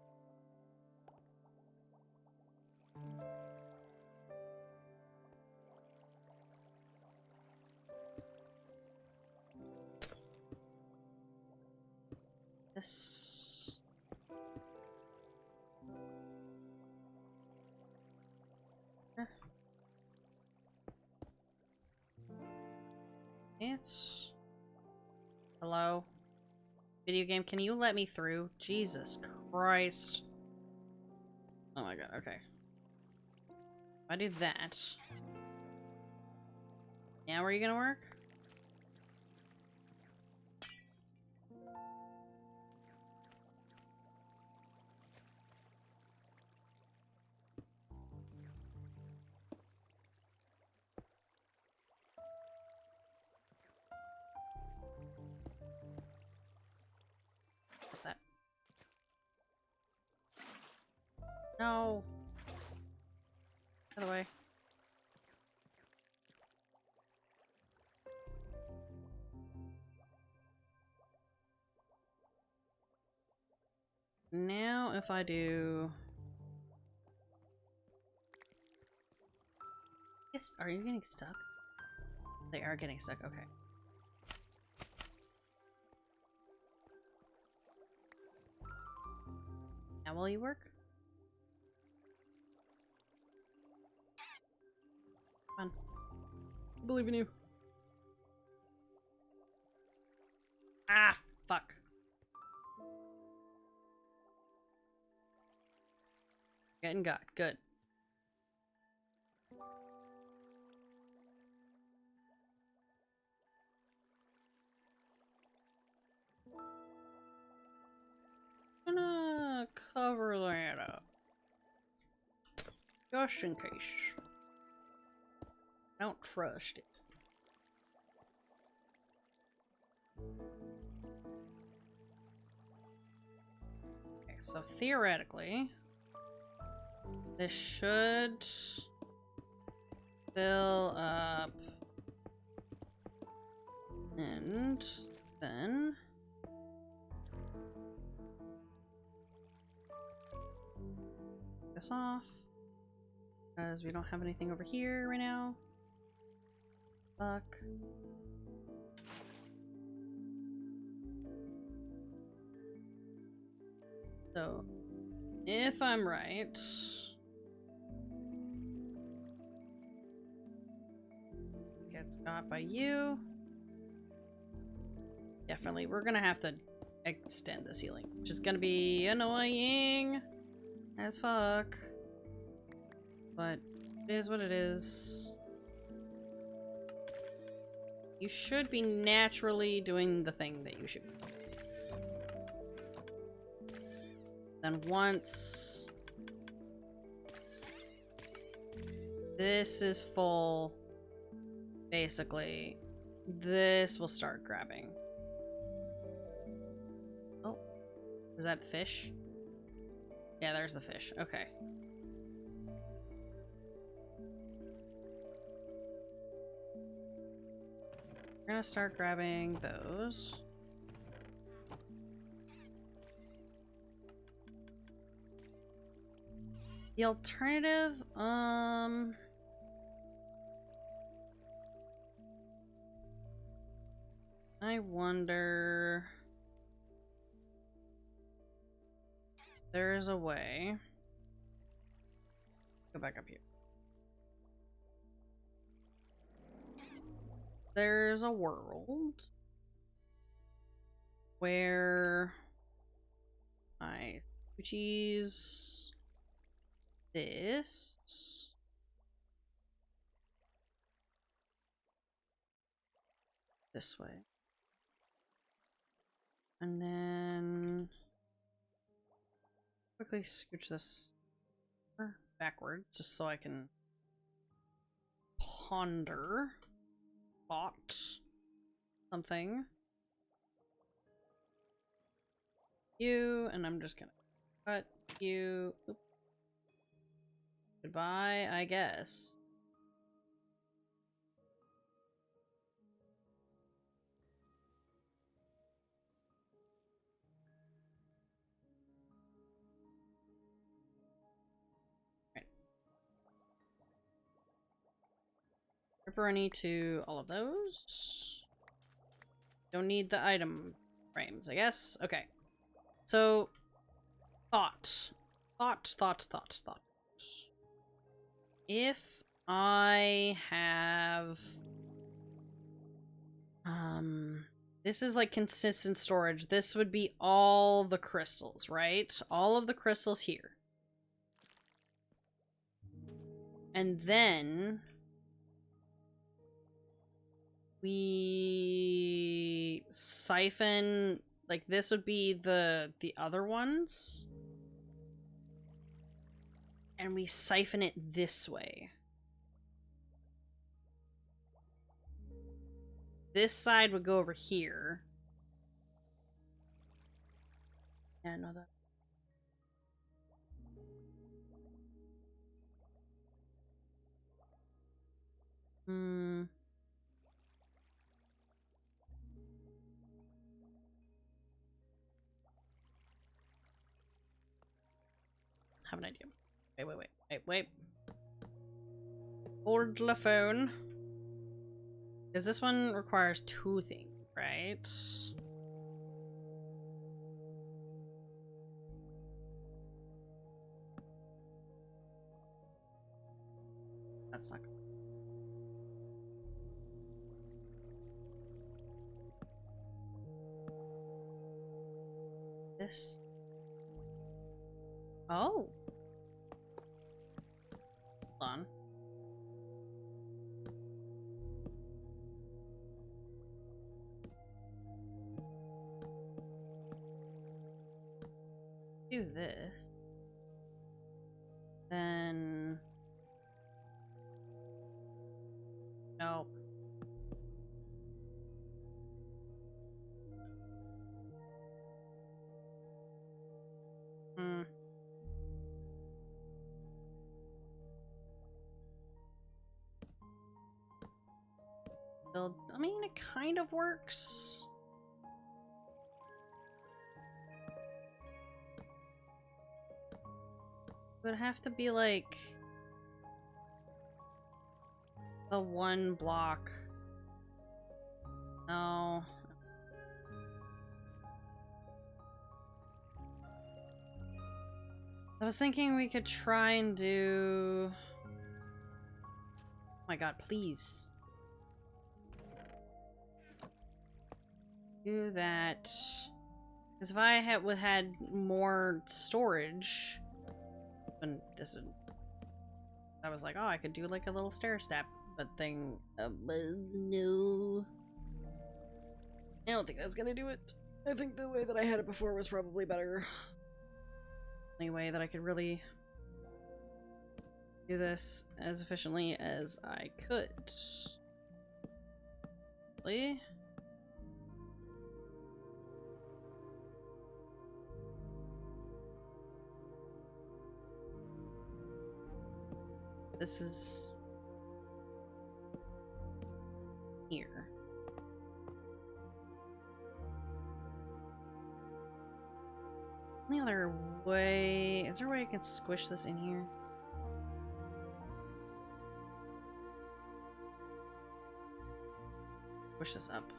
this... It's... Hello? Video game, can you let me through? Jesus Christ. Oh my god, okay. If I do that... Now are you gonna work? That. No. Get away. Now if I do... Yes, are you getting stuck? They are getting stuck, okay. Now will you work? Come on. I believe in you. Ah, fuck. Getting got. Good. Gonna cover that up. Just in case. I don't trust it. Okay, so theoretically, this should fill up, and then this off, because we don't have anything over here right now. Fuck. So, if I'm right, gets got by you. Definitely, we're gonna have to extend the ceiling, which is gonna be annoying as fuck. But it is what it is. You should be naturally doing the thing that you should be. Then once this is full, basically, this will start grabbing. Oh, is that fish? Yeah, there's the fish. Okay. We're gonna start grabbing those. The alternative, I wonder... There's a way. Go back up here. There's a world where I cheese this way, and then quickly scooch this backwards just so I can ponder thought something. You, and I'm just gonna cut you. Oop. Goodbye, I guess. Pepperoni to all of those. Don't need the item frames, I guess. Okay. So, thought. If I have... This is like consistent storage. This would be all the crystals, right? All of the crystals here. And then... we siphon... like, this would be the other ones. And we siphon it this way. This side would go over here. Yeah, no, that... have an idea. Wait. Hold the phone. Because this one requires 2 things, right? That's not good. This. Oh. Hold on. Do this. Then... no. Build... I mean, it kind of works. It would have to be like the 1 block. No. I was thinking we could try and do... oh my god, please. Do that. Because if I had more storage... and this would... I was like, oh, I could do like a little stair step, but thing... no. I don't think that's gonna do it. I think the way that I had it before was probably better. Only way that I could really do this as efficiently as I could. Really? This is here. Any other way? Is there a way I can squish this in here? Squish this up.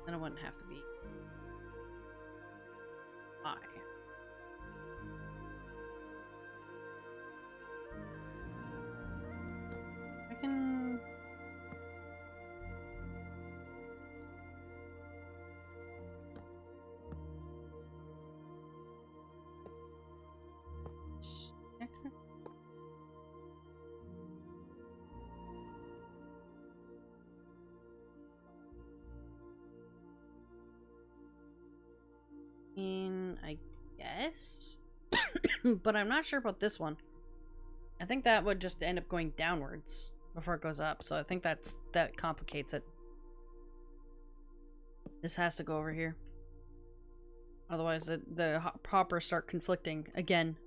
Then it wouldn't have to be high. I can... I guess, but I'm not sure about this one. I think that would just end up going downwards before it goes up, so I think that complicates it. This has to go over here. Otherwise, the hoppers start conflicting again.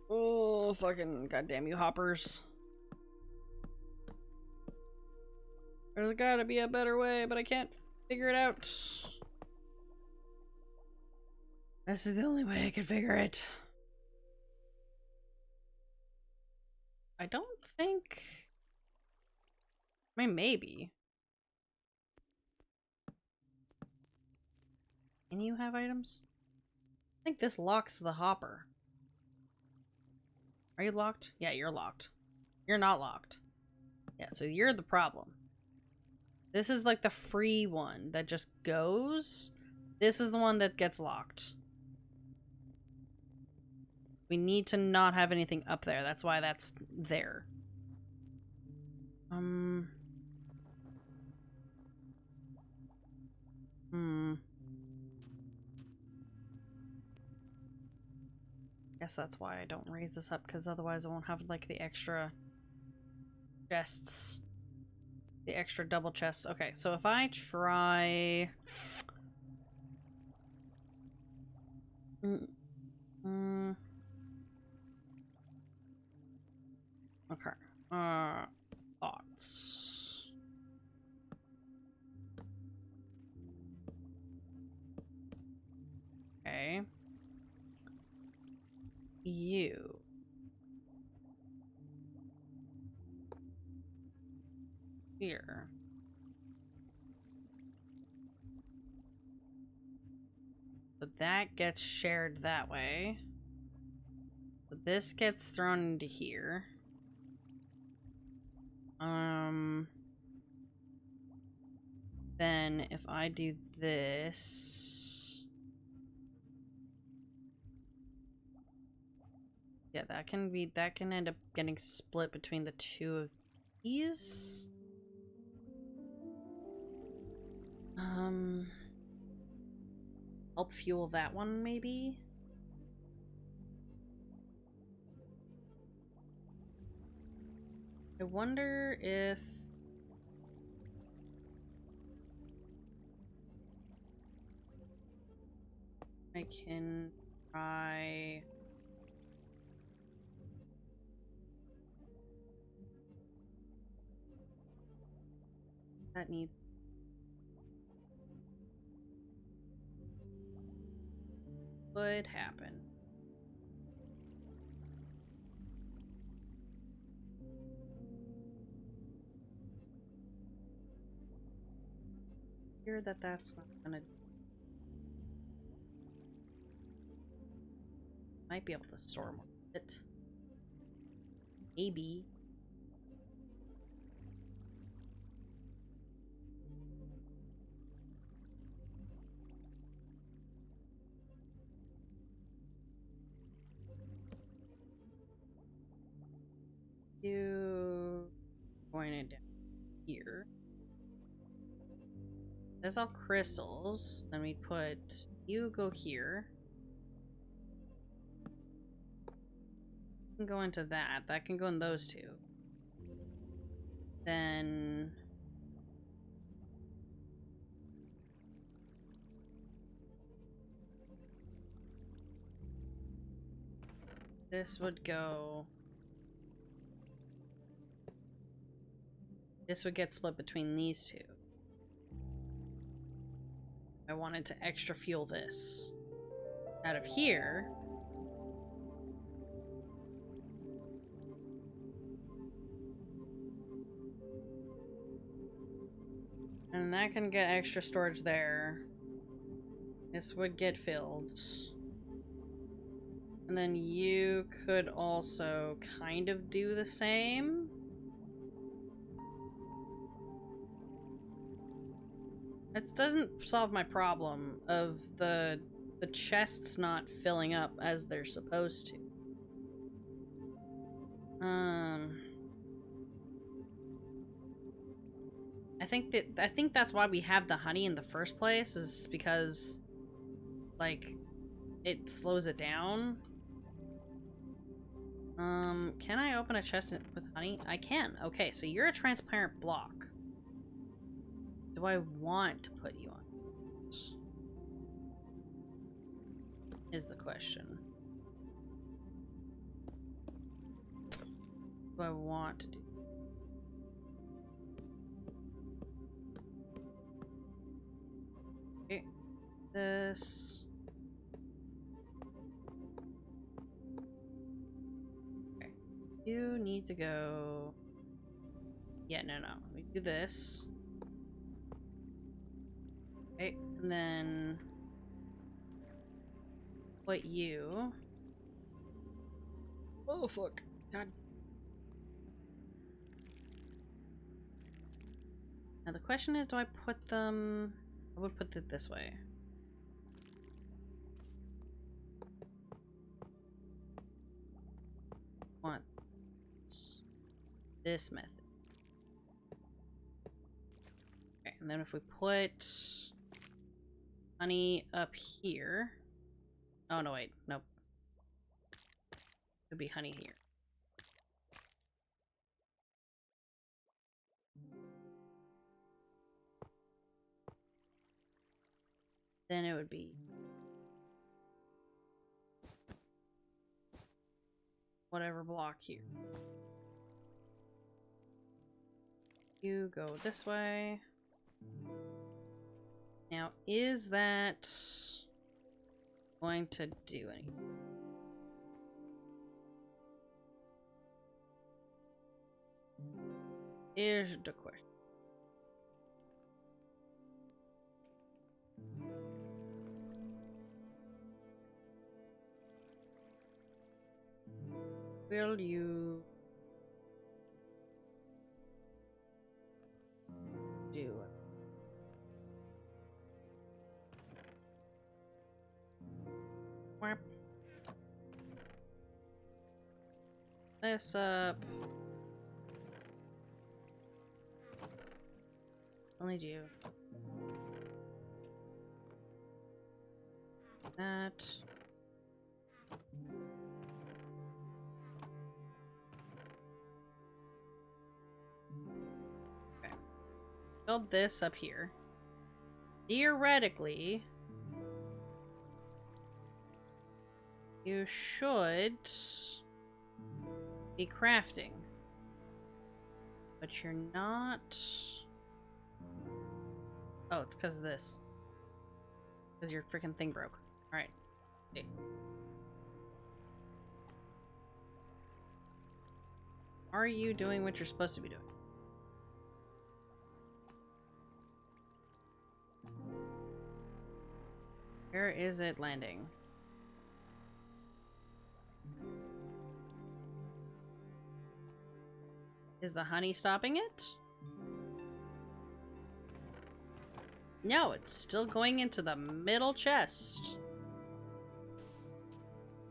Oh, fucking goddamn you hoppers. There's gotta be a better way, but I can't figure it out. This is the only way I can figure it. I don't think... I mean, maybe. Can you have items? I think this locks the hopper. Are you locked? Yeah, you're locked. You're not locked. Yeah, so you're the problem. This is like the free one that just goes. This is the one that gets locked. We need to not have anything up there. That's why that's there. Guess that's why I don't raise this up, because otherwise I won't have like the extra chests. The extra double chests. Okay, so if I try... Okay. Thoughts. Okay. You. Here. So that gets shared that way. So this gets thrown into here. Then if I do this... Yeah, that can end up getting split between the two of these. Help fuel that one, maybe? I wonder if... I can try... That needs... Would happen. Hear that that's not gonna... Might be able to store more of it. Maybe. You going it down here. That's all crystals. Then we put you go here. You can go into that. That can go in those two. Then this would go. This would get split between these two. I wanted to extra fuel this out of here. And that can get extra storage there. This would get filled. And then you could also kind of do the same. It doesn't solve my problem of the chests not filling up as they're supposed to. I think that's why we have the honey in the first place, is because like it slows it down. Can I open a chest with honey? I can. Okay, so you're a transparent block. Do I want to put you on? Is the question. Do I want to do? Okay. This. Okay. You need to go... Yeah, no. We do this. Okay, and then... Put you... Oh, fuck. God. Now the question is, do I put them... I would put it this way. Want this method. Okay, and then if we put honey up here. Oh no, wait, nope. Could be honey here. Then it would be whatever block here. You go this way. Now, is that going to do anything? Here's the question. Will you do it? Whap. This up. I'll need you. That. Okay. Build this up here. Theoretically, you should be crafting, but you're not. Oh, it's because of this. Because your freaking thing broke. Alright. Okay. Are you doing what you're supposed to be doing? Where is it landing? Is the honey stopping it? No, it's still going into the middle chest.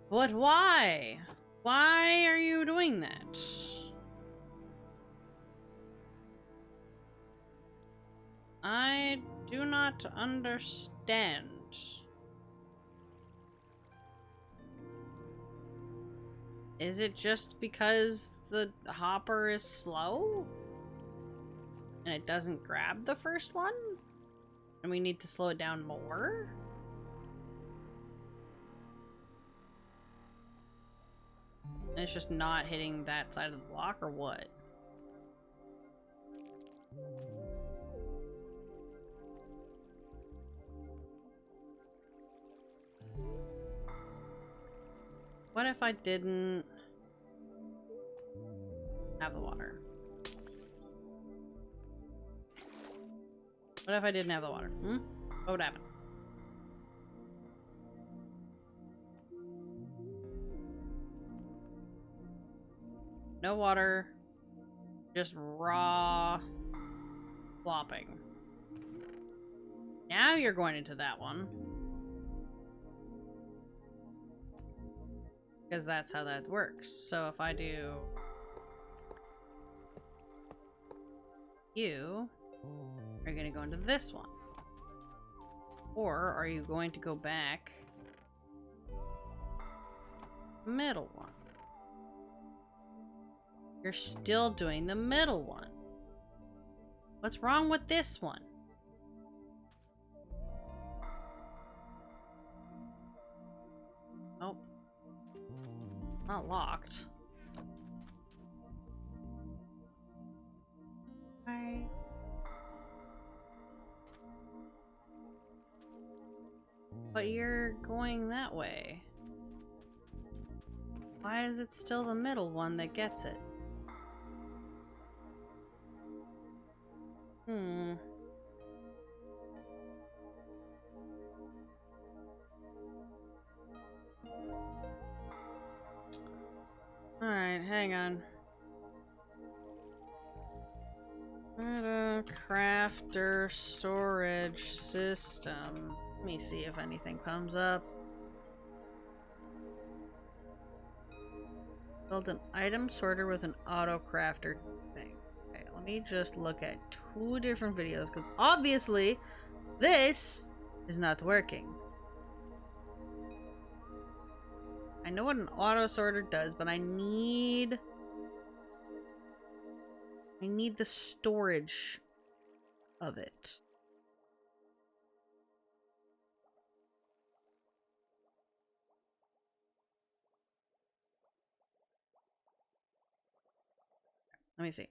But why? Why are you doing that? I do not understand. Is it just because the hopper is slow? And it doesn't grab the first one? And we need to slow it down more? And it's just not hitting that side of the block, or what? What if I didn't have the water? What if I didn't have the water? What would happen? No water. Just raw flopping. Now you're going into that one. Because that's how that works. So if I do... You... Are you going to go into this one? Or are you going to go back... Middle one? You're still doing the middle one. What's wrong with this one? Oh. Not locked. Hi. But you're going that way. Why is it still the middle one that gets it? Alright, hang on. Crafter storage system. Let me see if anything comes up. Build an item sorter with an auto crafter thing. Okay, let me just look at 2 different videos because obviously this is not working. I know what an auto sorter does, but I need the storage of it. Let me see.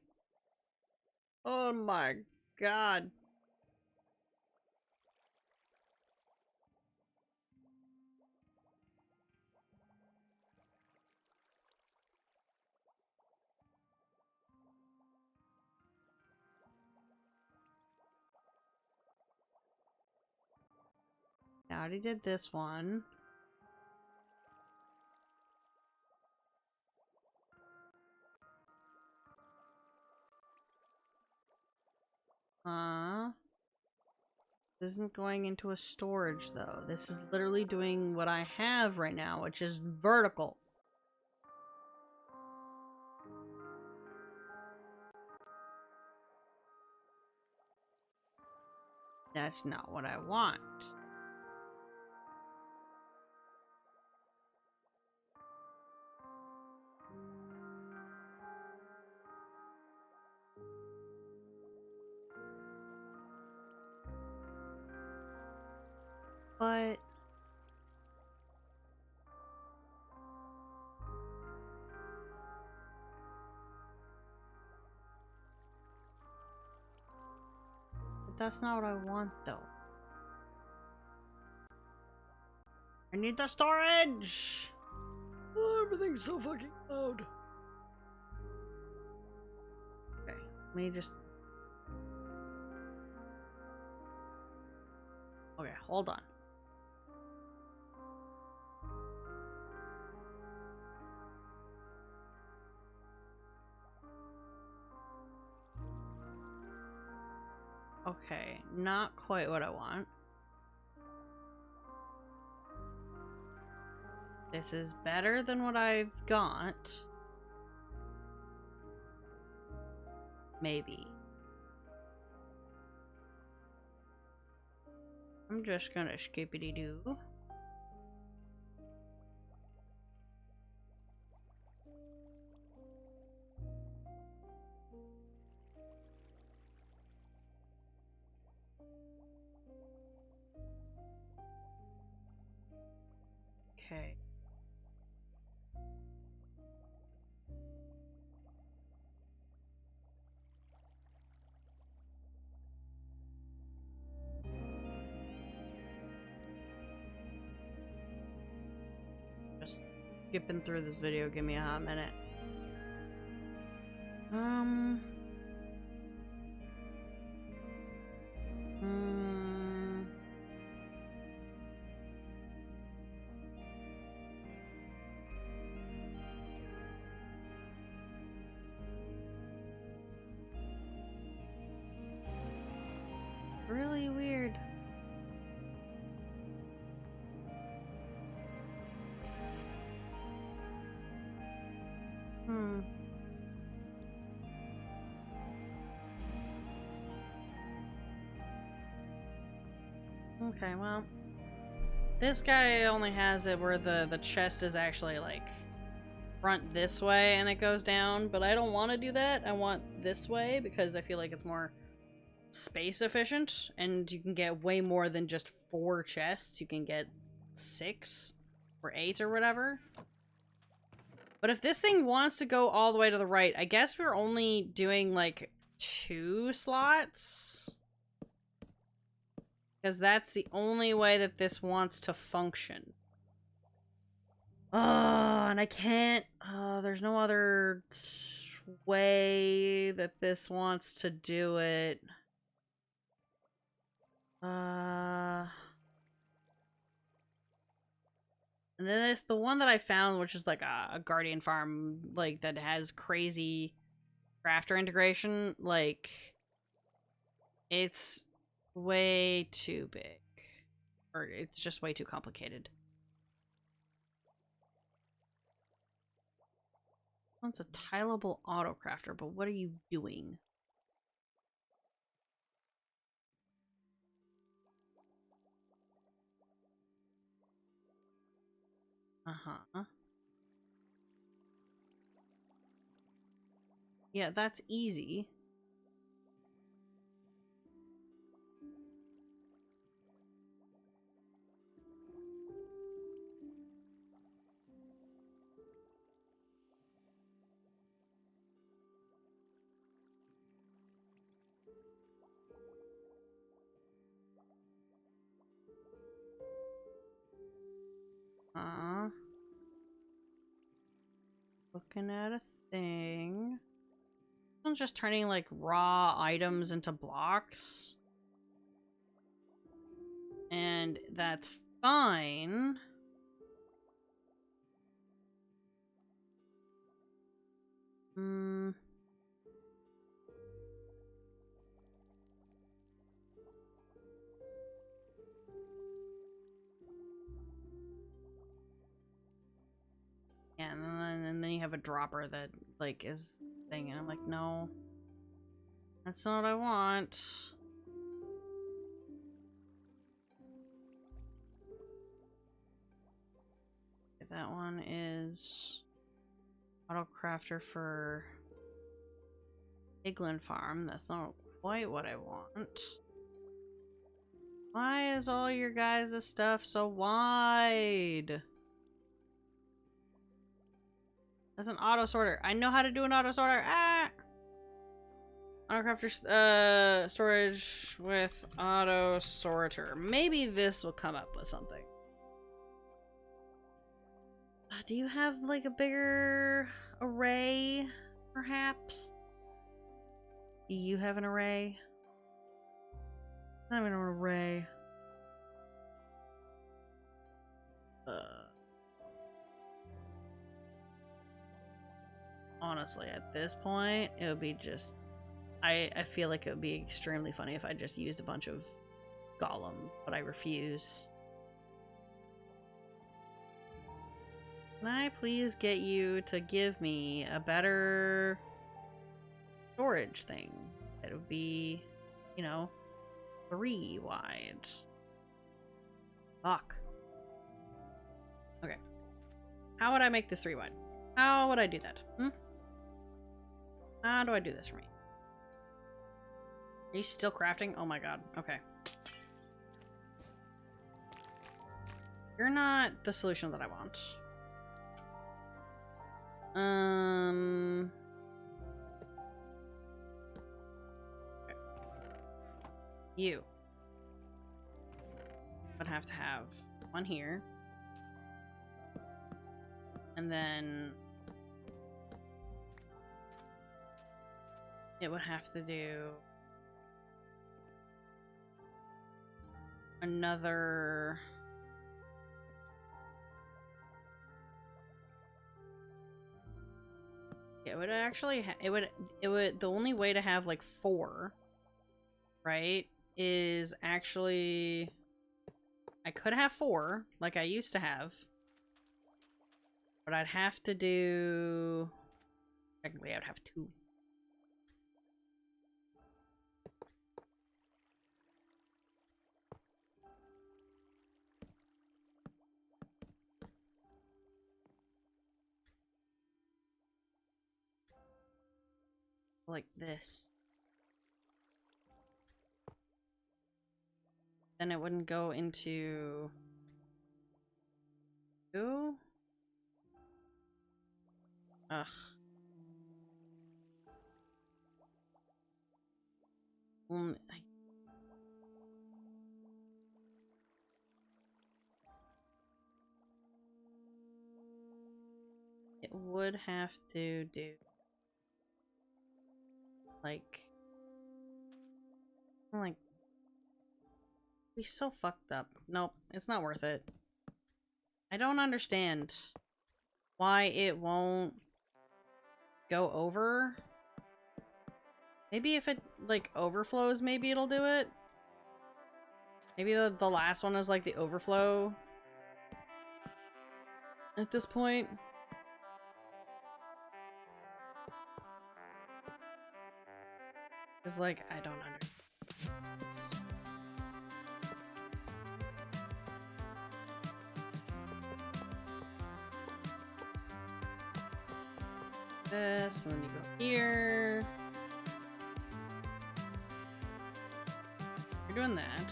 Oh my god. I already did this one. This isn't going into a storage though. This is literally doing what I have right now, which is vertical. That's not what I want. But that's not what I want though. I need the storage! Oh, everything's so fucking loud. Okay, let me just... Okay, hold on. Okay, not quite what I want. This is better than what I've got. Maybe. I'm just gonna skippity-doo. Okay. Just skipping through this video, give me a hot minute. Really weird. Okay, well, this guy only has it where the chest is actually like front this way and it goes down, but I don't want to do that. I want this way because I feel like it's more space efficient and you can get way more than just 4 chests. You can get 6 or 8 or whatever. But if this thing wants to go all the way to the right, I guess we're only doing like 2 slots. Because that's the only way that this wants to function. Oh, and And I can't, there's no other way that this wants to do it. And then it's the one that I found, which is like a Guardian farm, like that has crazy crafter integration. Like, it's way too big, or it's just way too complicated. It's a tileable auto crafter, but what are you doing? Uh-huh. Yeah, that's easy. Looking at a thing. I'm just turning like raw items into blocks. And that's fine. Yeah, and then you have a dropper that like is thing, and I'm like, no, that's not what I want. Okay, that one is auto crafter for Piglin Farm. That's not quite what I want. Why is all your guys' stuff so wide? That's an auto sorter. I know how to do an auto sorter. Ah! Auto crafter storage with auto sorter. Maybe this will come up with something. Do you have like a bigger array, perhaps? Do you have an array? Not even an array. Honestly, at this point, it would be just... I feel like it would be extremely funny if I just used a bunch of Golem, but I refuse. Can I please get you to give me a better storage thing? That would be, you know, 3 wide. Fuck. Okay. How would I make this 3 wide? How would I do that? How do I do this for me? Are you still crafting? Oh my god. Okay. You're not the solution that I want. Okay. You would have to have one here. And then it would have to do another... It would actually it would the only way to have like 4, right, is actually I could have 4 like I used to have, but I'd have to do, technically I'd have 2. Like this. Then it wouldn't go into 2. Ugh. it would have to do like be so fucked up. Nope, it's not worth it. I don't understand why it won't go over. Maybe if it like overflows, maybe it'll do it. Maybe the last one is like the overflow at this point. It's like, I don't understand. This, and then you go here. You're doing that.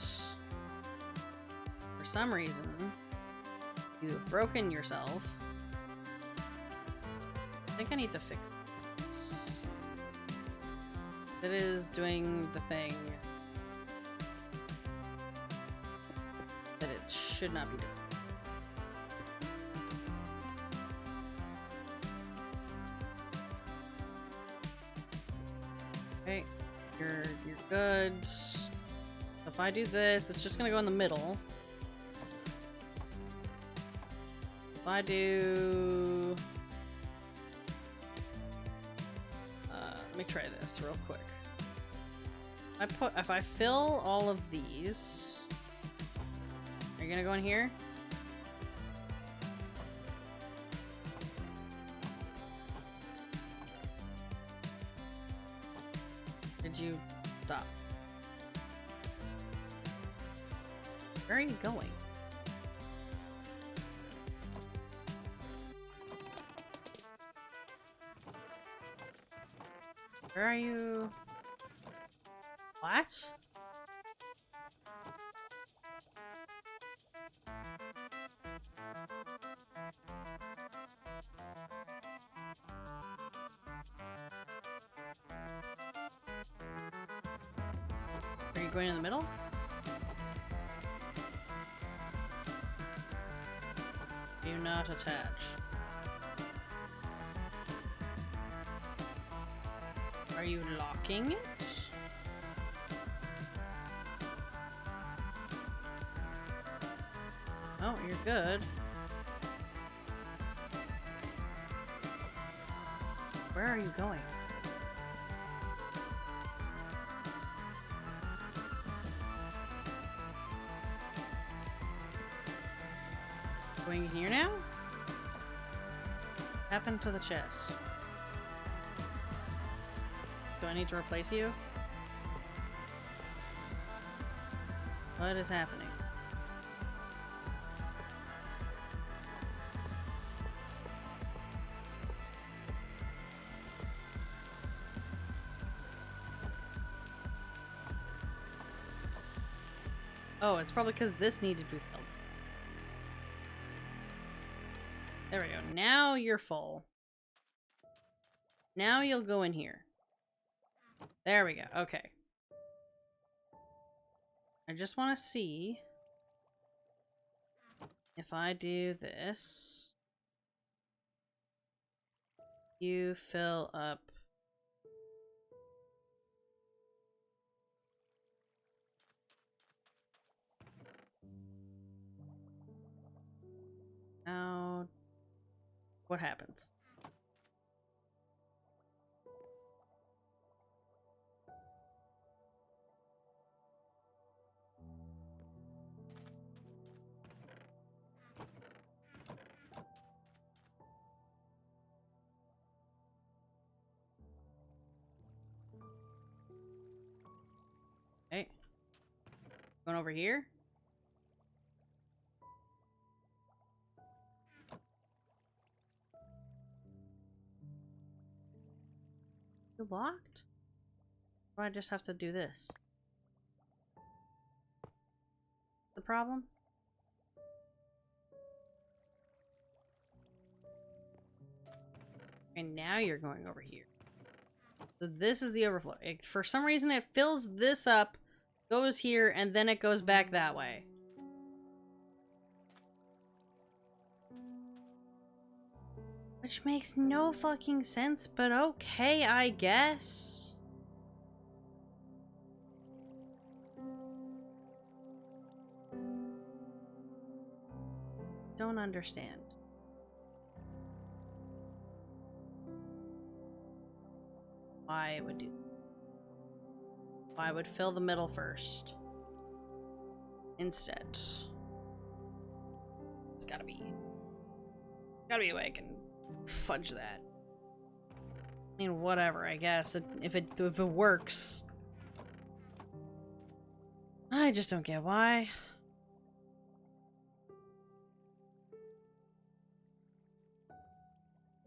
For some reason, you have broken yourself. I think I need to fix this. It is doing the thing that it should not be doing. Okay, you're good. So if I do this, it's just gonna go in the middle. If I do, let me try this real quick. If I fill all of these, are you gonna go in here? Did you stop? Where are you going? Where are you? What? Are you going in the middle? Do not attach. Are you locking it? Oh, you're good. Where are you going? Going in here now? What happened to the chest? Do I need to replace you? What is happening? Oh, it's probably because this needed to be filled. There we go. Now you're full. Now you'll go in here. There we go. Okay. I just want to see if I do this. You fill up. Now, what happens? Okay. Going over here. You locked? Or I just have to do this? The problem? And now you're going over here. So this is the overflow. For some reason it fills this up, goes here, and then it goes back that way. Which makes no fucking sense, but okay, I guess. Don't understand. Why it would do. Why I would fill the middle first. Instead. It's gotta be a way I can fudge that. I mean, whatever, I guess. If it works. I just don't get why.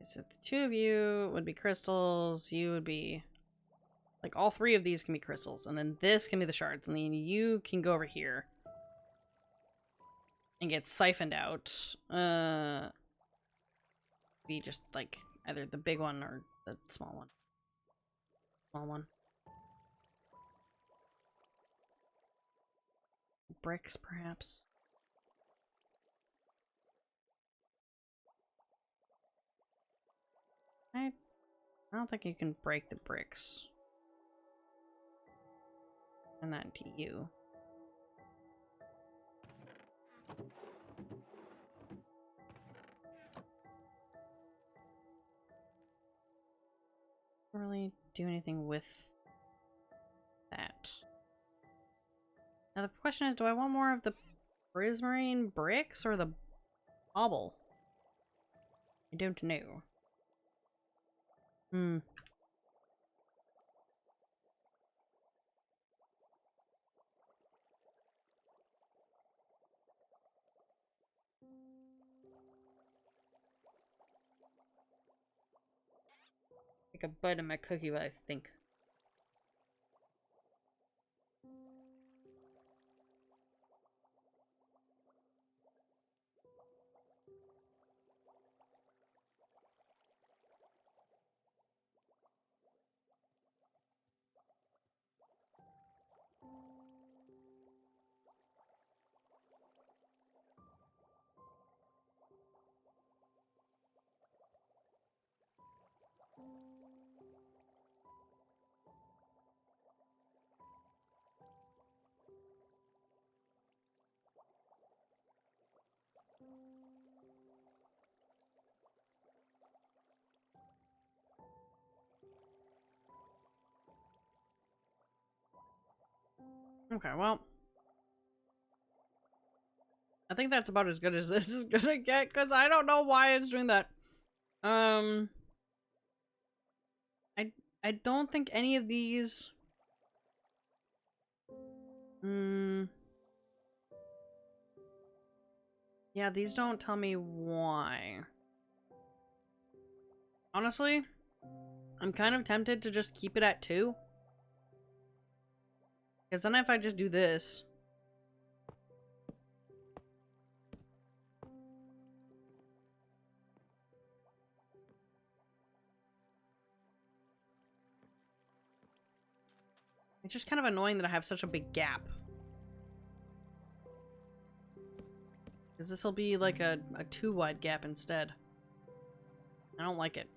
So the two of you would be crystals, you would be... Like, all three of these can be crystals, and then this can be the shards, and then you can go over here. And get siphoned out. Be just, like, either the big one or the small one. Small one. Bricks, perhaps? I don't think you can break the bricks. And that to you. Don't really do anything with that. Now the question is, do I want more of the prismarine bricks or the bauble? I don't know. Take a bite of my cookie while I think. Okay, well. I think that's about as good as this is gonna get, because I don't know why it's doing that. I don't think any of these... Yeah, these don't tell me why. Honestly, I'm kind of tempted to just keep it at 2. Because then if I just do this... It's just kind of annoying that I have such a big gap. Because this will be like a 2 wide gap instead. I don't like it.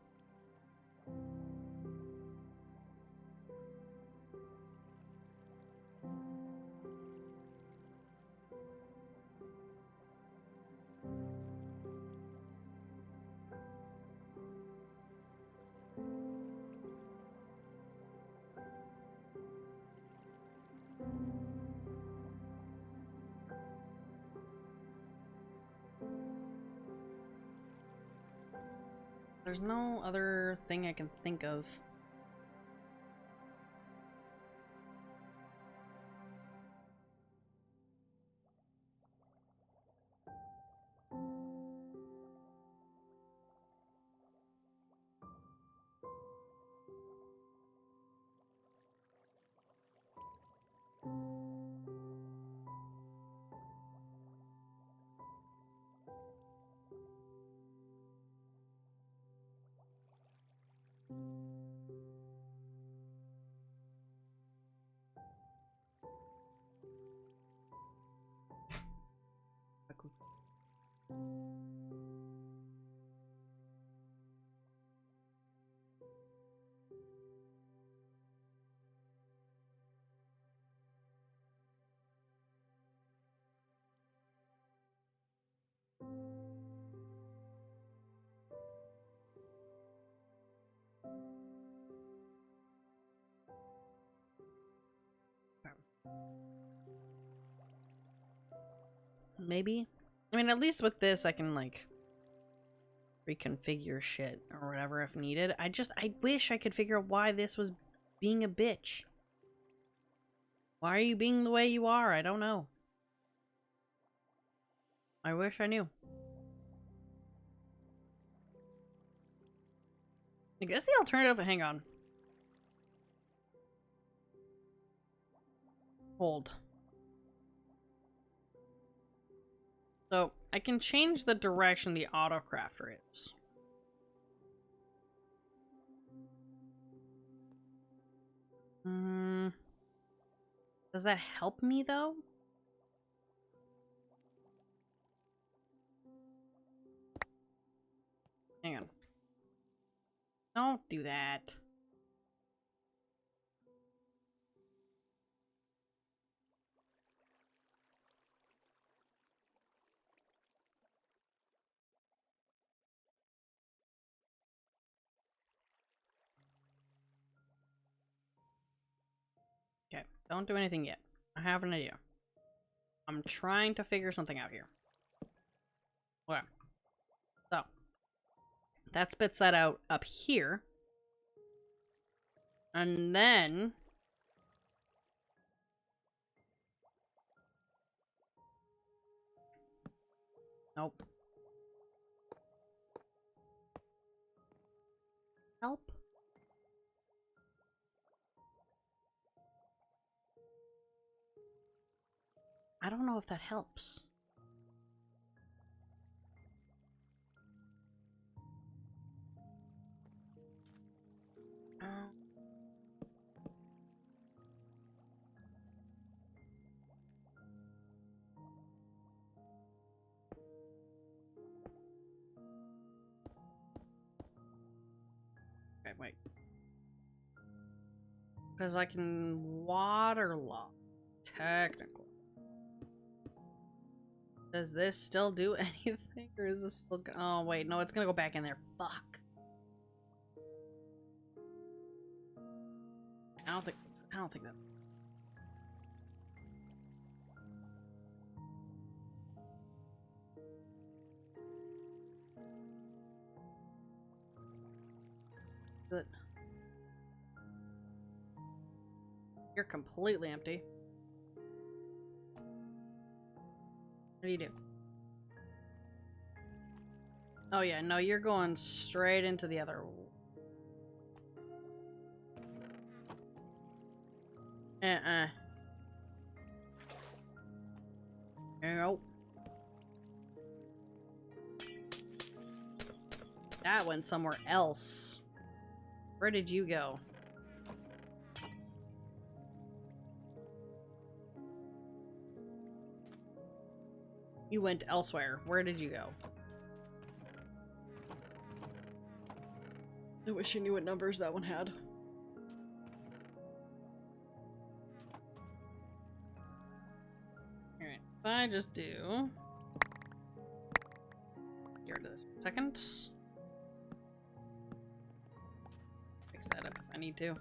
There's no other thing I can think of. Maybe. I mean, at least with this, I can, like, reconfigure shit or whatever if needed. I wish I could figure out why this was being a bitch. Why are you being the way you are? I don't know. I wish I knew. I guess the alternative... Hang on. Hold. So, I can change the direction the autocrafter is. Does that help me, though? Hang on. Don't do that. Okay, don't do anything yet. I have an idea. I'm trying to figure something out here. Okay. So, that spits that out up here. And then... Nope. Help? I don't know if that helps. Okay, wait. Because I can waterlog, technically. Does this still do anything, or is this still? Oh wait, no, it's gonna go back in there. Fuck. I don't think that's. Good. You're completely empty. What do you do? Oh yeah, no, you're going straight into the other. Nope. That went somewhere else. Where did you go? You went elsewhere. Where did you go? I wish I knew what numbers that one had. Alright, if I just do... Get rid of this for a second. Fix that up if I need to.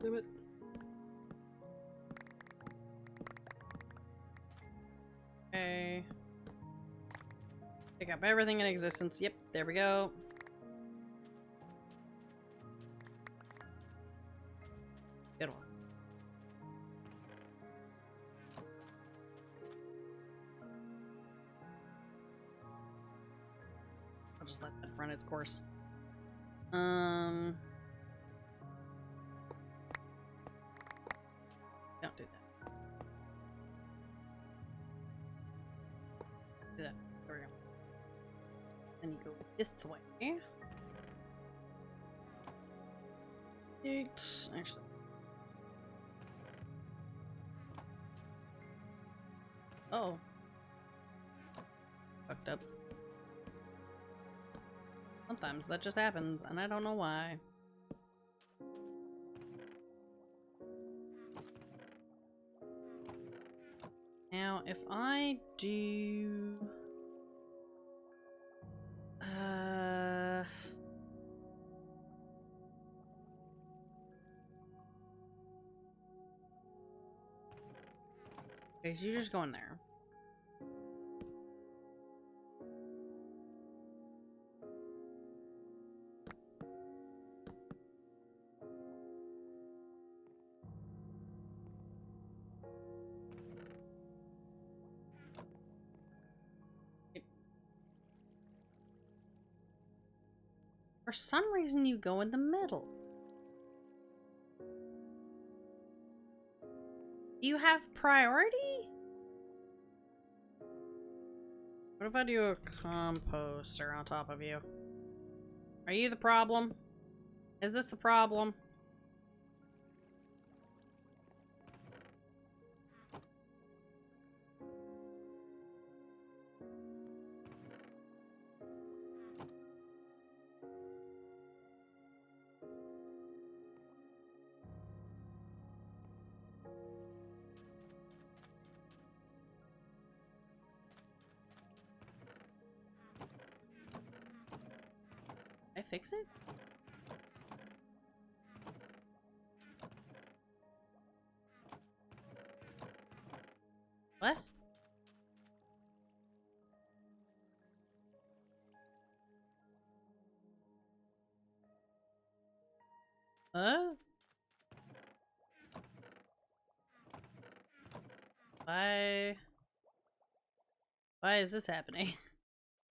Do it. Okay. Pick up everything in existence. Yep, there we go. Good one. I'll just let that run its course. Don't do that. Do that. There we go. Then you go this way. 8. Actually. Oh. Fucked up. Sometimes that just happens, and I don't know why. Now, if I do... Okay, so you just go in there. For some reason, you go in the middle. Do you have priority? What if I do a composter on top of you? Are you the problem? Is this the problem? Did I fix it? What? Why? Why is this happening?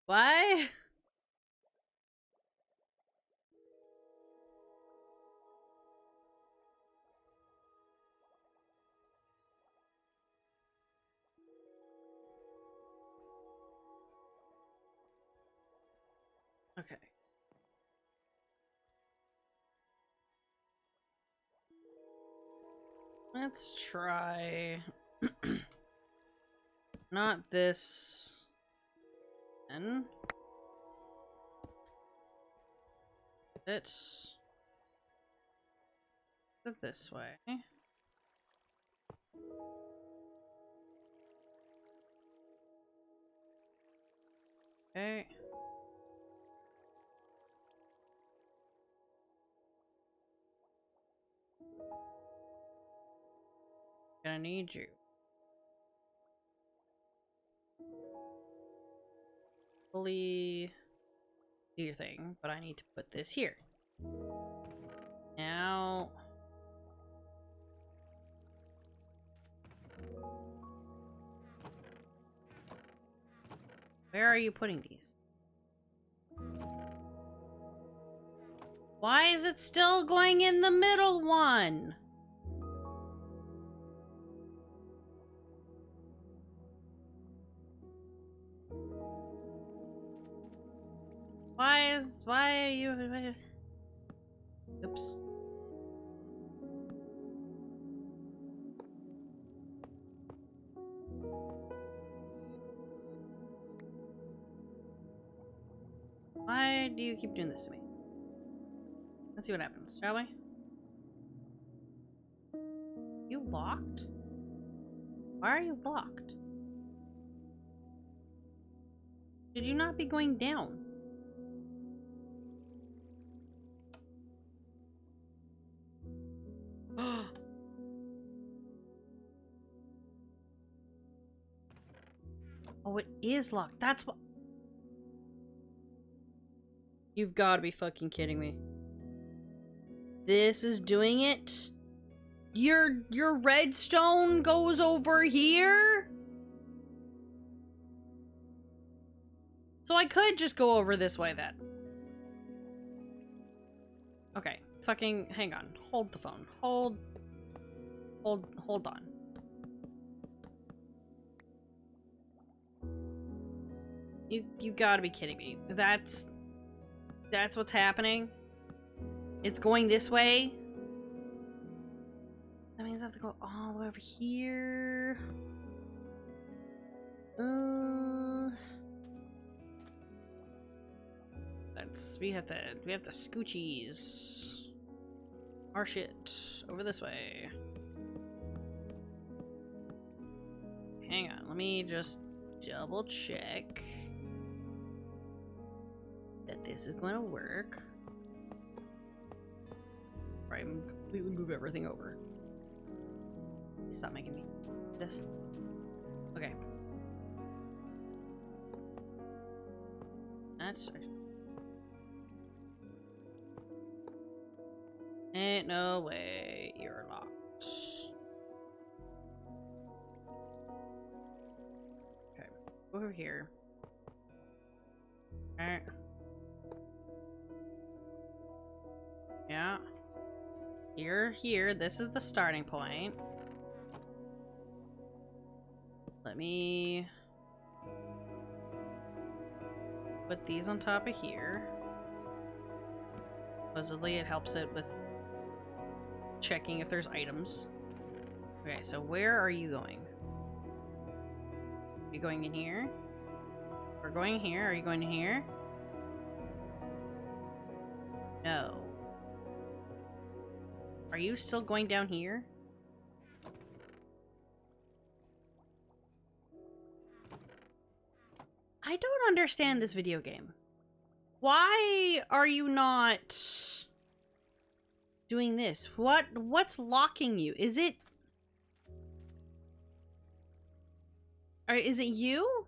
Why? Okay. Let's try not this and let's put it this way. Okay. Gonna need you. Fully do your thing, but I need to put this here. Now. Where are you putting these? Why is it still going in the middle one? Why are you... Oops. Why do you keep doing this to me? Let's see what happens, shall we? You locked? Why are you locked? Should you not be going down? Oh, it is locked. That's what... You've got to be fucking kidding me. This is doing it? Your redstone goes over here? So I could just go over this way then. Okay, fucking hang on. Hold the phone. Hold on. You gotta be kidding me. That's what's happening? It's going this way? That means I have to go all the way over here. we have the scoochies. Our shit over this way. Hang on, let me just double check that this is going to work. Right, I'm completely move everything over. Stop making me this. Okay. That's ain't no way you're locked. Okay, over here. Alright. Yeah. You're here. This is the starting point. Let me put these on top of here. Supposedly it helps it with checking if there's items. Okay, so where are you going? Are you going in here? We're going here. Are you going in here? No. Are you still going down here? I don't understand this video game. Why are you not doing this? What's locking you? Is it... Or is it you?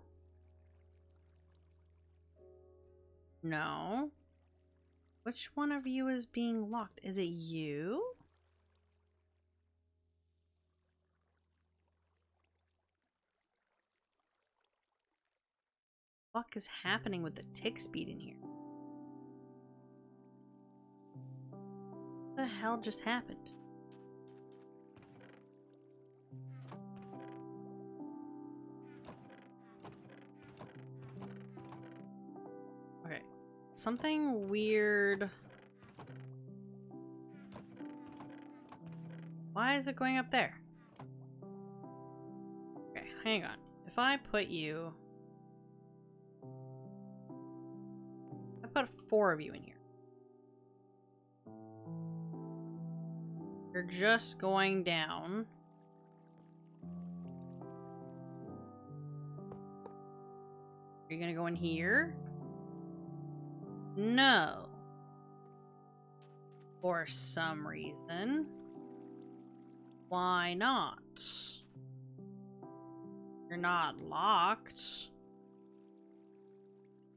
No. Which one of you is being locked? Is it you? What the fuck is happening with the tick speed in here? What the hell just happened? Okay. Something weird. Why is it going up there? Okay, hang on. If I put you... I put 4 of you in here. You're just going down. Are you gonna go in here? No. For some reason. Why not? You're not locked.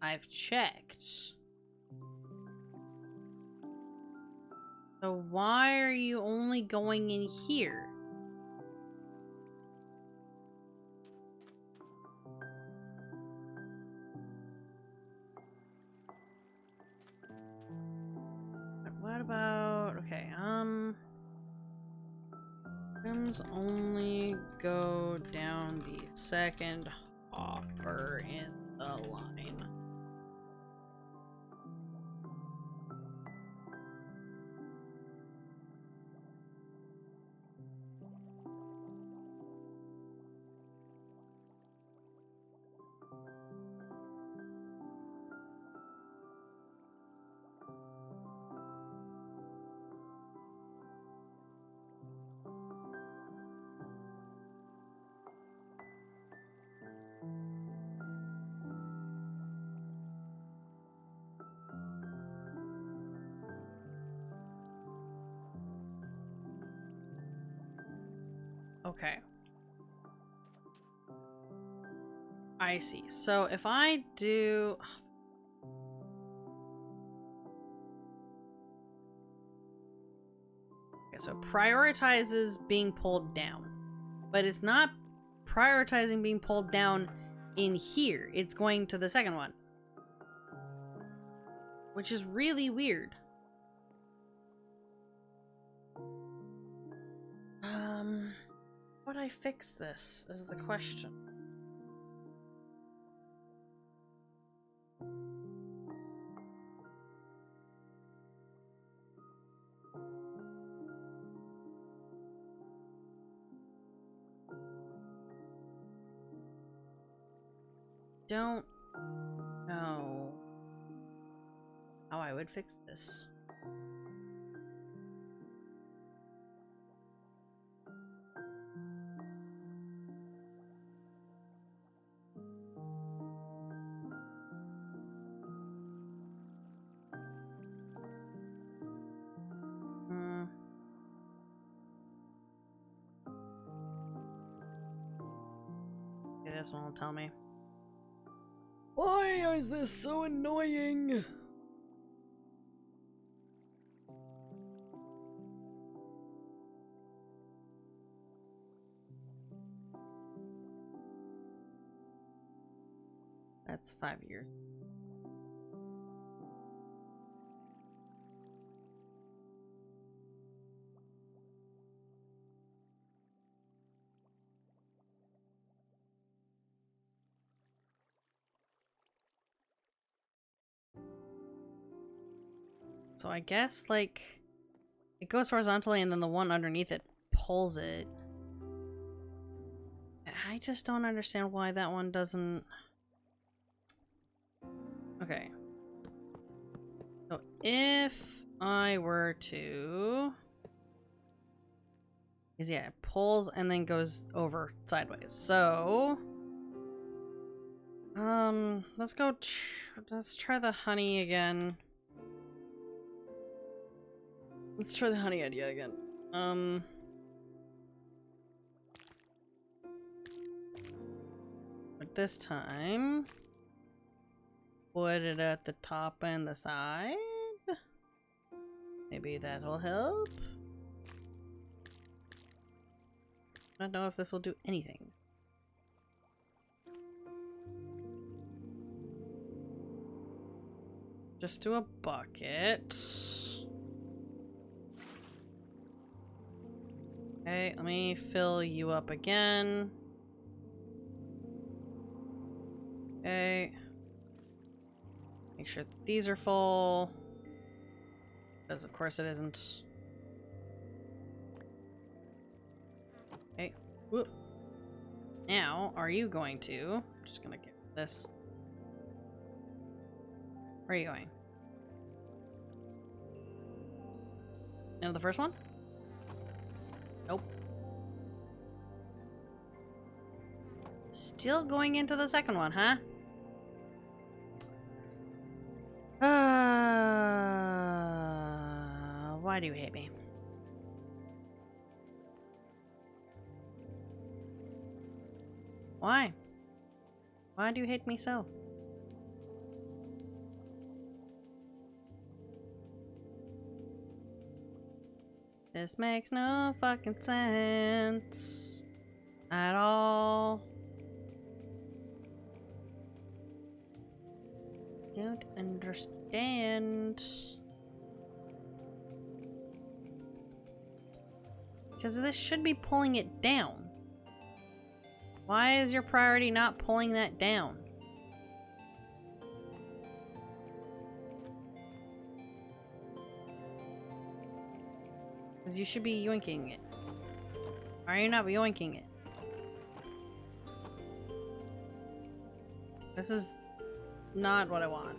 I've checked. So why are you only going in here? What about... Okay, rooms only go down the second hopper in the line. Okay. I see. So if I do... Okay, so it prioritizes being pulled down. But it's not prioritizing being pulled down in here. It's going to the second one. Which is really weird. How would I fix this is the question. Don't know would fix this. Okay, this one will tell me. Why is this so annoying? That's 5 years. So I guess, like, it goes horizontally and then the one underneath it pulls it. I just don't understand why that one doesn't... Okay. So if I were to... Because yeah, it pulls and then goes over sideways. So... let's go... let's try the honey again. Let's try the honey idea again. But this time, put it at the top and the side. Maybe that'll help. I don't know if this will do anything. Just do a bucket. Okay, let me fill you up again. Okay. Make sure that these are full. Because of course it isn't. Okay. Whoop. Now, are you going to... I'm just gonna get this. Where are you going? Into the first one? Nope. Still going into the second one, huh? Why do you hate me? Why? Why do you hate me so? This makes no fucking sense at all. Don't understand. Because this should be pulling it down. Why is your priority not pulling that down? Because you should be yoinking it. Why are you not yoinking it? This is not what I want.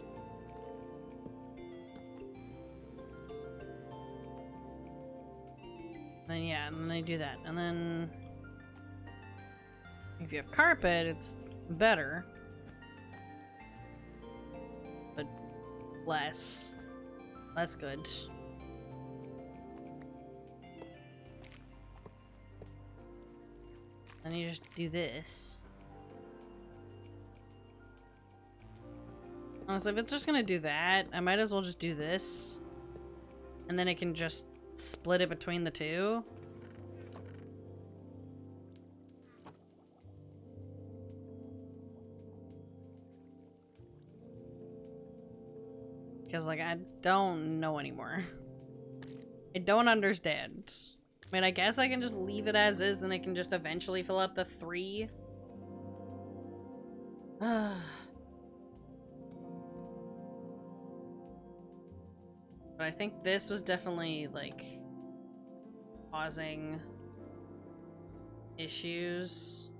And yeah, and then I do that. And then if you have carpet, it's better. But less good. And you just do this. Honestly, if it's just gonna do that, I might as well just do this. And then it can just split it between the two. Because, like, I don't know anymore. I don't understand. I mean, I guess I can just leave it as is and it can just eventually fill up the 3. But I think this was definitely, like, causing issues.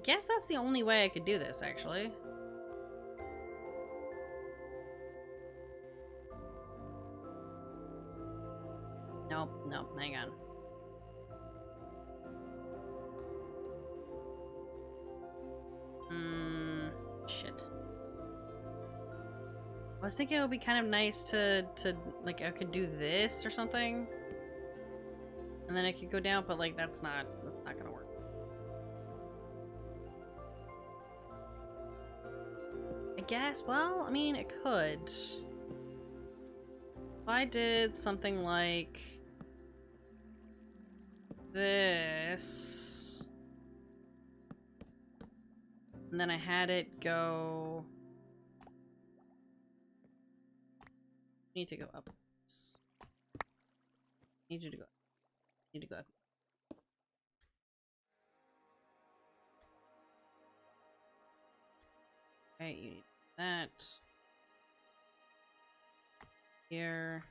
guess that's the only way I could do this, actually. Nope, nope, hang on. Shit. I was thinking it would be kind of nice to like, I could do this or something. And then it could go down, but like, that's not gonna work. I guess, well, I mean, it could. If I did something like this, and then I had it go... Need to go up. Need you to go up. Need to go up. Okay, you need that. Here.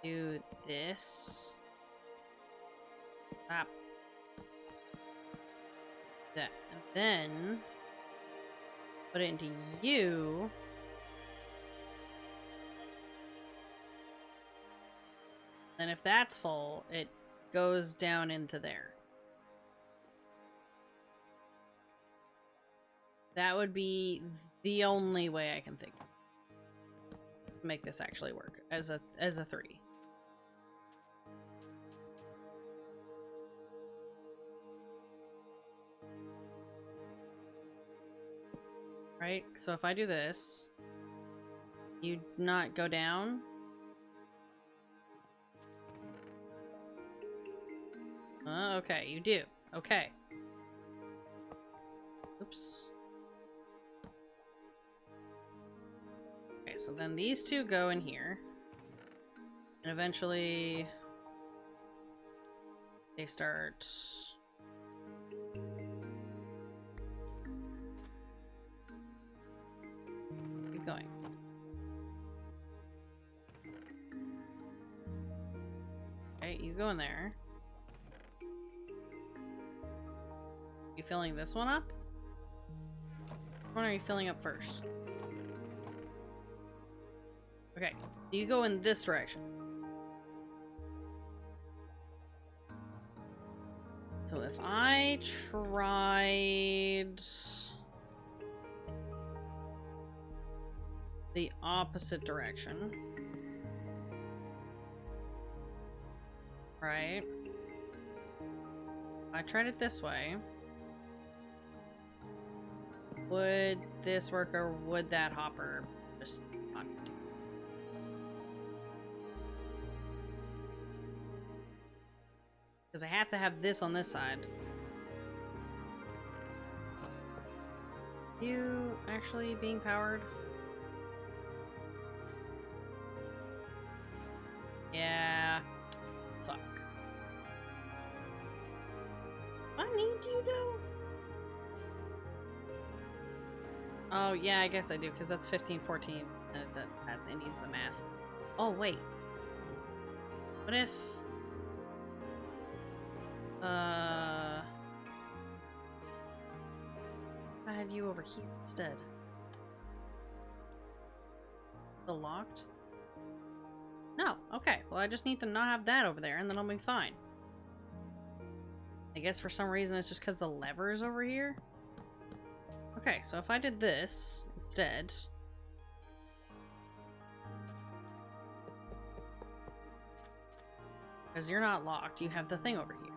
Do this. Stop. That. And then put it into you. Then if that's full, it goes down into there. That would be the only way I can think to make this actually work as a 3. Right? So if I do this, you not go down. Okay, you do. Okay. Oops. Okay, so then these two go in here. And eventually... they start... keep going. Okay, you go in there. You filling this one up? Which one are you filling up first? Okay, so you go in this direction. So if I tried the opposite direction, right? I tried it this way. Would this work, or would that hopper just not do? Because I have to have this on this side. You actually being powered? Yeah. Fuck. I need you though. Oh, yeah, I guess I do, because that's 15, 14. It needs the math. Oh, wait. What if... I had you over here instead. Still locked? No. Okay. Well, I just need to not have that over there, and then I'll be fine. I guess for some reason it's just because the lever is over here. Okay, so if I did this instead... because you're not locked, you have the thing over here.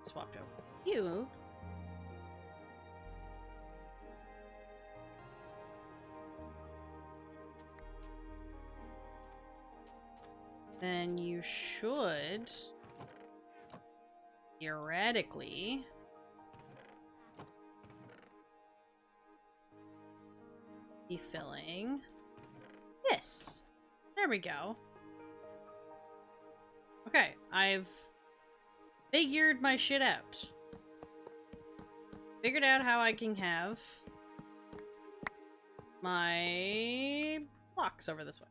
Swapped over. You... then you should... theoretically... be filling this. There we go. Okay, I've figured my shit out. Figured out how I can have my blocks over this way.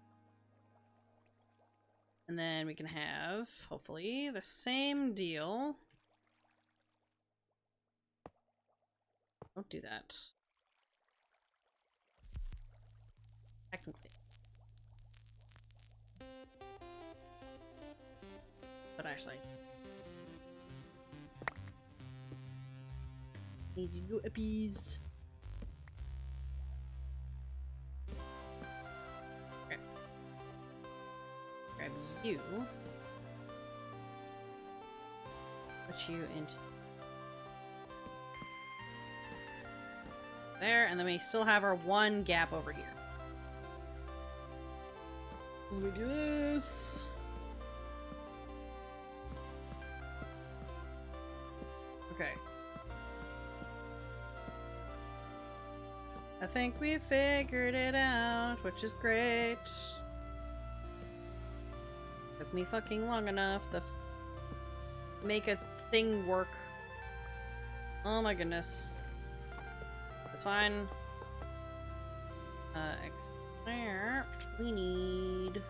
And then we can have, hopefully, the same deal. Don't do that. Technically. But actually. Need you to do appease. Okay. Grab you. Put you into there, and then we still have our one gap over here. Look at this. Okay. I think we figured it out, which is great. Took me fucking long enough to make a thing work. Oh my goodness. That's fine. Except we need...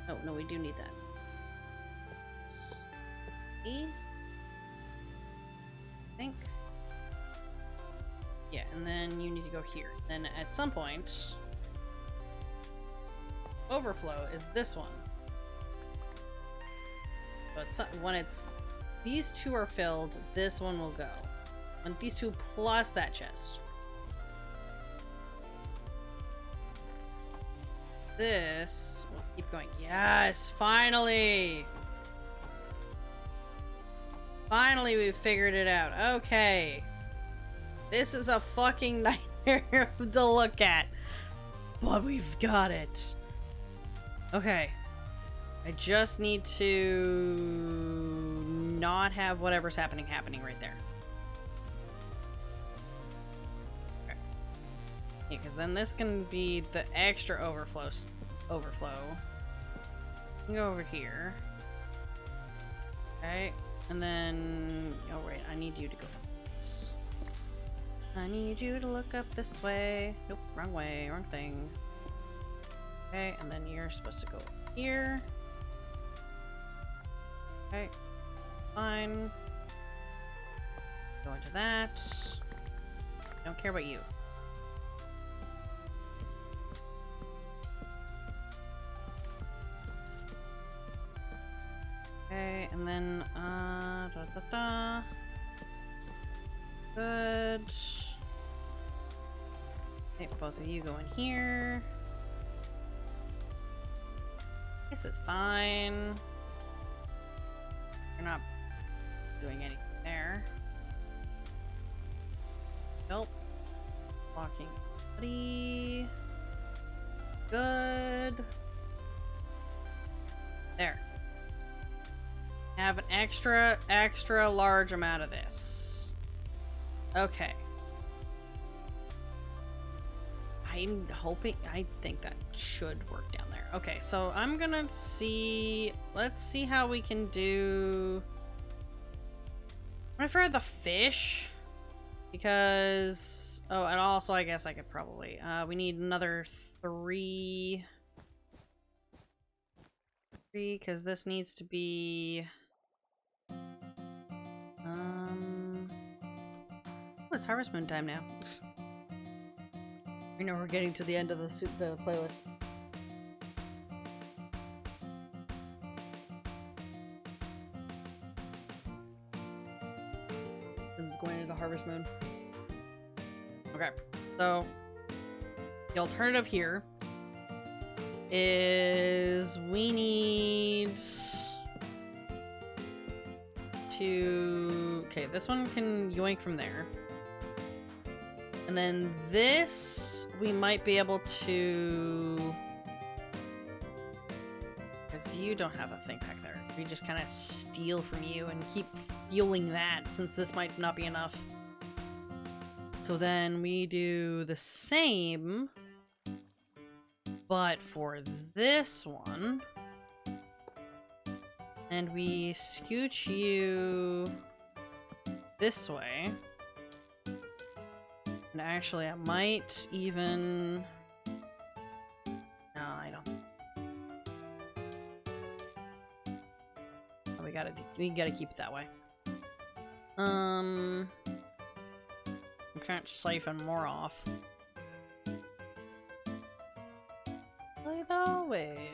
Oh, no, we do need that. See? I think. Yeah, and then you need to go here. Then at some point, overflow is this one. But when it's these two are filled, this one will go. And these two plus that chest. This will keep going. Yes, finally! Finally, we've figured it out. Okay. This is a fucking nightmare to look at. But we've got it. Okay. I just need to not have whatever's happening right there. Okay. Yeah, because then this can be the extra overflow. You can go over here. Okay. And then... Oh, wait. I need you to go up this. I need you to look up this way. Nope. Wrong way. Wrong thing. Okay. And then you're supposed to go here. Okay, fine. Go into that. Don't care about you. Okay, and then, Good. Okay, both of you go in here. This is fine. You're not doing anything there. Nope. Blocking. Pretty good. There. Have an extra large amount of this. Okay. I'm hoping, I think that should work down there. Okay, so I'm gonna see, let's see how we can do... I prefer the fish, because, oh, and also I guess I could probably, we need another three, because this needs to be, oh, it's Harvest Moon time now. You know, we're getting to the end of the playlist. This is going into Harvest Moon. Okay, so the alternative here is we need to... Okay, this one can yoink from there. And then this, we might be able to... Because you don't have a thing back there. We just kind of steal from you and keep fueling that, since this might not be enough. So then we do the same, but for this one. And we scooch you this way. And actually, I might even... No, I don't. we gotta keep it that way. We can't siphon more off. Oh, wait.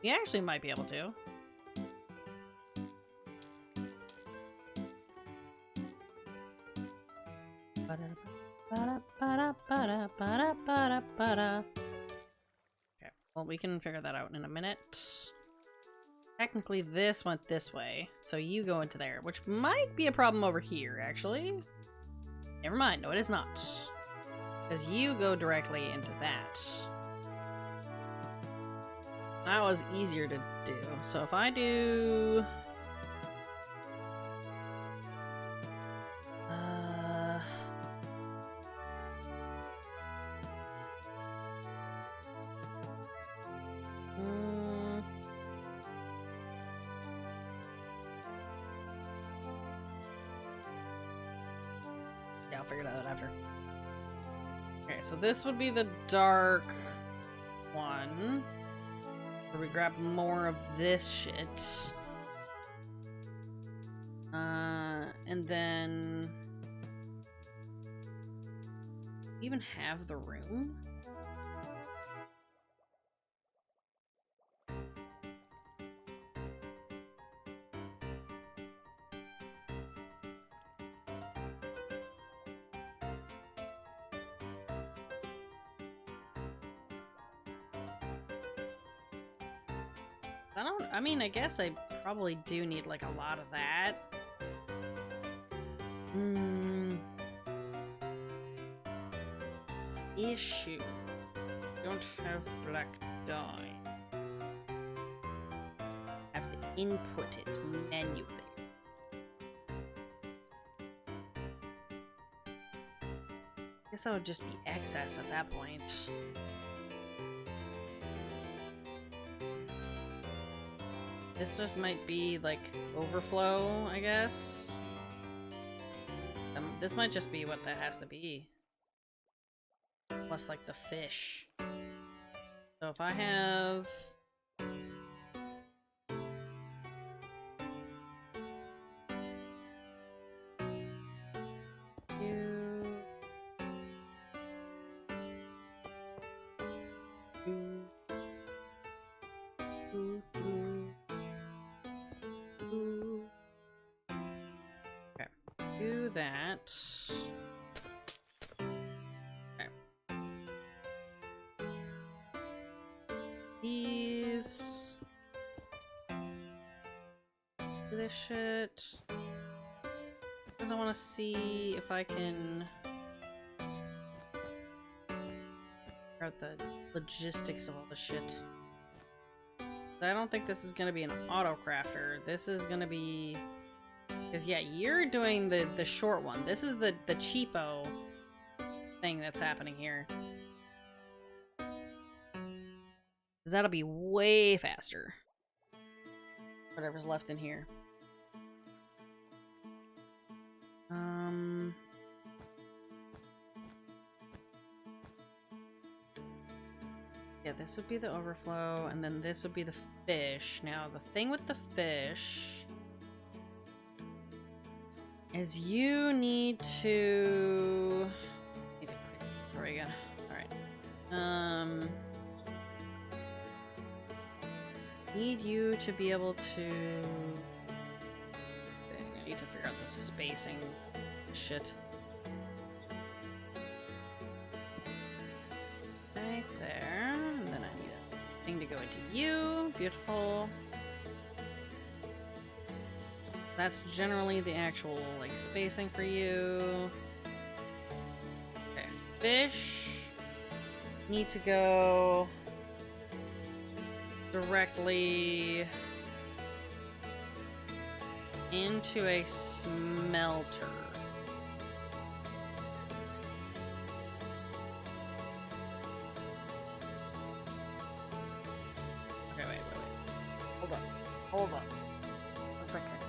You actually might be able to. Okay, well, we can figure that out in a minute. Technically, this went this way, so you go into there, which might be a problem over here, actually. Never mind, no, it is not. Because you go directly into that. That was easier to do. So if I do... Yeah, I'll figure that out after. Okay, so this would be the dark one. Where we grab more of this shit. And then... even have the room? I mean, I guess I probably do need, like, a lot of that. Issue. Don't have black dye. Have to input it manually. Guess that would just be excess at that point. This just might be, like, overflow, I guess. This might just be what that has to be. Plus, like, the fish. So if I have... do that. Okay. These. This shit. Because I want to see if I can figure out the logistics of all the shit. I don't think this is going to be an auto crafter. This is going to be... because, yeah, you're doing the short one. This is the cheapo thing that's happening here. Because that'll be way faster. Whatever's left in here. Yeah, this would be the overflow, and then this would be the fish. Now, the thing with the fish... is you need to... There we go. Alright. Need you to be able to... I need to figure out the spacing shit. Right there. And then I need a thing to go into you. Beautiful. That's generally the actual, like, spacing for you. Okay, fish need to go directly into a smelter. Okay, wait. Hold up. One second.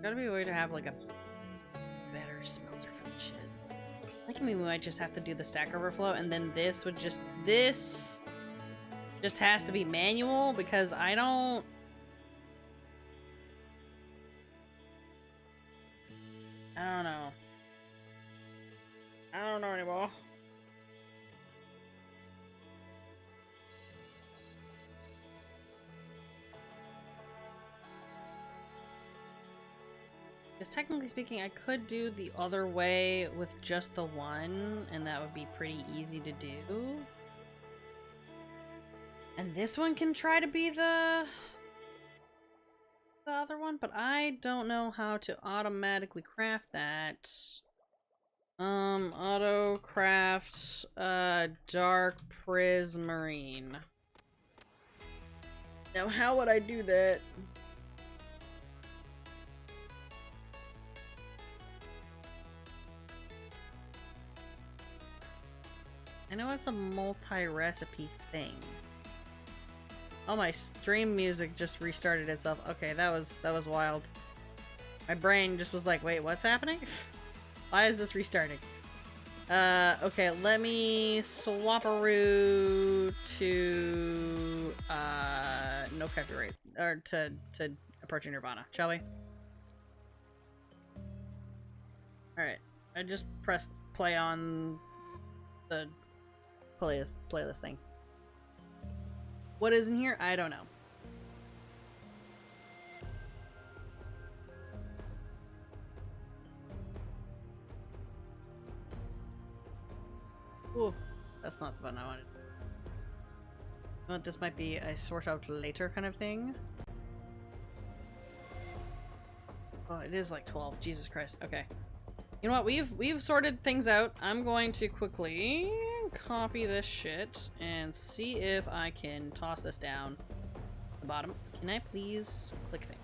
Gotta be a way to have like a better smelter for the shit. I think we might just have to do the stack overflow, and then this would just has to be manual because I don't know. I don't know anymore. Because technically speaking, I could do the other way with just the one, and that would be pretty easy to do. And this one can try to be the other one, but I don't know how to automatically craft that. Auto craft, dark prismarine. Now, how would I do that? I know it's a multi-recipe thing. Oh, my stream music just restarted itself. Okay, that was wild. My brain just was like, wait, what's happening? Why is this restarting? Okay, let me swap-a-roo to, no copyright, or to Approaching Nirvana, shall we? Alright, I just pressed play on the playlist thing. What is in here? I don't know. Ooh, that's not the button I wanted. You know, this might be a sort out later kind of thing. Oh, it is like 12. Jesus Christ. Okay. You know what? We've sorted things out. I'm going to quickly copy this shit and see if I can toss this down the bottom. Can I please click thing?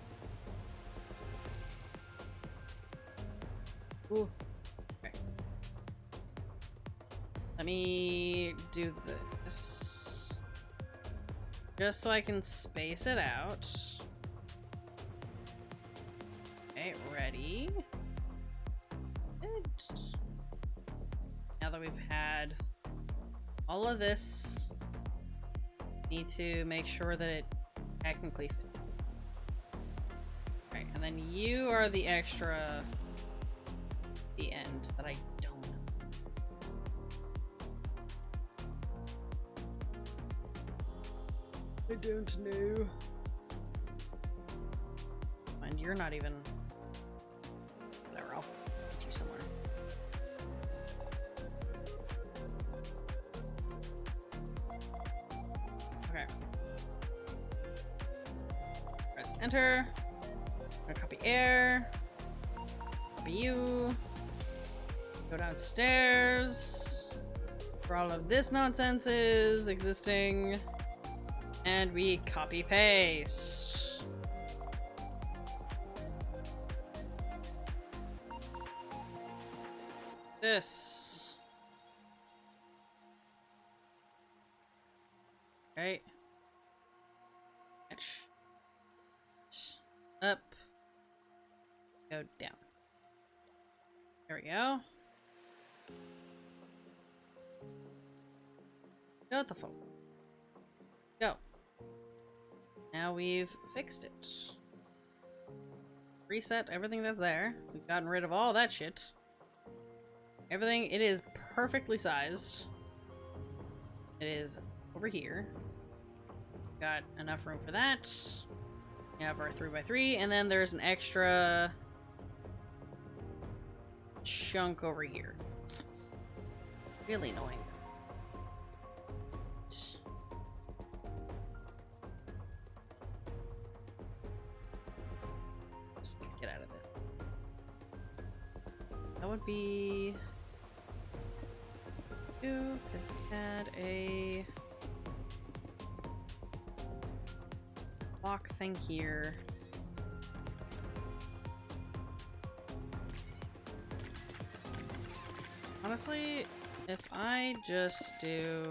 Ooh. Okay. Let me do this just so I can space it out. Okay, ready. Good. Now that we've had all of this, need to make sure that it technically fits. Alright, and then you are the extra at the end that I don't know. I don't know. And you're not even... Whatever, I'll put you somewhere. Okay. Press enter. I'm gonna copy air. Copy you. Go downstairs. For all of this nonsense is existing. And we copy paste. This. Okay. Up. Go down. There we go. Go with the fuck. Go. Now we've fixed it. Reset everything that's there. We've gotten rid of all that shit. Everything, it is perfectly sized. It is over here. Got enough room for that. We have our 3x3, and then there's an extra chunk over here. Really annoying. Just get out of there. That would be... You could add a block thing here. Honestly, if I just do...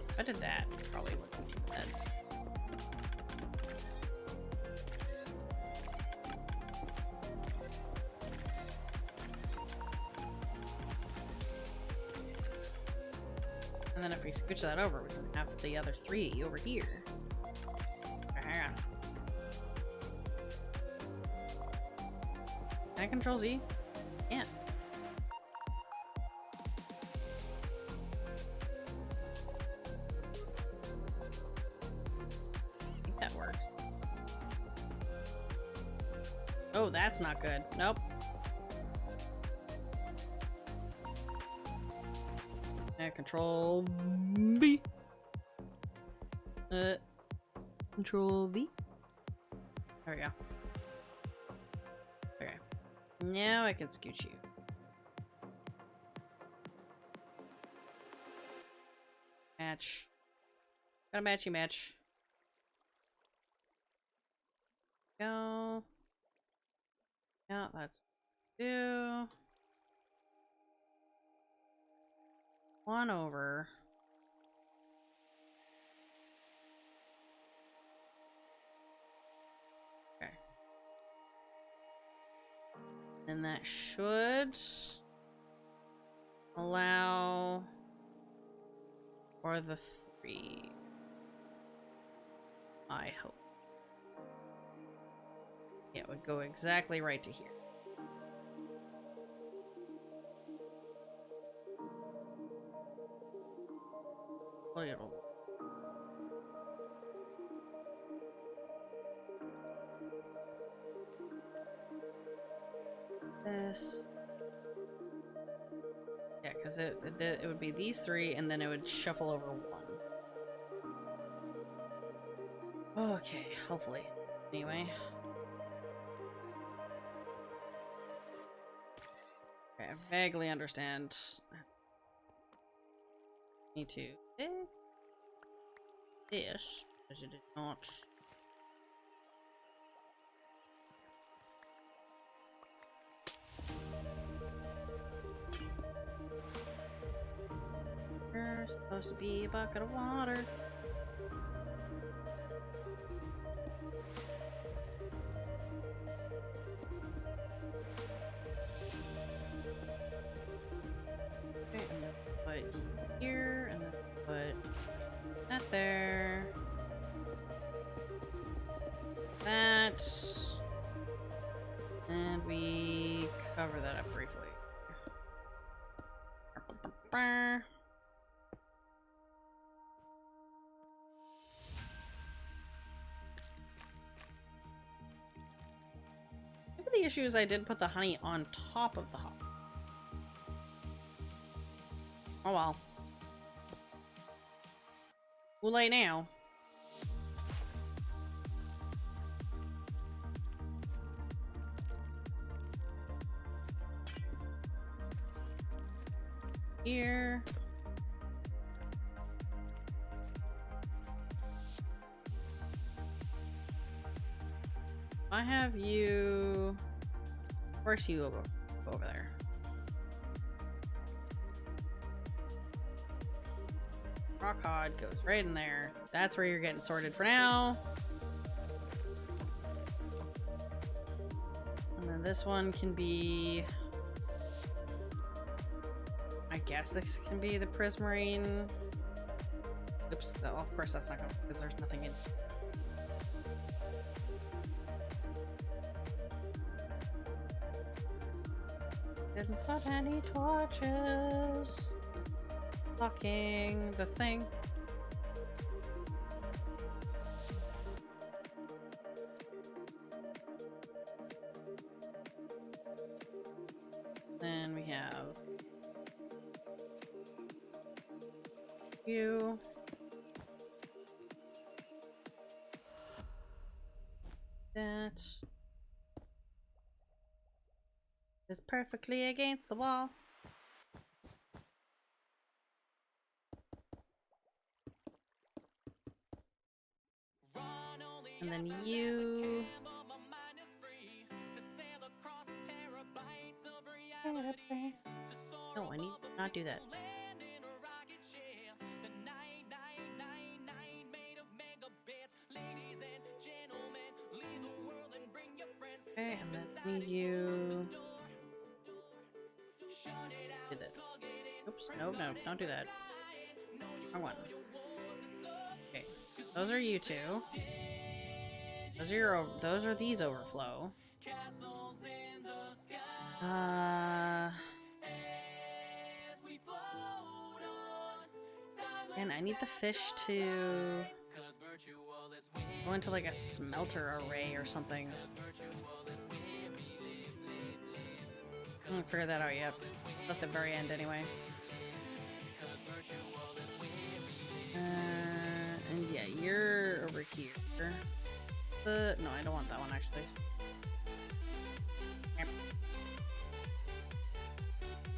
If I did that, it probably wouldn't be too bad. And then if we switch that over, we can have the other 3 over here. Hang on. Can I control Z? Yeah. I think that works. Oh, that's not good. Nope. Control B. Control V. There we go. Okay. Now I can scooch you. Match. Gotta matchy match. Go. Yeah, that's do. 1 over. Okay. And that should allow for the 3. I hope. Yeah, it would go exactly right to here. Little. This. Yeah, because it would be these 3, and then it would shuffle over 1. Okay, hopefully. Anyway. Okay, I vaguely understand. Need to this, because it did not. There's supposed to be a bucket of water. Okay, and then put here, and then put that there. That. And we cover that up briefly. Maybe the issue is I did put the honey on top of the hop. Oh well. Too late now. Here. I have you. Of course, you will go over there. Rock hod goes right in there. That's where you're getting sorted for now. And then this one can be. I guess this can be the prismarine. Oops. Oh, of course, that's not going to, because there's nothing in. Didn't put any torches. Blocking the thing. Then we have you. That is perfectly against the wall. And then you. No, I need to not do that. Okay, and then you do that. Oops, no, don't do that. Wrong one. Okay, those are you two. Those are these overflow. And I need the fish to go into like a smelter array or something. I haven't figured that out yet. At the very end anyway. And yeah, you're over here. No, I don't want that one actually.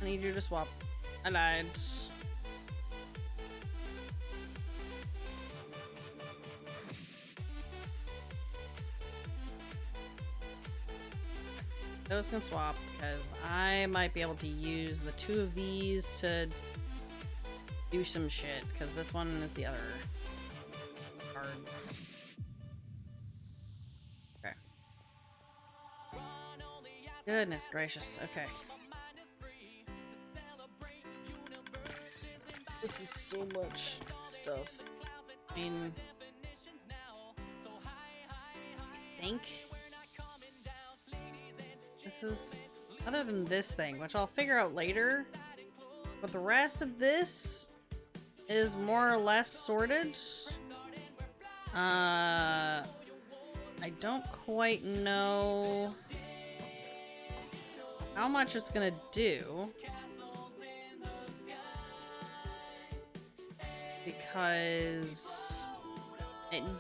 I need you to swap. I lied. Those can swap because I might be able to use the two of these to do some shit because this one is the other cards. Okay. Goodness gracious. Okay. This is so much stuff. I mean, I think this is, other than this thing, which I'll figure out later, but the rest of this is more or less sorted. I don't quite know how much it's gonna do, because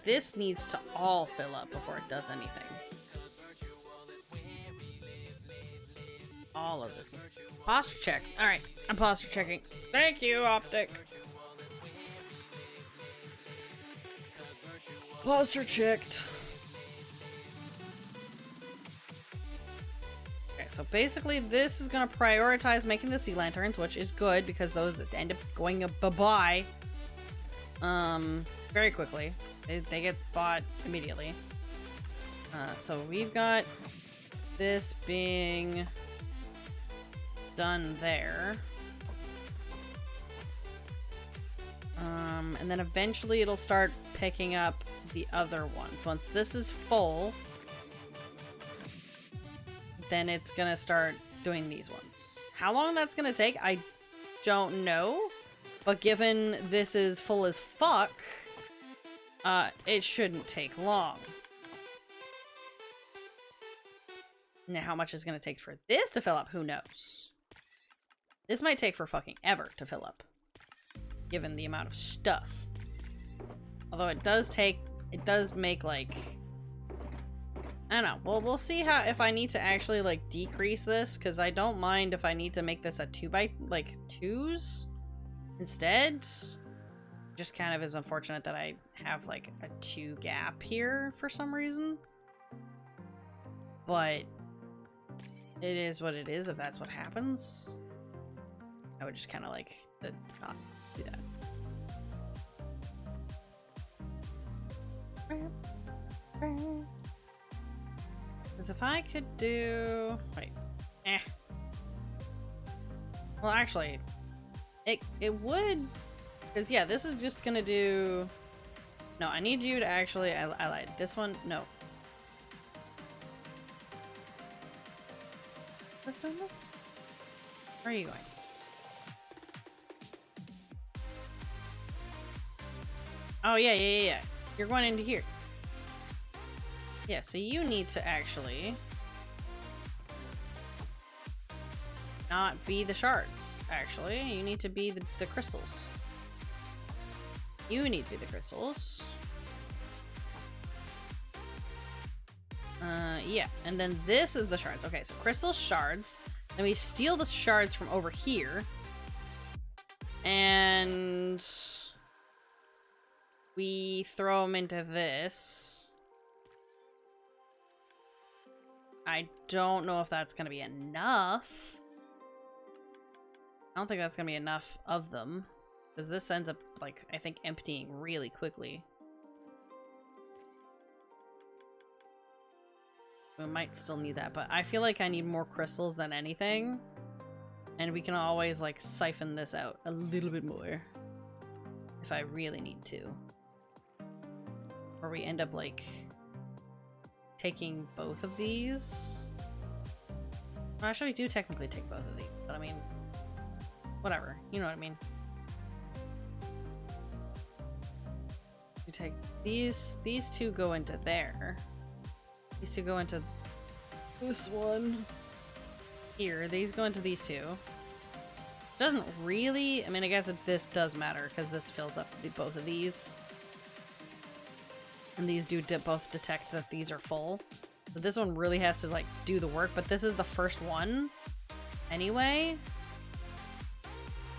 this needs to all fill up before it does anything. All of this. Posture check. Alright, I'm posture checking. Thank you, Optic. Posture checked. Okay, so basically this is going to prioritize making the sea lanterns, which is good because those end up going bye-bye very quickly. They get bought immediately. So we've got this being done there. And then eventually it'll start picking up the other ones. Once this is full, then it's gonna start doing these ones. How long that's gonna take, I don't know. But given this is full as fuck, it shouldn't take long. Now, how much is gonna take for this to fill up? Who knows? This might take for fucking ever to fill up, given the amount of stuff. Although it does make like, I don't know. Well, we'll see how, if I need to actually like decrease this, because I don't mind if I need to make this a 2x2s instead. Just kind of is unfortunate that I have like a 2 gap here for some reason. But it is what it is if that's what happens. I would just kind of like not do that. Because if I could do... Wait. Well, actually, it would... Because, yeah, this is just gonna do... No, I need you to actually... I lied. This one... No. Let's do this? Where are you going? Oh, yeah. You're going into here. Yeah, so you need to actually not be the shards, actually. You need to be the crystals. You need to be the crystals. Yeah, and then this is the shards. Okay, so crystal shards. Then we steal the shards from over here. And we throw them into this. I don't know if that's going to be enough. I don't think that's going to be enough of them. Because this ends up, like, I think emptying really quickly. We might still need that, but I feel like I need more crystals than anything. And we can always, like, siphon this out a little bit more. if I really need to. Or we end up like taking both of these. Well, actually, we do technically take both of these, but I mean, whatever. You know what I mean. We take these two go into there. These two go into this one here. These go into these two. Doesn't really, I mean, I guess this does matter because this fills up both of these. And these do both detect that these are full. So this one really has to like do the work, but this is the first one anyway.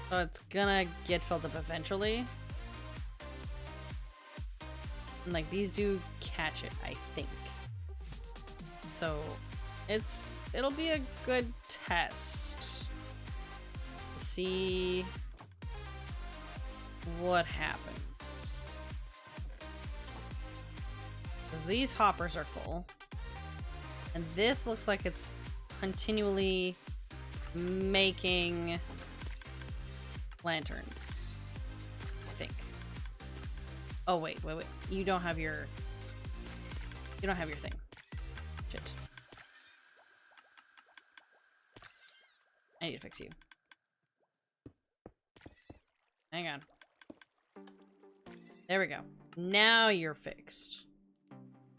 So it's gonna get filled up eventually. And like these do catch it, I think. So it'll be a good test to see what happens. Because these hoppers are full. And this looks like it's continually making lanterns, I think. Oh, wait. You don't have your thing. Shit. I need to fix you. Hang on. There we go. Now you're fixed.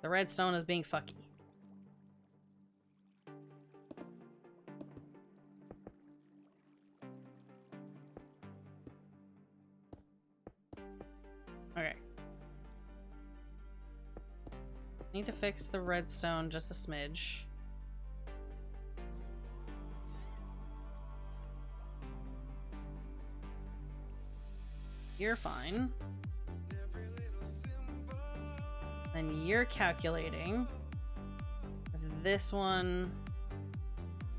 The redstone is being fucky. Okay. Need to fix the redstone just a smidge. You're fine. Then you're calculating if this one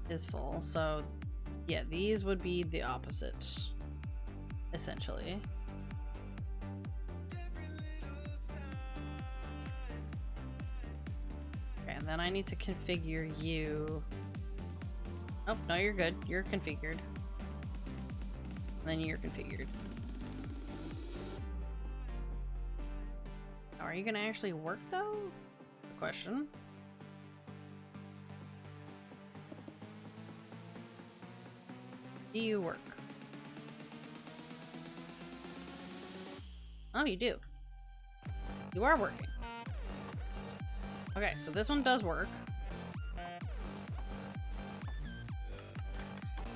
is full. So yeah, these would be the opposite, essentially. Okay, and then I need to configure you. Oh, no, you're good. You're configured. And then you're configured. Are you gonna actually work though? Question. Do you work? Oh, you do. You are working. Okay, so this one does work.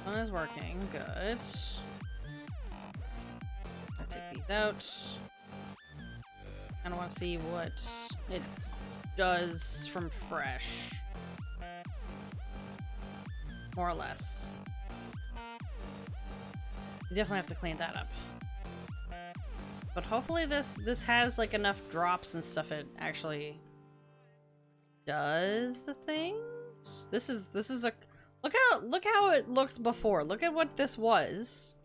One is working. Good. I'll take these out. I want to see what it does from fresh. More or less. You definitely have to clean that up. But hopefully this has like enough drops and stuff it actually does the things. This is a look how it looked before. Look at what this was.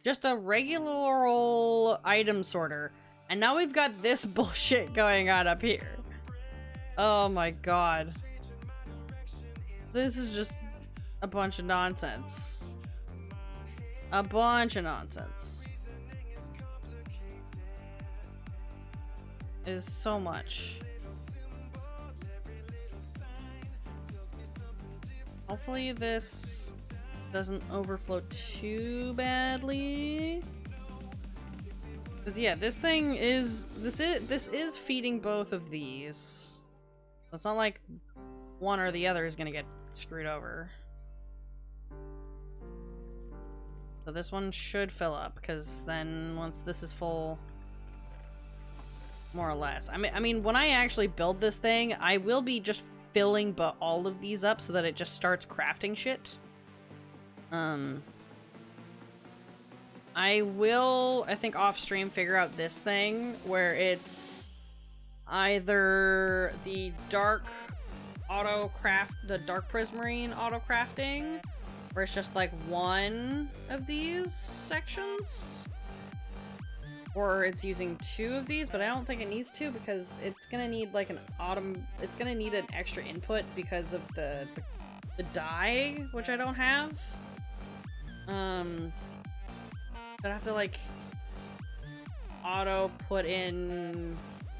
Just a regular old item sorter. And now we've got this bullshit going on up here. Oh my god. This is just a bunch of nonsense. A bunch of nonsense. It is so much. Hopefully this doesn't overflow too badly. Cause yeah, this is feeding both of these. So it's not like one or the other is gonna get screwed over. So this one should fill up, because then once this is full, more or less. I mean, when I actually build this thing, I will be just filling all of these up so that it just starts crafting shit. I will, I think off stream, figure out this thing where it's either the dark prismarine auto crafting, where it's just like one of these sections, or it's using two of these, but I don't think it needs to because it's gonna need like it's gonna need an extra input because of the dye, which I don't have. But I have to like auto put in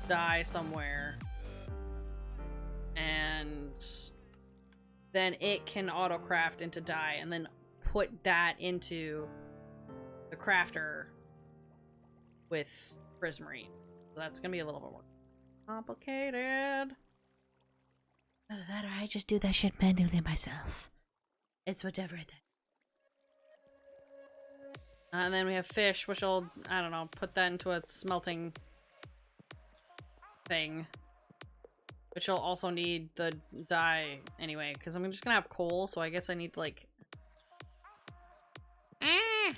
dye somewhere, and then it can auto craft into dye and then put that into the crafter with prismarine. So that's gonna be a little bit more complicated. Either that or I just do that shit manually myself. It's whatever then. And then we have fish, which will, I don't know, put that into a smelting thing. Which will also need the dye anyway, because I'm just gonna have coal, so I guess I need to, like... Ah!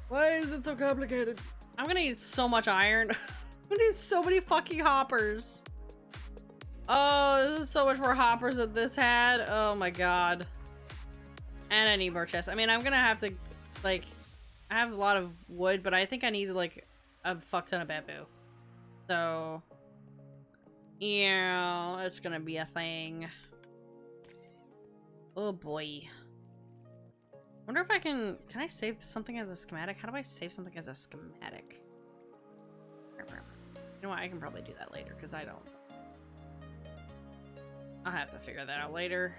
Why is it so complicated? I'm gonna need so much iron. I'm gonna need so many fucking hoppers. Oh, this is so much more hoppers than this had. Oh my god. And I need more chests. I mean, I'm gonna have to, like... I have a lot of wood, but I think I need, like, a fuck ton of bamboo. So... yeah, it's gonna be a thing. Oh boy. Wonder if I can I save something as a schematic? How do I save something as a schematic? You know what, I can probably do that later, because I don't. I'll have to figure that out later.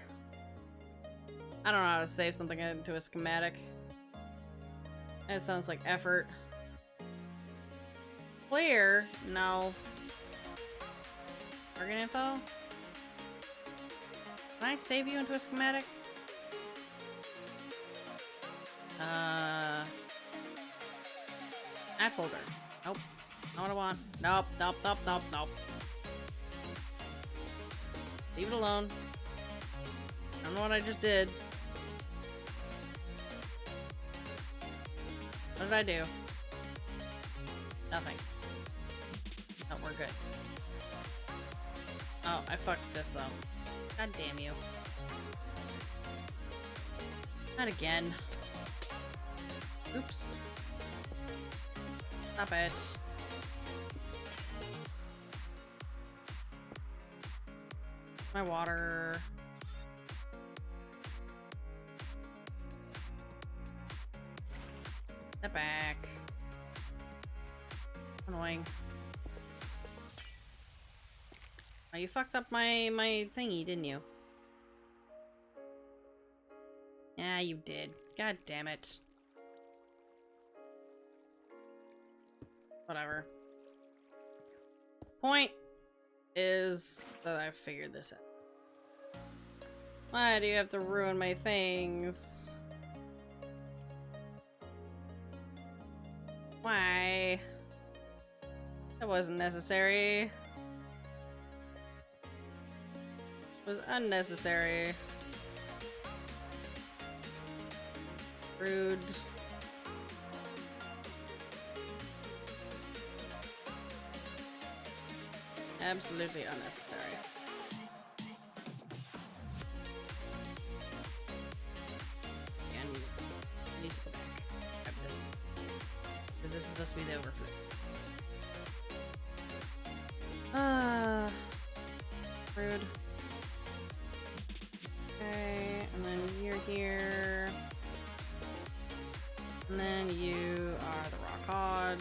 I don't know how to save something into a schematic. That sounds like effort. Clear? No. Target info? Can I save you into a schematic? Add folder. Nope. Not what I want. Nope, nope, nope, nope, nope. Leave it alone. I don't know what I just did. What did I do? Nothing. No, we're good. Oh, I fucked this though. God damn you. Not again. Oops. Stop it. My water. Step back. Annoying. Oh, you fucked up my thingy, didn't you? Yeah, you did. God damn it. Whatever. Point is that I figured this out. Why do you have to ruin my things? Why? That wasn't necessary. It was unnecessary. Rude. Absolutely unnecessary. And I need to go back. Grab this. Because this is supposed to be the overflow. Rude. Okay, and then you're here. And then you are the rock hodge.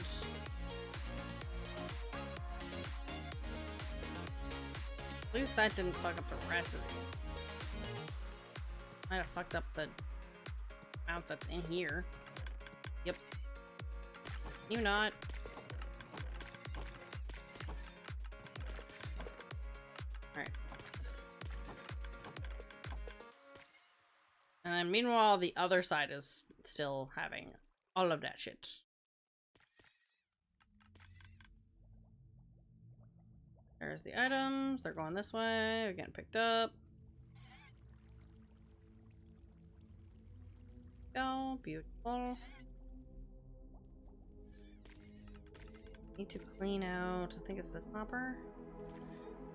At least that didn't fuck up the rest of it. Might have fucked up the amount that's in here. Yep. You not. Alright. And then meanwhile, the other side is still having all of that shit. There's the items. They're going this way. They're getting picked up. Go. Beautiful. Need to clean out. I think it's this hopper.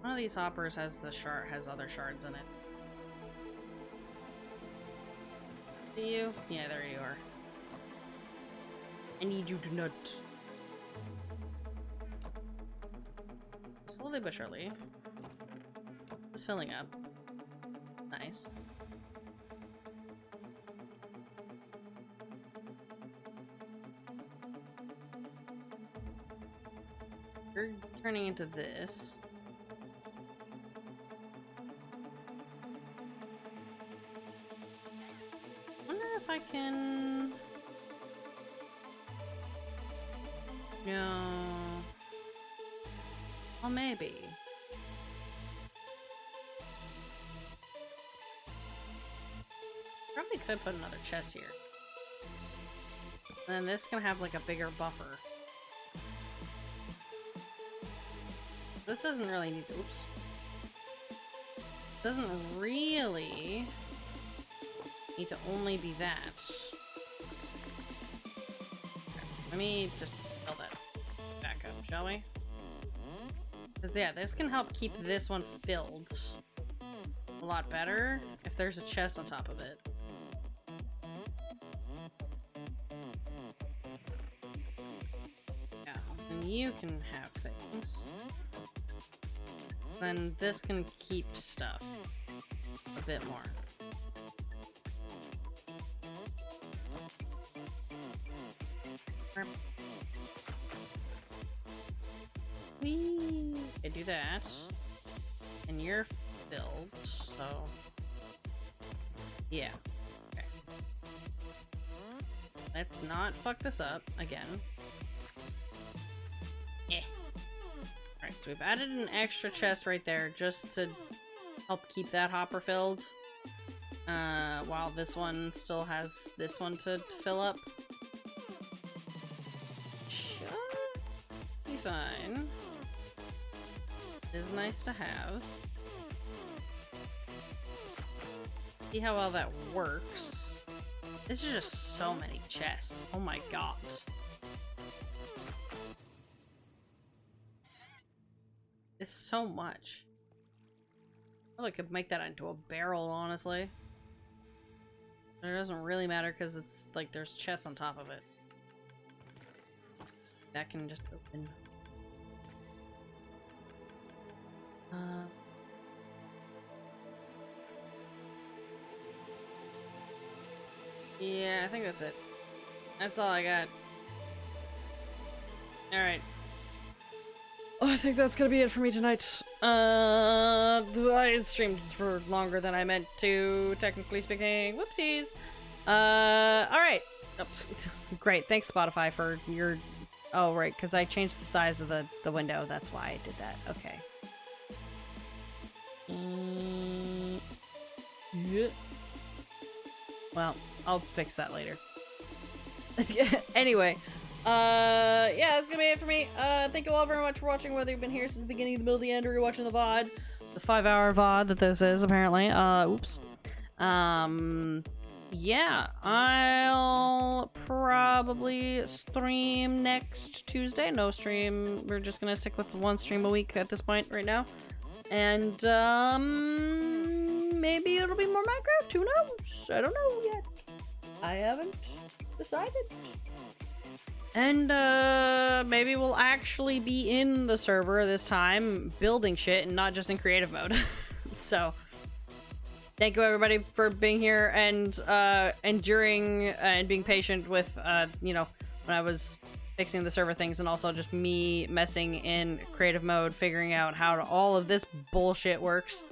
One of these hoppers has the shard, has other shards in it. See you? Yeah, there you are. I need you to not. Slowly but surely. It's filling up. Nice. We're turning into this. Wonder if I can. No. Well, maybe. Probably could put another chest here. And then this can have like a bigger buffer. This doesn't really need to, oops. Doesn't really need to only be that. Let me just fill that back up, shall we? Because yeah, this can help keep this one filled a lot better if there's a chest on top of it. Yeah, and you can have things. Then this can keep stuff a bit more. Whee! Okay, do that. And you're filled, so... yeah. Okay. Let's not fuck this up again. Eh. Alright, so we've added an extra chest right there just to help keep that hopper filled. While this one still has this one to fill up. Should be fine. Is nice to have. See how well that works. This is just so many chests. Oh my god. It's so much. I probably could make that into a barrel, honestly. But it doesn't really matter because it's like there's chests on top of it. That can just open. Yeah, I think that's it. That's all I got. Alright. Oh, I think that's gonna be it for me tonight. I streamed for longer than I meant to, technically speaking. Whoopsies. Alright. Oh, great, thanks Spotify for your... oh, right, because I changed the size of the window. That's why I did that. Okay. Yeah. Well, I'll fix that later. Anyway, yeah, that's gonna be it for me. Thank you all very much for watching, whether you've been here since the beginning, the middle, the end, or you're watching the VOD. The 5-hour VOD that this is, apparently. Oops. Yeah, I'll probably stream next Tuesday. No stream. We're just gonna stick with one stream a week at this point right now. And, maybe it'll be more Minecraft. Who knows? I don't know yet. I haven't decided. And, maybe we'll actually be in the server this time, building shit, and not just in creative mode. So, thank you everybody for being here and, enduring and being patient with, you know, when I was fixing the server things, and also just me messing in creative mode, figuring out how all of this bullshit works.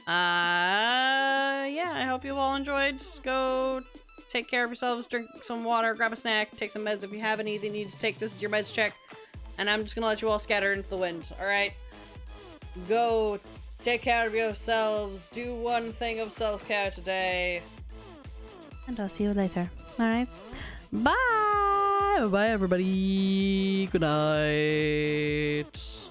Yeah, I hope you all enjoyed. Go take care of yourselves, drink some water, grab a snack, take some meds if you have any that you need to take. This is your meds check. And I'm just gonna let you all scatter into the wind, alright? Go take care of yourselves, do one thing of self-care today. And I'll see you later, alright? Bye! Bye, everybody. Good night.